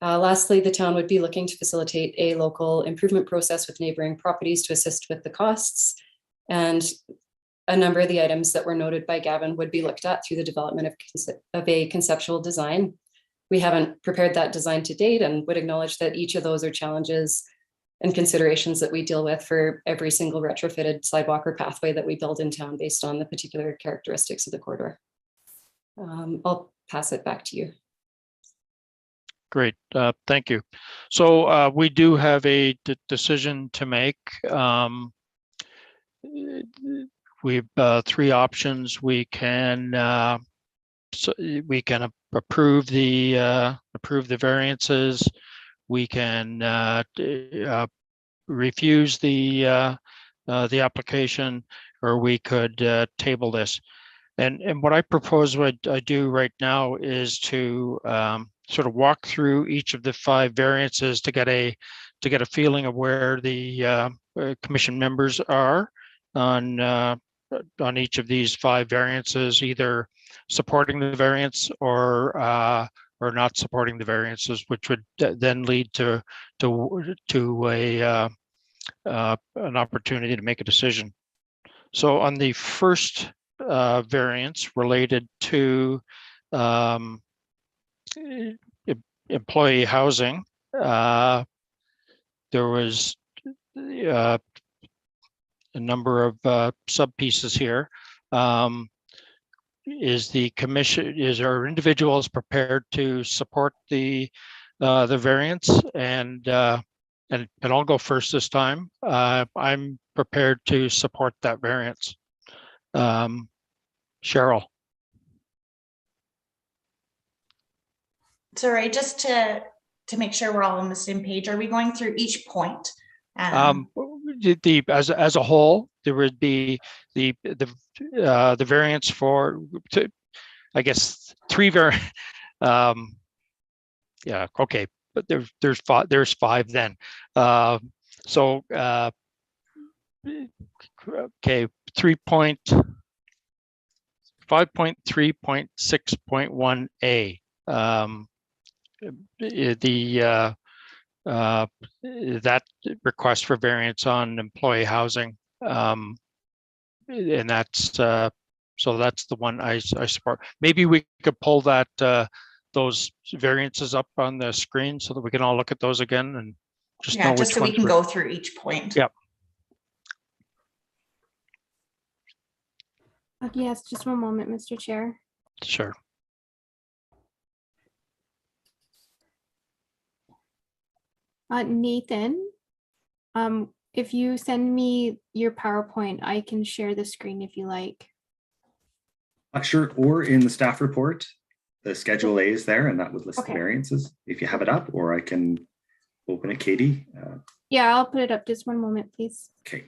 Lastly, the town would be looking to facilitate a local improvement process with neighboring properties to assist with the costs. And a number of the items that were noted by Gavin would be looked at through the development of a conceptual design. we haven't prepared that design to date and would acknowledge that each of those are challenges and considerations that we deal with for every single retrofitted sidewalk or pathway that we build in town based on the particular characteristics of the corridor. I'll pass it back to you. Great, thank you. So we do have a decision to make. We've three options. We can approve the variances. We can refuse the application, or we could table this. And what I propose, what I do right now, is to sort of walk through each of the 5 variances to get a feeling of where the commission members are on each of these 5 variances, either supporting the variance or not supporting the variances, which would then lead to an opportunity to make a decision. So on the first variance related to employee housing, there was a number of sub pieces here. Is our individuals prepared to support the variance? And I'll go first this time. I'm prepared to support that variance. Cheryl. Sorry, just to make sure we're all on the same page, are we going through each point? As a whole, there would be the variance for, I guess, 3 yeah, okay, but there's 5 then. So okay, 5.3.6.1a. That request for variance on employee housing, and that's so that's the one I support. Maybe we could pull that those variances up on the screen so that we can all look at those again and just know just which so we ones can go through each point. Yep. Yes, just one moment, Mr. Chair. Sure. Nathan, if you send me your PowerPoint, I can share the screen if you like. Sure, or in the staff report, the Schedule A is there, and that would list the variances if you have it up, or I can open it, Katie. Yeah, I'll put it up. Just one moment, please. Okay.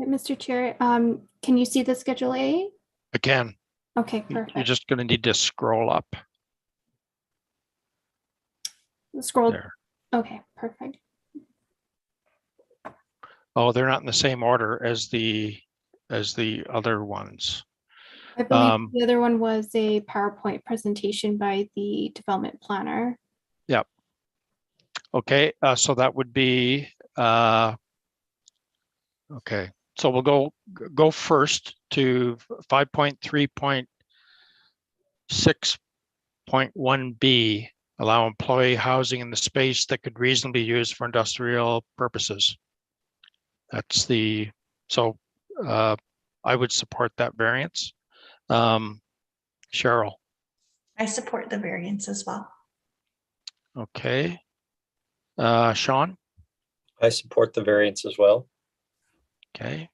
Mr. Chair, can you see the Schedule A? Again. Okay, perfect. You're just going to need to scroll up. Scroll there. Okay, perfect. Oh, they're not in the same order as the other ones. I believe the other one was a PowerPoint presentation by the development planner. Yep. Okay, so that would be okay. So we'll go first to 5.3.6.1b, allow employee housing in the space that could reasonably be used for industrial purposes. That's the, so I would support that variance. Cheryl. I support the variance as well. Okay. Sean. I support the variance as well. Okay.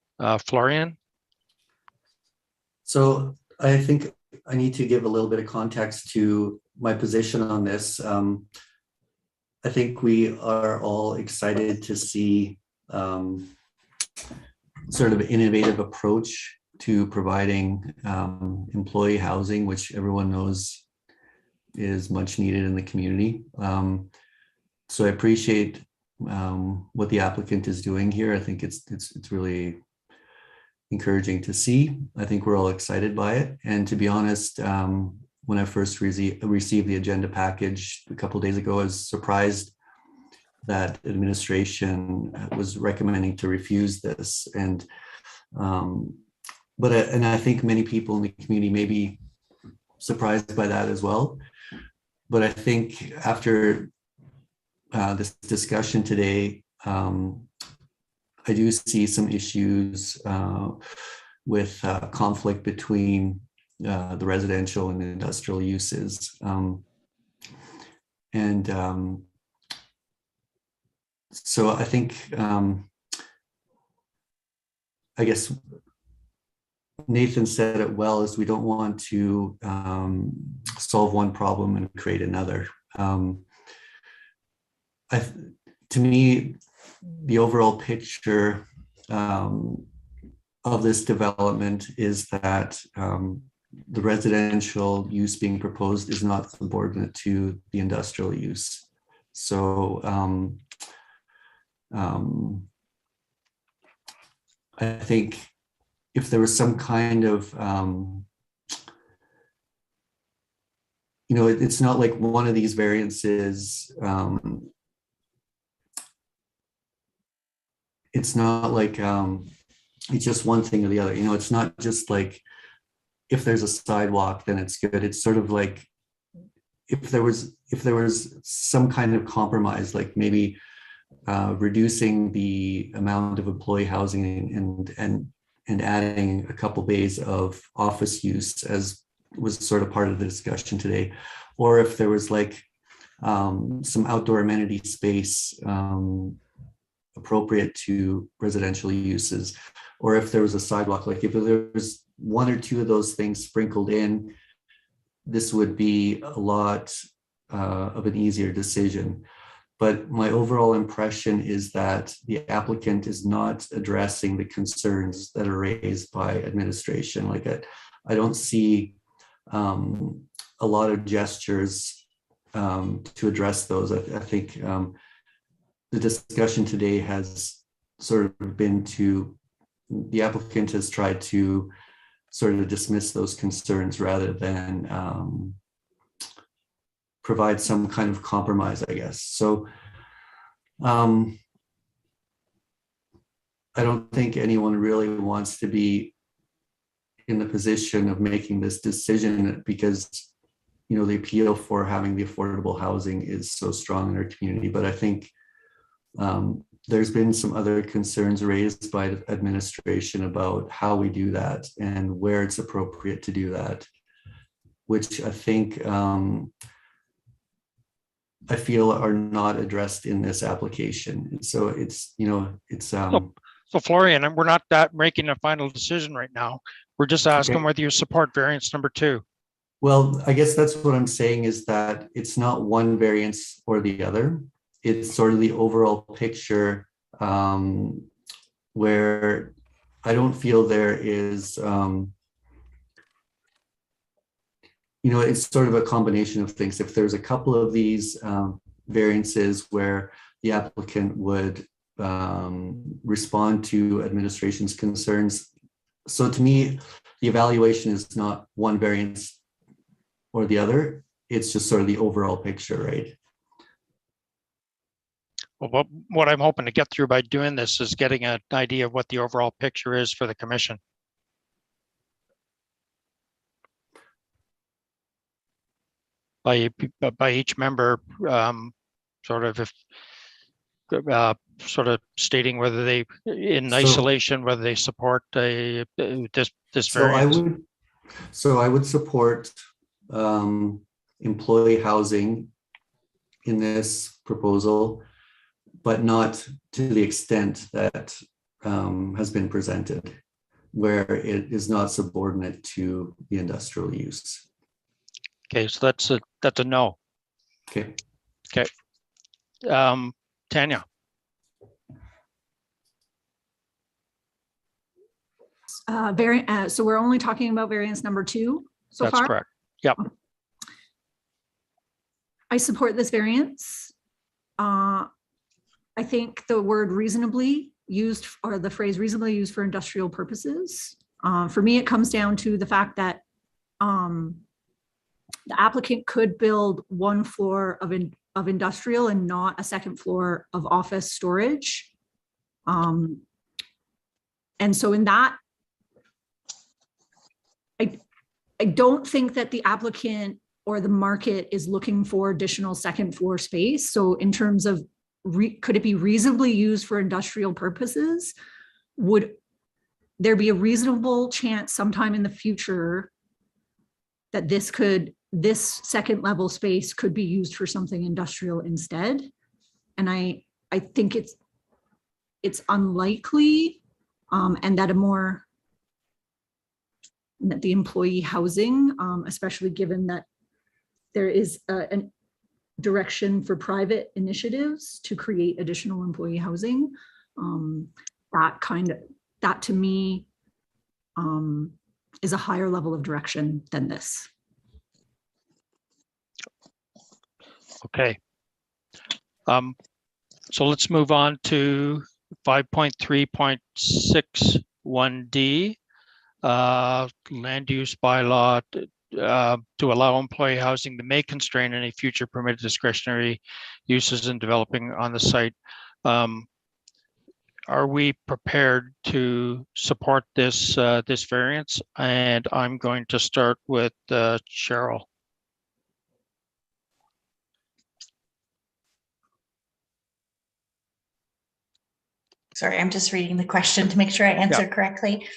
Florian. So I think I need to give a little bit of context to my position on this. I think we are all excited to see sort of an innovative approach to providing employee housing, which everyone knows is much needed in the community. So I appreciate what the applicant is doing here. I think it's really encouraging to see. I think we're all excited by it. And to be honest, when I first received the agenda package a couple of days ago, I was surprised that administration was recommending to refuse this. And I think many people in the community may be surprised by that as well. But I think after this discussion today, I do see some issues with conflict between the residential and industrial uses. So I think, I guess Nathan said it well, is we don't want to solve one problem and create another. To me, the overall picture of this development is that the residential use being proposed is not subordinate to the industrial use. So I think if there was some kind of, it's not like one of these variances, it's not like it's just one thing or the other. It's not just like if there's a sidewalk, then it's good. It's sort of like if there was some kind of compromise, like maybe reducing the amount of employee housing and adding a couple bays of office use, as was sort of part of the discussion today, or if there was like some outdoor amenity space appropriate to residential uses, or if there was a sidewalk, like if there was one or two of those things sprinkled in, this would be a lot of an easier decision. But my overall impression is that the applicant is not addressing the concerns that are raised by administration. Like I don't see a lot of gestures to address those. I think the discussion today has sort of been the applicant has tried to sort of dismiss those concerns rather than provide some kind of compromise, I guess. So I don't think anyone really wants to be in the position of making this decision, because the appeal for having the affordable housing is so strong in our community. But I think there's been some other concerns raised by the administration about how we do that and where it's appropriate to do that, which I think I feel are not addressed in this application. So it's, So Florian, we're not making a final decision right now. We're just asking whether you support variance number 2. Well, I guess that's what I'm saying, is that it's not one variance or the other. It's sort of the overall picture where I don't feel there is, it's sort of a combination of things. If there's a couple of these variances where the applicant would respond to administration's concerns. So to me, the evaluation is not one variance or the other. It's just sort of the overall picture, right? Well, what I'm hoping to get through by doing this is getting an idea of what the overall picture is for the commission. By each member, sort of stating whether they, in isolation, whether they support this variance. I would support employee housing in this proposal, but not to the extent that has been presented, where it is not subordinate to the industrial use. Okay, so that's a no. Okay. Okay. Tanya. So we're only talking about variance number 2 so far? That's correct. Yep. I support this variance. I think the word reasonably used, or the phrase reasonably used for industrial purposes. For me, it comes down to the fact that the applicant could build one floor of industrial and not a second floor of office storage. And so in that, I don't think that the applicant or the market is looking for additional second floor space. So in terms of, could it be reasonably used for industrial purposes? Would there be a reasonable chance sometime in the future that this second level space could be used for something industrial instead? And I think it's unlikely, and that that the employee housing, especially given that there is a direction for private initiatives to create additional employee housing, that to me is a higher level of direction than this. Okay. So let's move on to 5.3.61D, land use bylaw to allow employee housing that may constrain any future permitted discretionary uses in developing on the site. Are we prepared to support this this variance? And I'm going to start with Cheryl. Sorry, I'm just reading the question to make sure I answer correctly.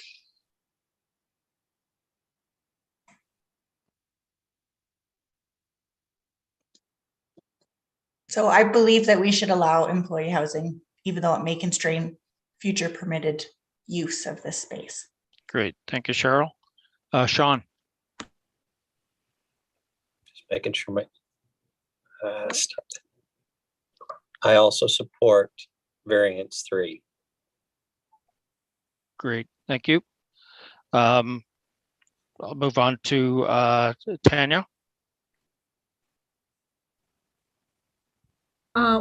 So I believe that we should allow employee housing, even though it may constrain future permitted use of this space. Great, thank you, Cheryl. Sean. Just making sure my I also support variance 3. Great, thank you. I'll move on to Tanya.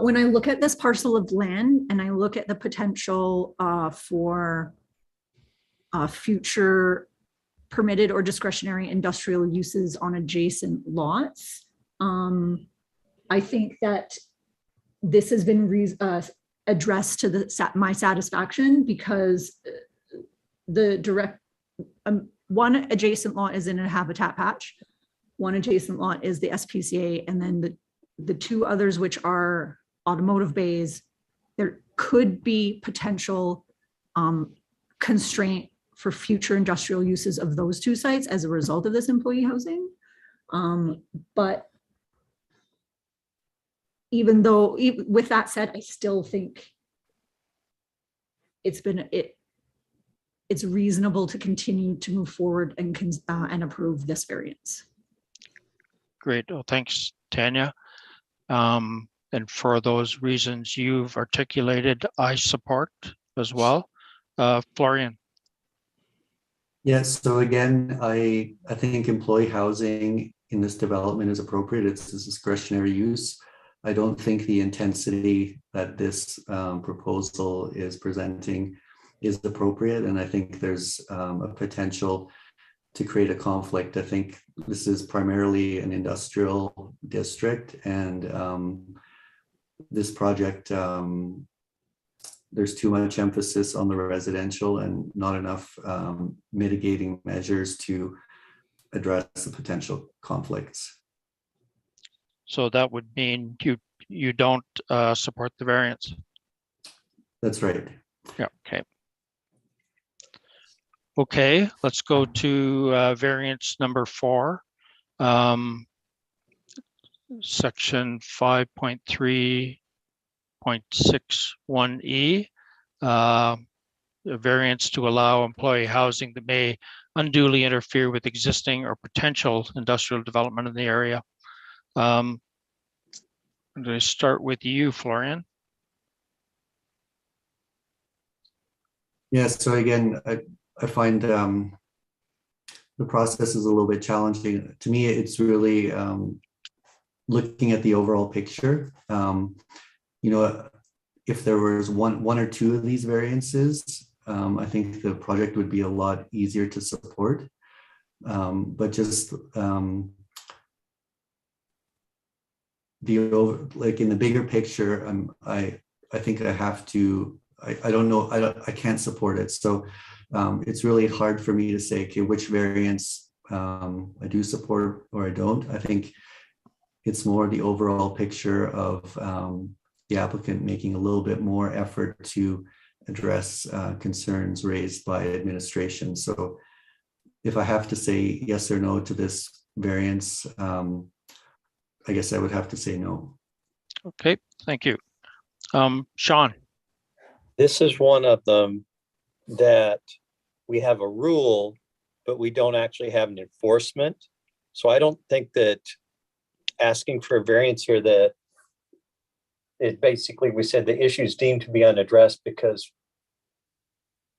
When I look at this parcel of land and I look at the potential for future permitted or discretionary industrial uses on adjacent lots, I think that this has been addressed to my satisfaction, because the one adjacent lot is in a habitat patch, one adjacent lot is the SPCA, and then the two others, which are automotive bays, there could be potential constraint for future industrial uses of those two sites as a result of this employee housing. But even though, with that said, I still think it's reasonable to continue to move forward and approve this variance. Great, well, thanks, Tanya. And for those reasons you've articulated, I support as well. Florian. Yes, so again, I think employee housing in this development is appropriate. It's a discretionary use. I don't think the intensity that this proposal is presenting is appropriate, and I think there's a potential to create a conflict. I think this is primarily an industrial district, and this project, there's too much emphasis on the residential and not enough mitigating measures to address the potential conflicts. So that would mean you don't support the variance? That's right. Yeah, okay. Okay, let's go to variance number 4. Section 5.3.61E, a variance to allow employee housing that may unduly interfere with existing or potential industrial development in the area. I'm going to start with you, Florian. Yes, so again, I find the process is a little bit challenging. To me, it's really looking at the overall picture. You know, if there was one or two of these variances, I think the project would be a lot easier to support. But just like in the bigger picture, I think I have to. I don't know. I can't support it. So it's really hard for me to say, okay, which variance I do support or I don't. I think it's more the overall picture of the applicant making a little bit more effort to address concerns raised by administration. So if I have to say yes or no to this variance, I guess I would have to say no. Okay, thank you. Sean. This is one of them that we have a rule, but we don't actually have an enforcement. So I don't think that asking for a variance here, that it basically, we said the issue is deemed to be unaddressed because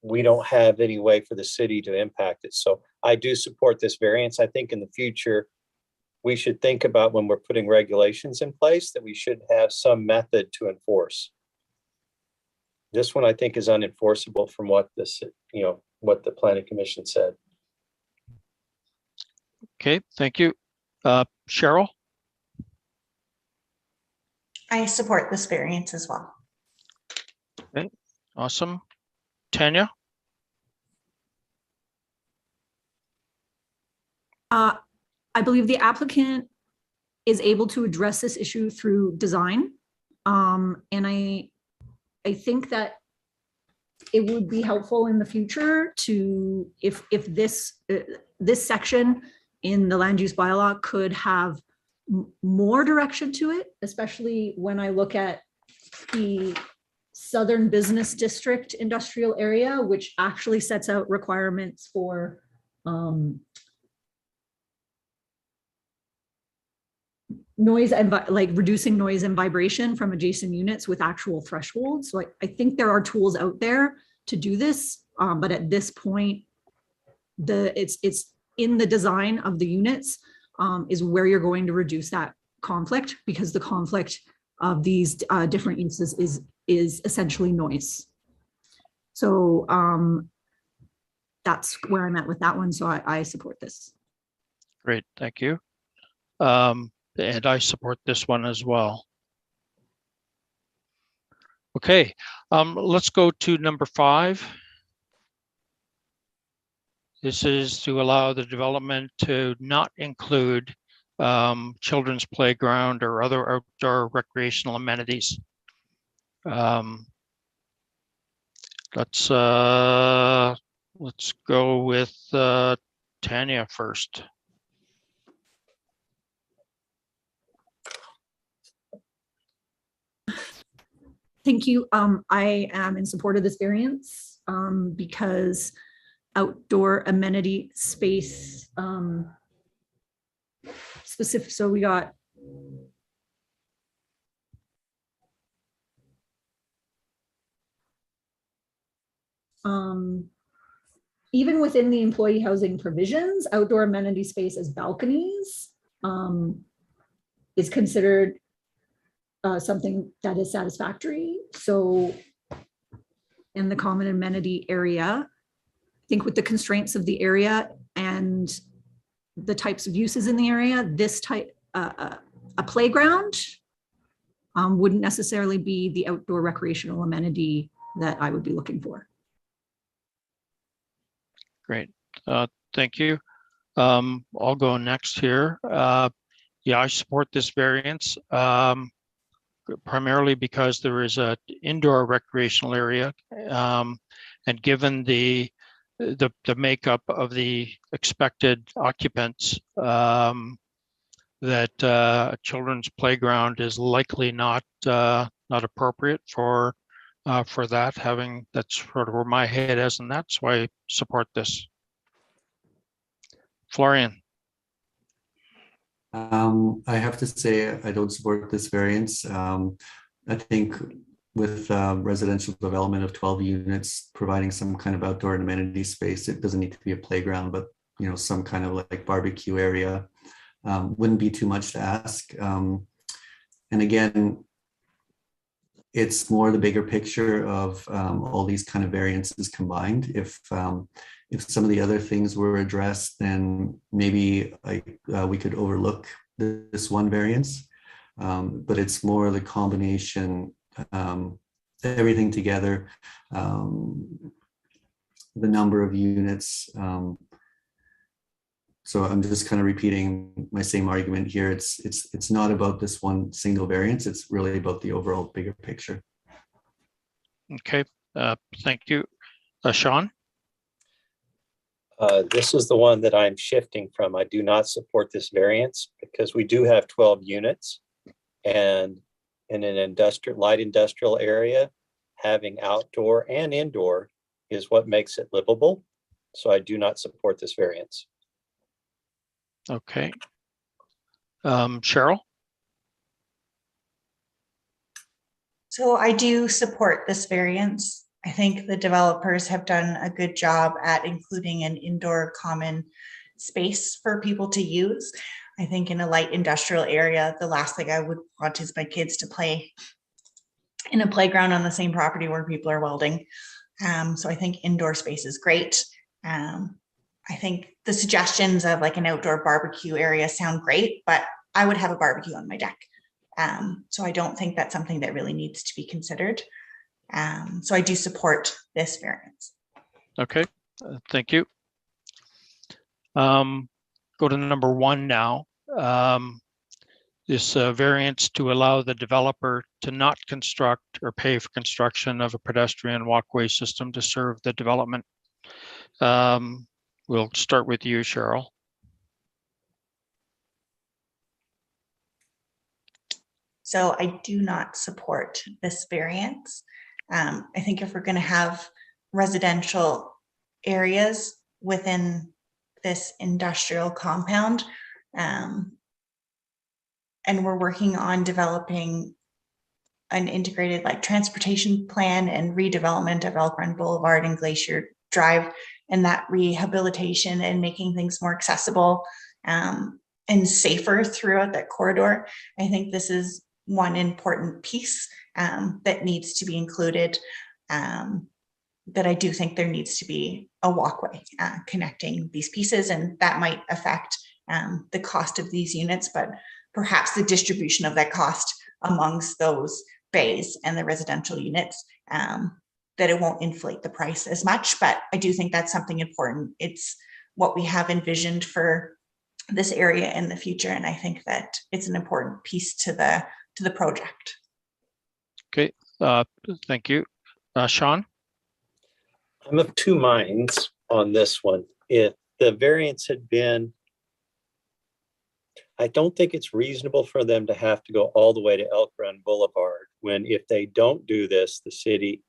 we don't have any way for the city to impact it. So I do support this variance. I think in the future, we should think about when we're putting regulations in place that we should have some method to enforce. This one I think is unenforceable from what this, what the planning commission said. Okay, thank you. Cheryl? I support this variance as well. Okay, awesome. Tanya? I believe the applicant is able to address this issue through design. And I think that it would be helpful in the future to, if this section in the land use bylaw could have more direction to it, especially when I look at the Southern Business District industrial area, which actually sets out requirements for noise and like reducing noise and vibration from adjacent units with actual thresholds. So I think there are tools out there to do this, but at this point, it's in the design of the units is where you're going to reduce that conflict, because the conflict of these different uses is essentially noise. So that's where I'm at with that one. So I support this. Great, thank you. And I support this one as well. Okay, let's go to number 5. This is to allow the development to not include children's playground or other outdoor recreational amenities. Let's go with Tanya first. Thank you. I am in support of this variance because outdoor amenity space specific. So we got even within the employee housing provisions, outdoor amenity space as balconies is considered something that is satisfactory. So in the common amenity area, I think with the constraints of the area and the types of uses in the area, this type, a playground wouldn't necessarily be the outdoor recreational amenity that I would be looking for. Great, thank you. I'll go next here. Yeah, I support this variance. Primarily because there is an indoor recreational area, and given the makeup of the expected occupants, that a children's playground is likely not appropriate for that. That's sort of where my head is, and that's why I support this. Florian. I have to say I don't support this variance. I think with residential development of 12 units, providing some kind of outdoor and amenity space, it doesn't need to be a playground, but some kind of like barbecue area wouldn't be too much to ask. And again, it's more the bigger picture of all these kind of variances combined. If some of the other things were addressed, then maybe we could overlook this one variance. But it's more the combination, everything together, the number of units. So I'm just kind of repeating my same argument here. It's not about this one single variance. It's really about the overall bigger picture. Okay, thank you. Sean? This is the one that I'm shifting from. I do not support this variance because we do have 12 units, and in an light industrial area, having outdoor and indoor is what makes it livable. So I do not support this variance. Okay. Cheryl? So I do support this variance. I think the developers have done a good job at including an indoor common space for people to use. I think in a light industrial area, the last thing I would want is my kids to play in a playground on the same property where people are welding. So I think indoor space is great. I think the suggestions of like an outdoor barbecue area sound great, but I would have a barbecue on my deck. So I don't think that's something that really needs to be considered. So I do support this variance. Okay, thank you. Go to number 1 now. This variance to allow the developer to not construct or pay for construction of a pedestrian walkway system to serve the development. We'll start with you, Cheryl. So I do not support this variance. I think if we're going to have residential areas within this industrial compound, and we're working on developing an integrated like transportation plan and redevelopment of Elk Run Boulevard and Glacier Drive, and that rehabilitation and making things more accessible and safer throughout that corridor. I think this is one important piece that needs to be included, that I do think there needs to be a walkway connecting these pieces, and that might affect the cost of these units, but perhaps the distribution of that cost amongst those bays and the residential units, that it won't inflate the price as much. But I do think that's something important. It's what we have envisioned for this area in the future, and I think that it's an important piece to the project. Okay, thank you. Sean? I'm of two minds on this one. If the variance had been, I don't think it's reasonable for them to have to go all the way to Elk Run Boulevard when if they don't do this, the city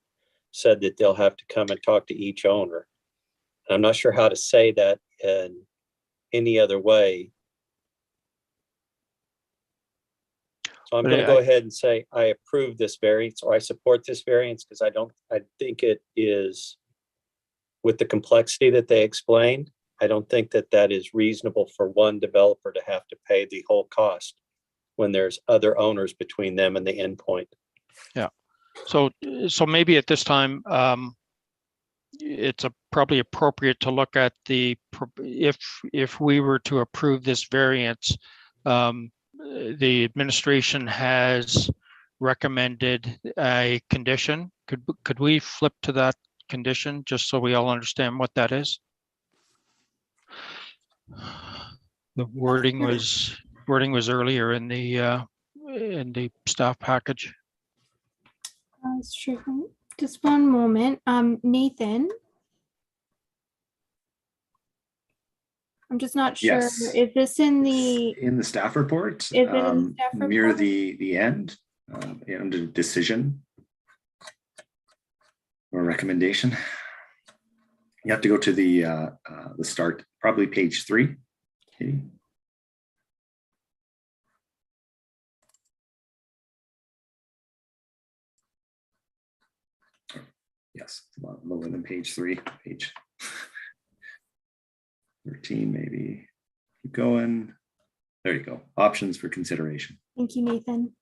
said that they'll have to come and talk to each owner. I'm not sure how to say that in any other way. So I'm going to go ahead and say I approve this variance, or I support this variance, because I think it is, with the complexity that they explained, I don't think that that is reasonable for one developer to have to pay the whole cost when there's other owners between them and the endpoint. Yeah. So maybe at this time, it's probably appropriate to look at if we were to approve this variance, the administration has recommended a condition. Could we flip to that condition just so we all understand what that is? The wording was earlier in the staff package. Sure. Just one moment. Nathan. I'm just not sure. Yes. Is this in the staff report? Is it in the staff report? Near the end, under decision or recommendation. You have to go to the start, probably page 3. Okay. Yes, a lot lower than page 3, page 13 maybe. Keep going. There you go. Options for consideration. Thank you, Nathan.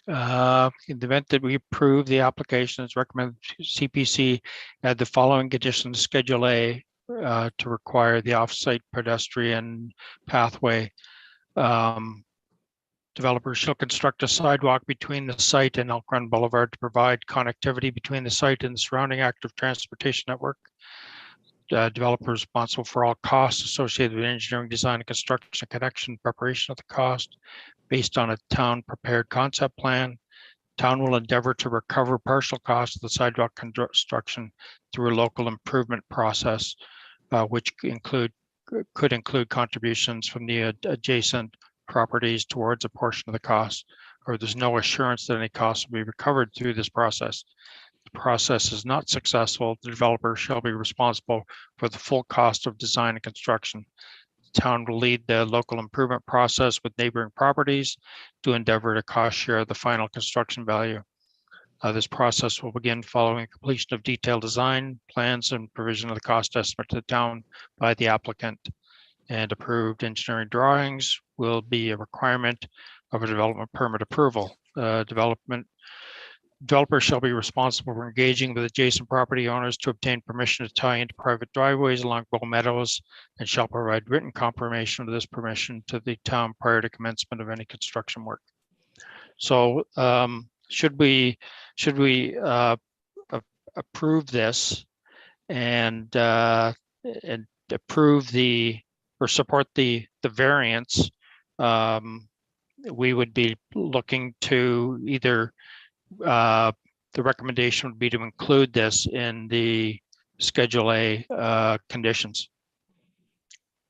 In the event that we approve the application, it's recommended CPC add the following conditions to Schedule A to require the off-site pedestrian pathway. Developers shall construct a sidewalk between the site and Elk Run Boulevard to provide connectivity between the site and the surrounding active transportation network. Developer responsible for all costs associated with engineering, design, and construction, connection, preparation of the cost based on a town prepared concept plan. Town will endeavor to recover partial costs of the sidewalk construction through a local improvement process, which could include contributions from the adjacent properties towards a portion of the cost, or there's no assurance that any costs will be recovered through this process. The process is not successful, the developer shall be responsible for the full cost of design and construction. The town will lead the local improvement process with neighboring properties to endeavor to cost share the final construction value. This process will begin following completion of detailed design plans and provision of the cost estimate to the town by the applicant. And approved engineering drawings will be a requirement of a development permit approval. Developer shall be responsible for engaging with adjacent property owners to obtain permission to tie into private driveways along Bow Meadows and shall provide written confirmation of this permission to the town prior to commencement of any construction work. So should we approve this and approve or support the variance, we would be looking to either the recommendation would be to include this in the Schedule A conditions.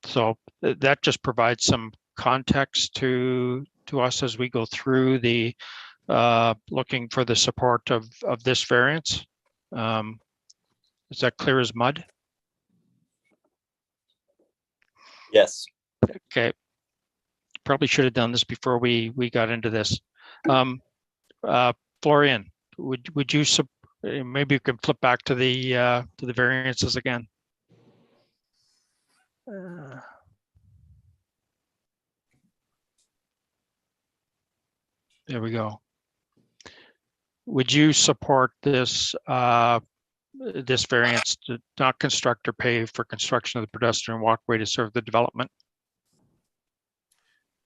So that just provides some context to us as we go through the looking for the support of this variance. Is that clear as mud? Yes. Okay. Probably should have done this before we got into this. Florian, would you maybe you can flip back to the variances again? There we go. Would you support this this variance to not construct or pay for construction of the pedestrian walkway to serve the development?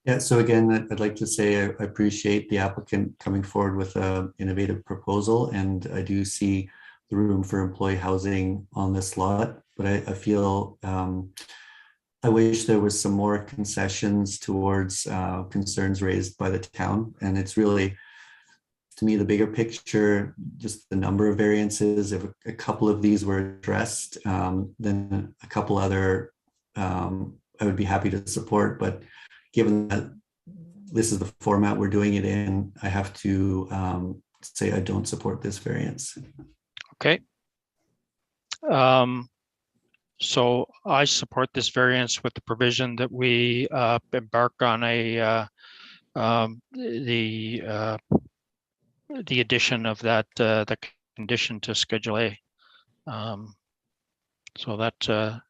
Yeah, so again, I'd like to say I appreciate the applicant coming forward with an innovative proposal, and I do see the room for employee housing on this lot, but I feel I wish there was some more concessions towards concerns raised by the town, and it's really, to me, the bigger picture, just the number of variances. If a couple of these were addressed, then a couple other I would be happy to support, but given that this is the format we're doing it in, I have to say I don't support this variance. Okay. So I support this variance with the provision that we embark on the addition of that the condition to Schedule A. So that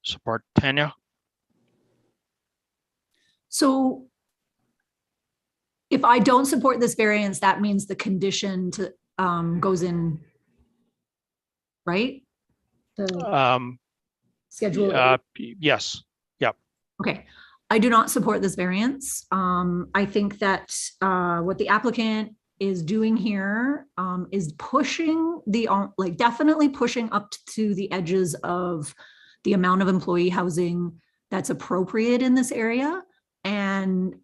support. Tanya? So if I don't support this variance, that means the condition to goes in, right? The schedule. Yes. Yep. Okay. I do not support this variance. I think that what the applicant is doing here is pushing definitely pushing up to the edges of the amount of employee housing that's appropriate in this area. And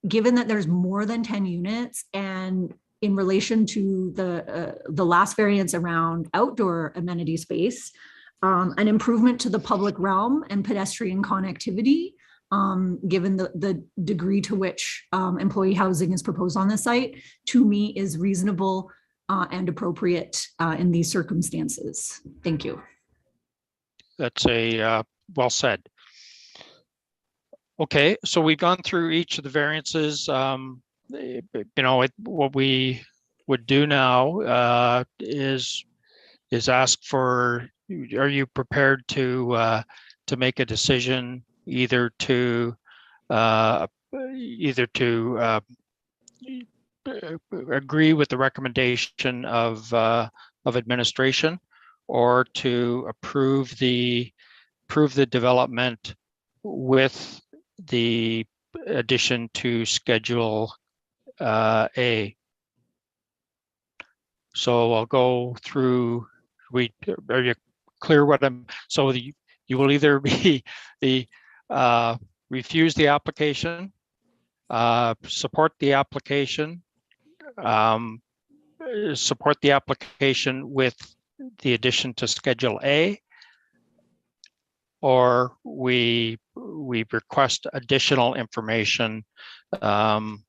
given that there's more than 10 units, and in relation to the last variance around outdoor amenity space, an improvement to the public realm and pedestrian connectivity, given the degree to which employee housing is proposed on the site, to me is reasonable and appropriate in these circumstances. Thank you. That's well said. Okay, so we've gone through each of the variances. What we would do now is ask for, are you prepared to make a decision either to agree with the recommendation of administration, or to approve the development with the addition to Schedule A. So I'll go through. Are you clear what I'm? So you will either be the refuse the application, support the application, support the application with the addition to Schedule A, or we request additional information, and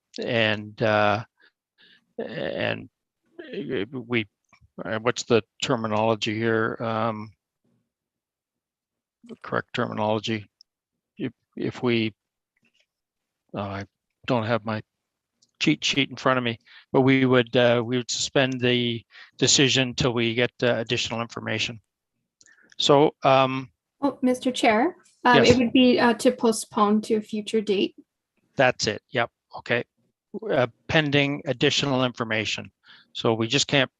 we what's the terminology here? Correct terminology. If we, I don't have my cheat sheet in front of me, but we would suspend the decision till we get additional information. So, Oh, Mr. Chair, yes. it would be to postpone to a future date. That's it. Yep. Okay. Pending additional information. So we just can't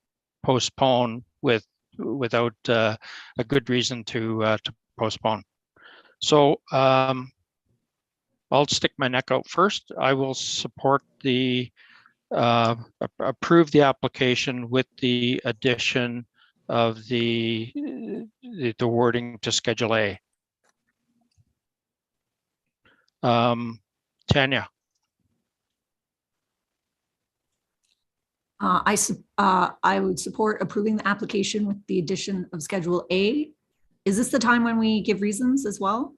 postpone without a good reason to postpone. So I'll stick my neck out first. I will support the approve the application with the addition of the wording to Schedule A. Tanya. I would support approving the application with the addition of Schedule A. Is this the time when we give reasons as well?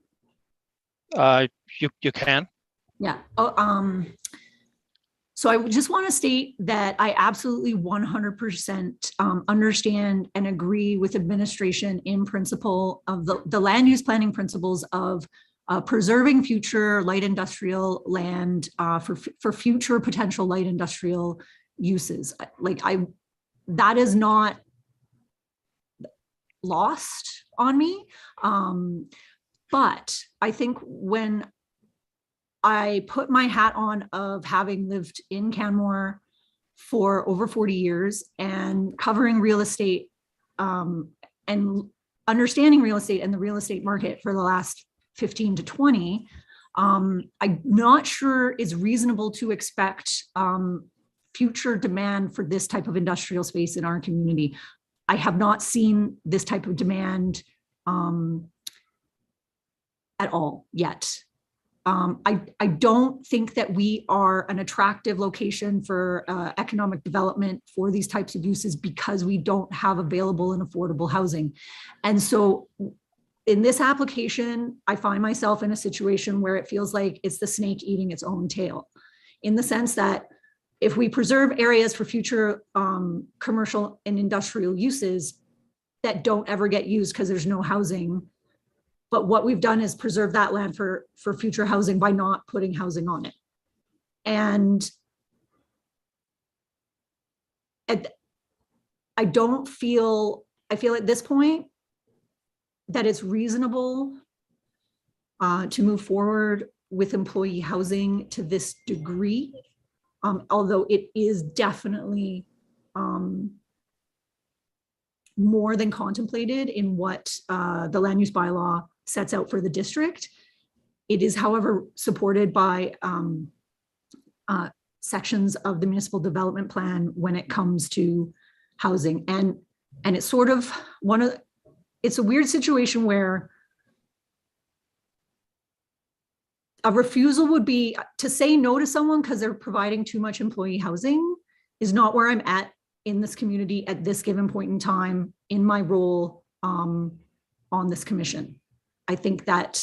You can. Yeah. Oh, so I would just want to state that I absolutely 100% understand and agree with administration in principle of the land use planning principles of preserving future light industrial land for future potential light industrial uses. That is not lost on me. But I think when I put my hat on of having lived in Canmore for over 40 years and covering real estate and understanding real estate and the real estate market for the last 15 to 20, I'm not sure it's reasonable to expect future demand for this type of industrial space in our community. I have not seen this type of demand at all yet. I don't think that we are an attractive location for economic development for these types of uses because we don't have available and affordable housing. And so in this application, I find myself in a situation where it feels like it's the snake eating its own tail, in the sense that if we preserve areas for future commercial and industrial uses that don't ever get used because there's no housing, but what we've done is preserve that land for future housing by not putting housing on it. And I feel at this point that it's reasonable to move forward with employee housing to this degree, although it is definitely more than contemplated in what the land use bylaw sets out for the district. It is, however, supported by sections of the municipal development plan when it comes to housing. And it's sort of it's a weird situation where a refusal would be to say no to someone because they're providing too much employee housing is not where I'm at in this community at this given point in time in my role on this commission. I think that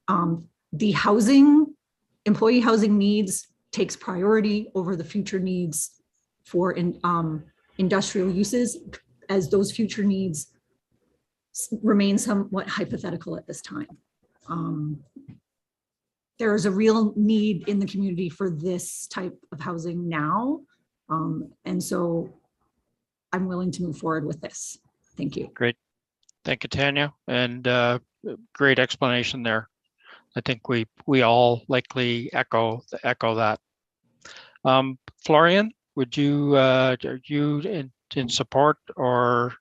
the employee housing needs takes priority over the future needs for industrial uses, as those future needs remain somewhat hypothetical at this time. There is a real need in the community for this type of housing now. And so I'm willing to move forward with this. Thank you. Great. Thank you, Tanya. And great explanation there. I think we all likely echo that. Florian, would you, are you in support or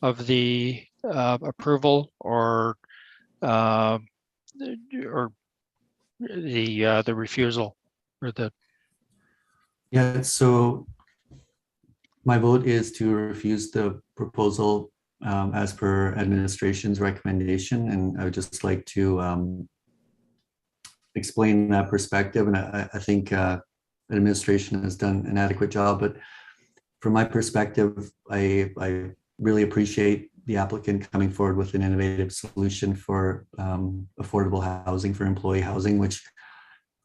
of the approval or the refusal or the? Yeah, so my vote is to refuse the proposal as per administration's recommendation, and I would just like to explain that perspective. And I think administration has done an adequate job, but from my perspective, I really appreciate the applicant coming forward with an innovative solution for affordable housing, for employee housing, which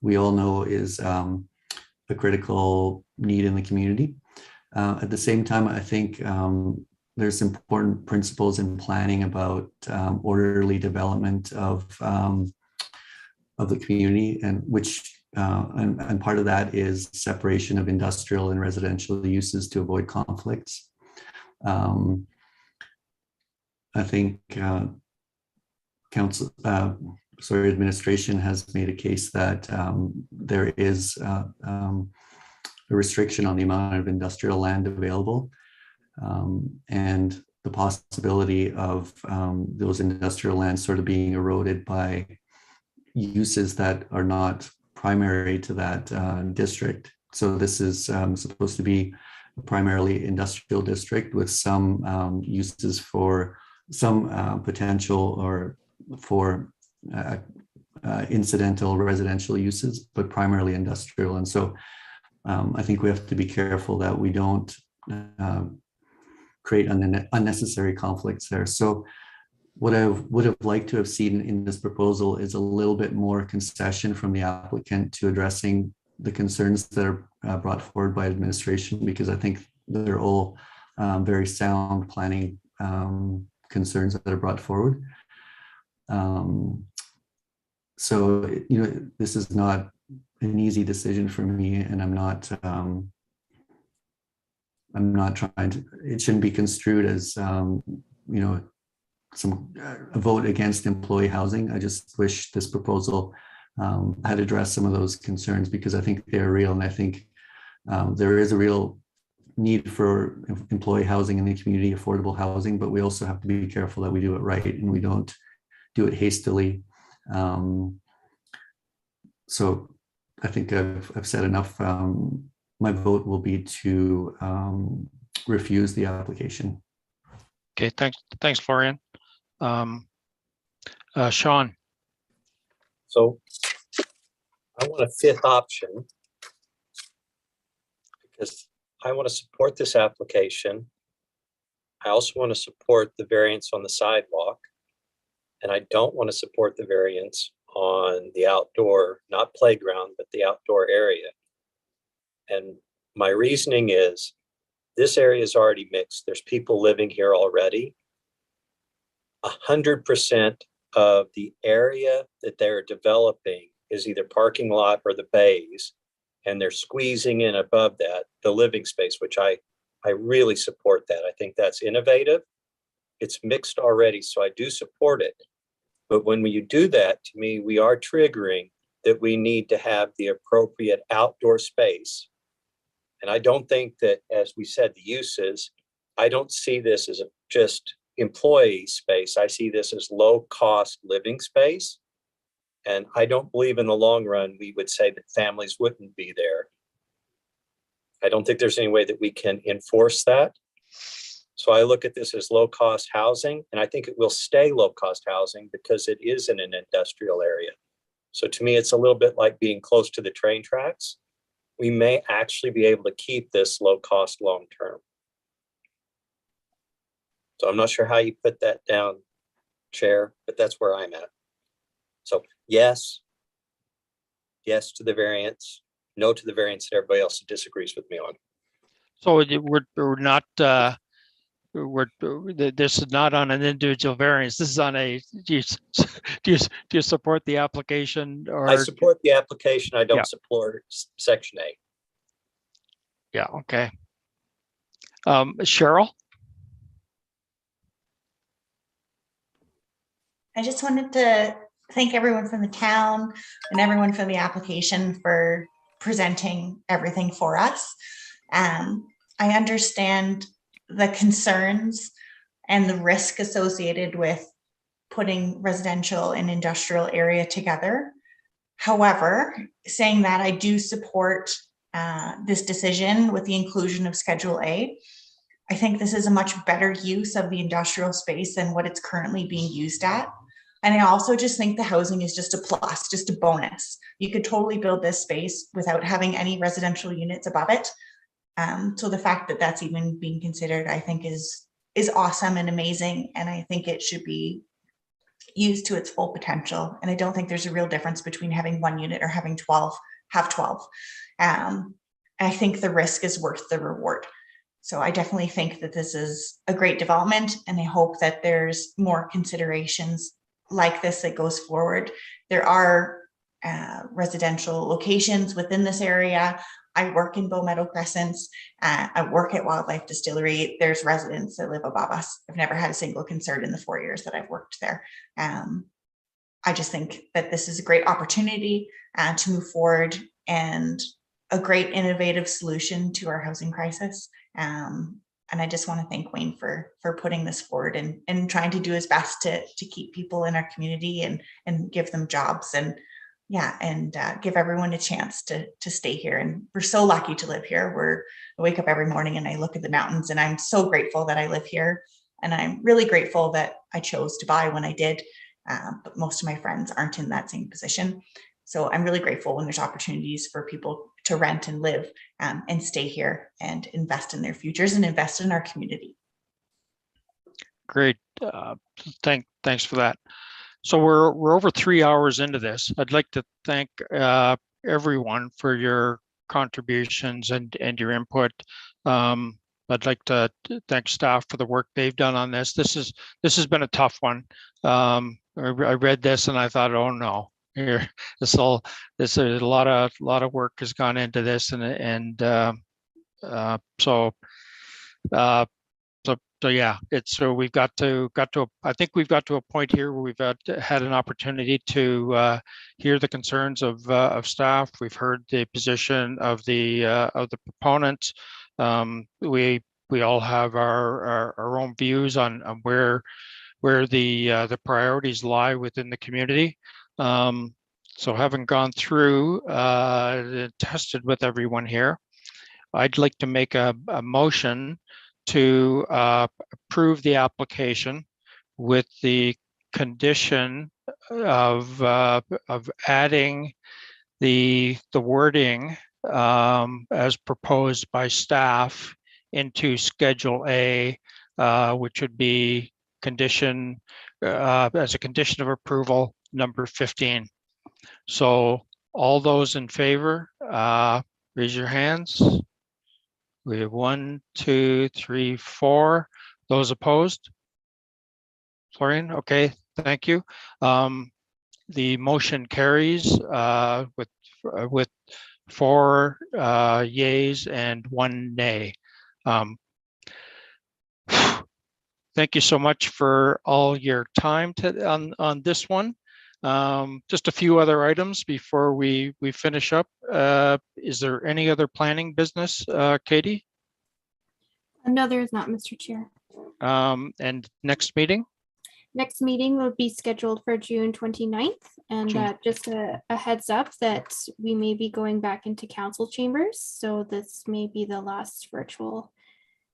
we all know is a critical need in the community. At the same time, I think there's important principles in planning about orderly development of the community, and which and part of that is separation of industrial and residential uses to avoid conflicts. I think administration has made a case that there is a restriction on the amount of industrial land available, and the possibility of those industrial lands sort of being eroded by uses that are not primary to that district. So this is supposed to be a primarily industrial district with some uses for some potential or for incidental residential uses, but primarily industrial. And so I think we have to be careful that we don't create unnecessary conflicts there. So what I would have liked to have seen in this proposal is a little bit more concession from the applicant to addressing the concerns that are brought forward by administration, because I think they're all very sound planning concerns that are brought forward. So, you know, this is not an easy decision for me, and I'm not trying to, it shouldn't be construed as, you know, a vote against employee housing. I just wish this proposal had addressed some of those concerns, because I think they're real, and I think there is a real need for employee housing in the community, affordable housing, but we also have to be careful that we do it right and we don't do it hastily. So I think I've said enough. My vote will be to refuse the application. Okay, thanks, Florian. Sean. So I want a fifth option because I want to support this application. I also want to support the variance on the sidewalk, and I don't want to support the variance on the outdoor, not playground, but the outdoor area. And my reasoning is this area is already mixed. There's people living here already. 100% of the area that they're developing is either parking lot or the bays, and they're squeezing in above that the living space, which I really support that. I think that's innovative. It's mixed already, so I do support it. But when you do that, to me, we are triggering that we need to have the appropriate outdoor space. And I don't think that, as we said, the uses, I don't see this as just employee space. I see this as low cost living space. And I don't believe in the long run, we would say that families wouldn't be there. I don't think there's any way that we can enforce that. So I look at this as low cost housing, and I think it will stay low cost housing because it is in an industrial area. So to me, it's a little bit like being close to the train tracks. We may actually be able to keep this low cost long term. So I'm not sure how you put that down, Chair, but that's where I'm at. So yes to the variance, no to the variance that everybody else disagrees with me on. So we're not, this is not on an individual variance. This is on a, do you support the application? Or I support the application. I don't support Section 8. Yeah, okay. Cheryl? I just wanted to thank everyone from the town and everyone from the application for presenting everything for us. I understand the concerns and the risk associated with putting residential and industrial area together. However, saying that, I do support this decision with the inclusion of Schedule A. I think this is a much better use of the industrial space than what it's currently being used at. And I also just think the housing is just a plus, just a bonus. You could totally build this space without having any residential units above it. So the fact that that's even being considered, I think is awesome and amazing. And I think it should be used to its full potential. And I don't think there's a real difference between having one unit or having 12, have 12. And I think the risk is worth the reward. So I definitely think that this is a great development, and I hope that there's more considerations like this that goes forward. There are residential locations within this area. I work in Bow Meadow Crescents. I work at Wildlife Distillery. There's residents that live above us. I've never had a single concern in the 4 years that I've worked there. I just think that this is a great opportunity to move forward and a great innovative solution to our housing crisis. And I just want to thank Wayne for putting this forward and trying to do his best to keep people in our community and give them jobs and give everyone a chance to stay here. And we're so lucky to live here. I wake up every morning and I look at the mountains, and I'm so grateful that I live here. And I'm really grateful that I chose to buy when I did. But most of my friends aren't in that same position. So I'm really grateful when there's opportunities for people to rent and live and stay here and invest in their futures and invest in our community. Great. Thanks for that. So we're over 3 hours into this. I'd like to thank everyone for your contributions and your input. I'd like to thank staff for the work they've done on this. This has been a tough one. I read this and I thought, oh no, here this is a lot of work has gone into this, so yeah, we've got to I think we've got to a point here where we've had an opportunity to hear the concerns of staff. We've heard the position of the proponents. We all have our own views on where the priorities lie within the community. So having gone through tested with everyone here, I'd like to make a motion to approve the application with the condition of adding the wording as proposed by staff into Schedule A, which would be condition as a condition of approval number 15. So all those in favor, raise your hands. We have 1, 2, 3, 4. Those opposed? Florian, okay, thank you. The motion carries with 4 yays and 1 nay. Thank you so much for all your time on this one. Just a few other items before we finish up. Is there any other planning business, Katie? No, there is not, Mr. Chair. And next meeting? Next meeting will be scheduled for June 29th. And just a heads up that we may be going back into council chambers. So this may be the last virtual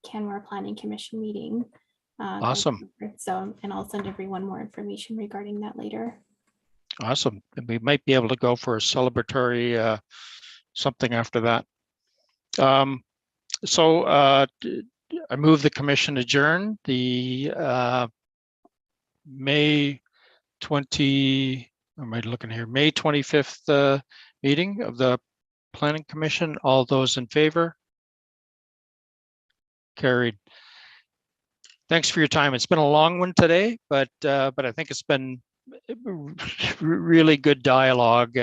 Canmore Planning Commission meeting. Awesome. So, and I'll send everyone more information regarding that later. Awesome. And we might be able to go for a celebratory something after that. So I move the commission adjourn the May 20, am I looking here? May 25th meeting of the Planning Commission. All those in favor? Carried. Thanks for your time. It's been a long one today, but I think it's been really good dialogue